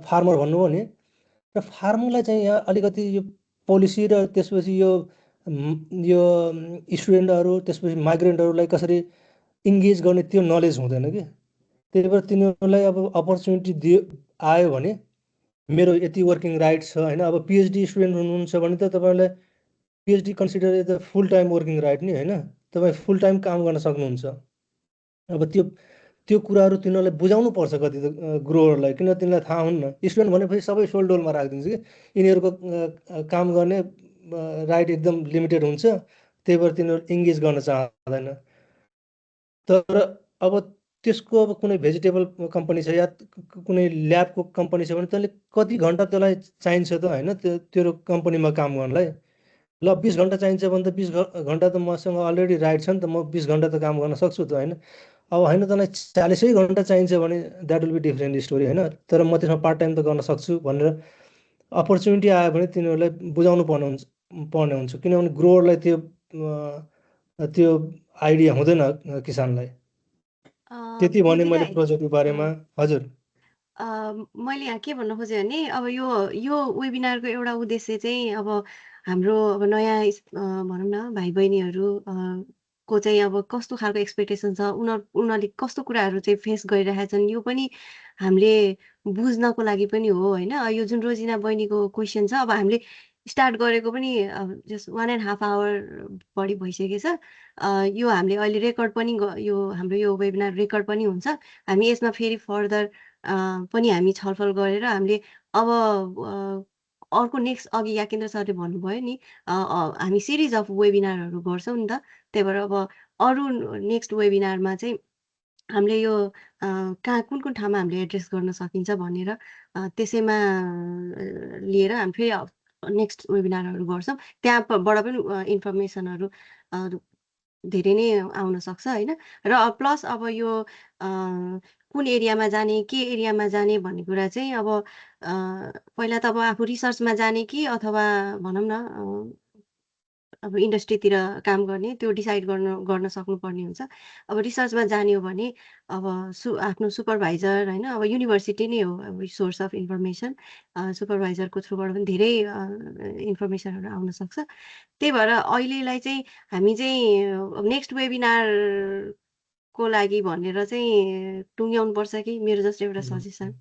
फार्मर भन्नुभयो भने, र फार्मरलाई चाहिँ यहाँ अलिकति यो पोलिसी र त्यसपछि यो स्टुडेन्टहरू त्यसपछि माइग्रेन्टहरूलाई कसरी इङ्गेज गर्ने त्यो नलेज हुँदैन कि। त्यही भएर तिनीहरूलाई अब अपर्च्युनिटी आयो भने मेरो यति वर्किङ राइट छ होइन। अब पिएचडी स्टुडेन्ट हुनुहुन्छ भने त तपाईँलाई PhD consider as the full time working right नि होइन, तपाईँ फुल टाइम काम गर्न सक्नुहुन्छ। अब त्यो कुराहरू तिनीहरूलाई बुझाउनु पर्छ कति त ग्रोवरलाई, किन तिनीहरूलाई थाहा हुन्न। स्टुडेन्ट भनेपछि सबै सोल्डोलमा राखिदिन्छ कि यिनीहरूको काम गर्ने राइट एकदम लिमिटेड हुन्छ, त्यही भएर तिनीहरू इङ्गेज गर्न चाहँदैन। तर अब त्यसको अब कुनै भेजिटेबल कम्पनी छ या कुनै ल्याबको कम्पनी छ भने त्यसले कति घन्टा त्यसलाई चाहिन्छ त होइन त्यो कम्पनीमा काम गर्नलाई। ल 20 घन्टा चाहिन्छ भने त 20 घन्टा त मसँग अलरेडी राइट छ नि त, म 20 घन्टा त काम गर्न सक्छु त होइन। अब होइन तँलाई 40 घन्टा चाहिन्छ भने that will be different story होइन, तर म त्यसमा पार्ट टाइम त गर्न सक्छु भनेर अपर्च्युनिटी आयो भने तिनीहरूलाई बुझाउनु पर्ने हुन्छ, किनभने ग्रोवरलाई त्यो आइडिया हुँदैन किसानलाई। त्यति भने बिन्ती मैले दाइ, प्रोजेक्टको बारेमा। हजुर, मैले यहाँ के भन्न खोजेँ भने अब यो वेबिनारको एउटा उद्देश्य चाहिँ अब हाम्रो अब नयाँ भनौँ न भाइ बहिनीहरू को चाहिँ अब कस्तो खालको एक्सपेक्टेसन छ, उनीहरूले कस्तो कुराहरू चाहिँ फेस गरिरहेका छन्, यो पनि हामीले बुझ्नको लागि पनि हो होइन। यो जुन रोजिना बहिनीको क्वेसन छ, अब हामीले स्टार्ट गरेको पनि जस्ट 1.5 आवर बढी भइसकेको छ। यो हामीले अहिले रेकर्ड पनि यो हाम्रो यो वेबिनार रेकर्ड पनि हुन्छ। हामी यसमा फेरि फर्दर पनि हामी छलफल गरेर हामीले अब अर्को नेक्स्ट अघि याकेन्द्र सरले भन्नुभयो नि, हामी सिरिज अफ वेबिनारहरू गर्छौँ नि त। त्यही भएर अब अरू नेक्स्ट वेबिनारमा चाहिँ हामीले यो कहाँ कुन कुन ठाउँमा हामीले एड्रेस गर्न सकिन्छ भनेर त्यसैमा लिएर हामी फेरि नेक्स्ट वेबिनारहरू गर्छौँ। त्यहाँबाट पनि इन्फर्मेसनहरू धेरै नै आउन सक्छ होइन। र प्लस अब यो कुन एरियामा जाने, के एरियामा जाने भन्ने कुरा चाहिँ अब पहिला त अब आफू रिसर्चमा जाने कि अथवा भनौँ न अब इन्डस्ट्रीतिर काम गर्ने त्यो डिसाइड गर्न सक्नुपर्ने हुन्छ। अब रिसर्चमा जाने हो भने अब आफ्नो सुपरभाइजर होइन, अब युनिभर्सिटी नै हो अब सोर्स अफ इन्फर्मेसन, सुपरभाइजरको थ्रुबाट पनि धेरै इन्फर्मेसनहरू आउन सक्छ। त्यही भएर अहिलेलाई चाहिँ हामी चाहिँ नेक्स्ट वेबिनारको लागि भनेर चाहिँ टुङ्ग्याउनुपर्छ कि मेरो जस्तो एउटा सजेसन।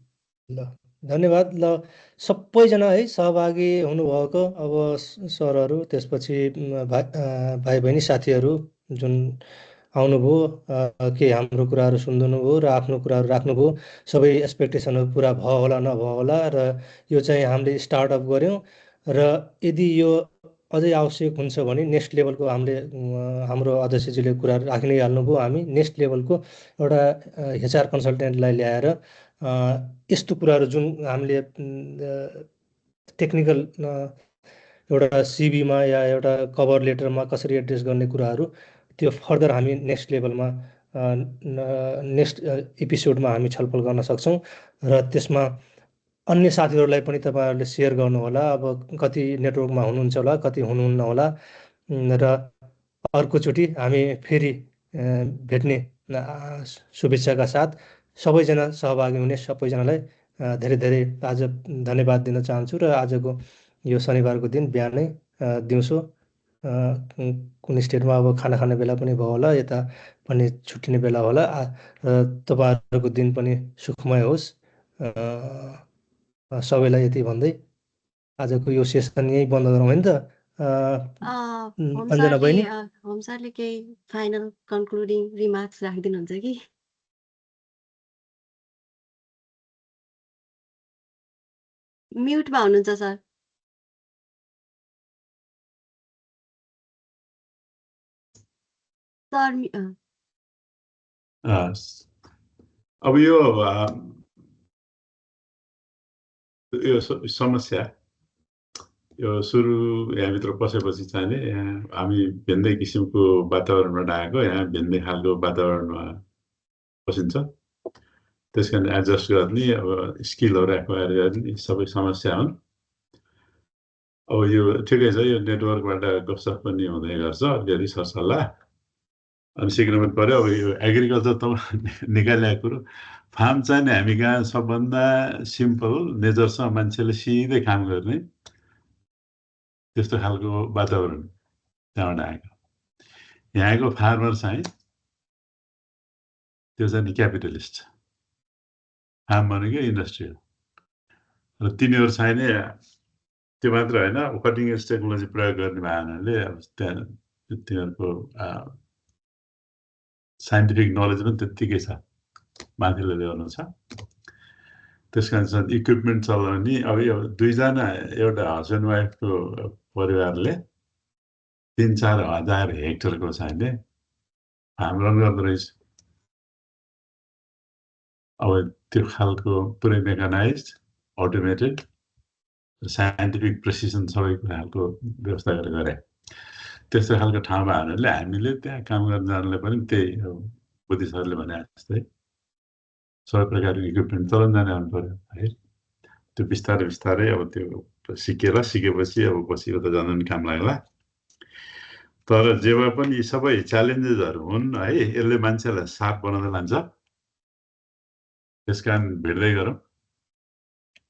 ल धन्यवाद। ल सबैजना है सहभागी हुनुभएको, अब सरहरू, त्यसपछि भाइ बहिनी साथीहरू जुन आउनुभयो, के हाम्रो कुराहरू सुनिदिनुभयो र आफ्नो कुराहरू राख्नुभयो, सबै एक्सपेक्टेसनहरू पुरा भयो होला नभयो होला। र यो चाहिँ हामीले स्टार्टअप गऱ्यौँ र यदि यो अझै आवश्यक हुन्छ भने नेक्स्ट लेभलको हाम्रो अध्यक्षजीले कुरा राखि नै हाल्नुभयो। हामी नेक्स्ट लेभलको एउटा HR कन्सल्टेन्टलाई ल्याएर यस्तो कुराहरू जुन हामीले टेक्निकल एउटा सिभीमा या एउटा कभर लेटरमा कसरी एड्रेस गर्ने कुराहरू, त्यो फर्दर हामी नेक्स्ट लेभलमा नेक्स्ट एपिसोडमा हामी छलफल गर्न सक्छौँ। र त्यसमा अन्य साथीहरूलाई पनि तपाईँहरूले सेयर गर्नु होला। अब कति नेटवर्कमा हुनुहुन्छ होला, कति हुनुहुन्न होला। र अर्कोचोटि हामी फेरि भेट्ने शुभेच्छाका साथ सबैजना सहभागी हुने सबैजनालाई धेरै धेरै आज धन्यवाद दिन चाहन्छु। र आजको यो शनिबारको दिन बिहानै दिउँसो कुनै स्टेटमा अब खाना खाने बेला पनि भयो होला, यता पनि छुट्टिने बेला होला। तपाईँहरूको दिन पनि सुखमय होस्। सबैलाई यति भन्दै आजको यो सेसन यही बन्द गरौँ होइन त अञ्जना बहिनी? होम सरले केही फाइनल कन्क्लुडिङ रिमार्क्स राखिदिनुहुन्छ कि? म्युटमा हुनुहुन्छ सर। अब यो समस्या यो सुरु यहाँभित्र पसेपछि चाहिँ नि हामी भिन्दै किसिमको वातावरणबाट आएको, यहाँ भिन्दै खालको वातावरणमा पसिन्छ। त्यस कारण एडजस्ट गर्ने, अब स्किलहरू एक्वायर गर्ने सबै समस्या हुन्। अब यो ठिकै छ, यो नेटवर्कबाट गफसफ पनि हुँदै गर्छ, अलिकति सरसल्लाह अनि सिक्नु पनि पऱ्यो। अब यो एग्रिकल्चर त निकालेको कुरो, फार्म चाहिँ हामी कहाँ सबभन्दा सिम्पल नेचरसँग मान्छेले सिधै काम गर्ने त्यस्तो खालको वातावरण त्यहाँबाट आएको। यहाँको फार्मर चाहिँ त्यो चाहिँ क्यापिटलिस्ट, फार्म भनेको इन्डस्ट्री हो। र तिनीहरू चाहिँ नि त्यो मात्र होइन, कटिङ एज टेक्नोलोजी प्रयोग गर्ने भएनाले अब त्यहाँ तिनीहरूको साइन्टिफिक नलेज पनि त्यत्तिकै छ, माथिल्लो लेभलमा छ। त्यस कारण इक्विपमेन्ट चलाउने, अब यो दुईजना एउटा हस्बेन्ड वाइफको परिवारले 3-4 हजार हेक्टरको चाहिँ फार्म रन गर्दो रहेछ। अब त्यो खालको पुरै मेकानाइज, अटोमेटेड, साइन्टिफिक प्रेसिसन सबै खालको व्यवस्था गरेर गरे। त्यस्तो खालको ठाउँमा हाल्नाले हामीले त्यहाँ काम गर्न जानलाई पनि त्यही बुद्धि सरले भने जस्तै सबै प्रकारको इक्विपमेन्ट चलाउन जाने हुनु पर्यो है। त्यो बिस्तारै बिस्तारै अब त्यो सिकेपछि अब पछि उता जान पनि काम लाग्ला। तर जे भए पनि यी सबै च्यालेन्जेसहरू हुन् है, यसले मान्छेलाई सार्प बनाउँदै लान्छ। त्यस कारण भेट्दै गरौँ।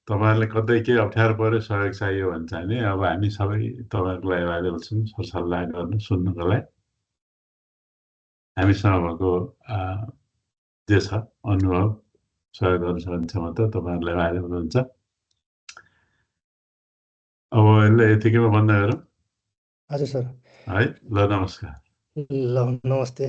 तपाईँहरूलाई कतै केही अप्ठ्यारो पऱ्यो, सहयोग चाहियो भने चाहिँ नि अब हामी सबै तपाईँहरूको लागि एभाइलेबल छौँ, सरसल्लाह गर्नु सुन्नुको लागि। हामीसँग भएको जे छ अनुभव सहयोग गर्न सक्ने क्षमता तपाईँहरूलाई एभाइलेबल हुन्छ। अब यसलाई यतिकैमा बन्द गरौँ। हजुर सर। है, ल नमस्कार। ल नमस्ते।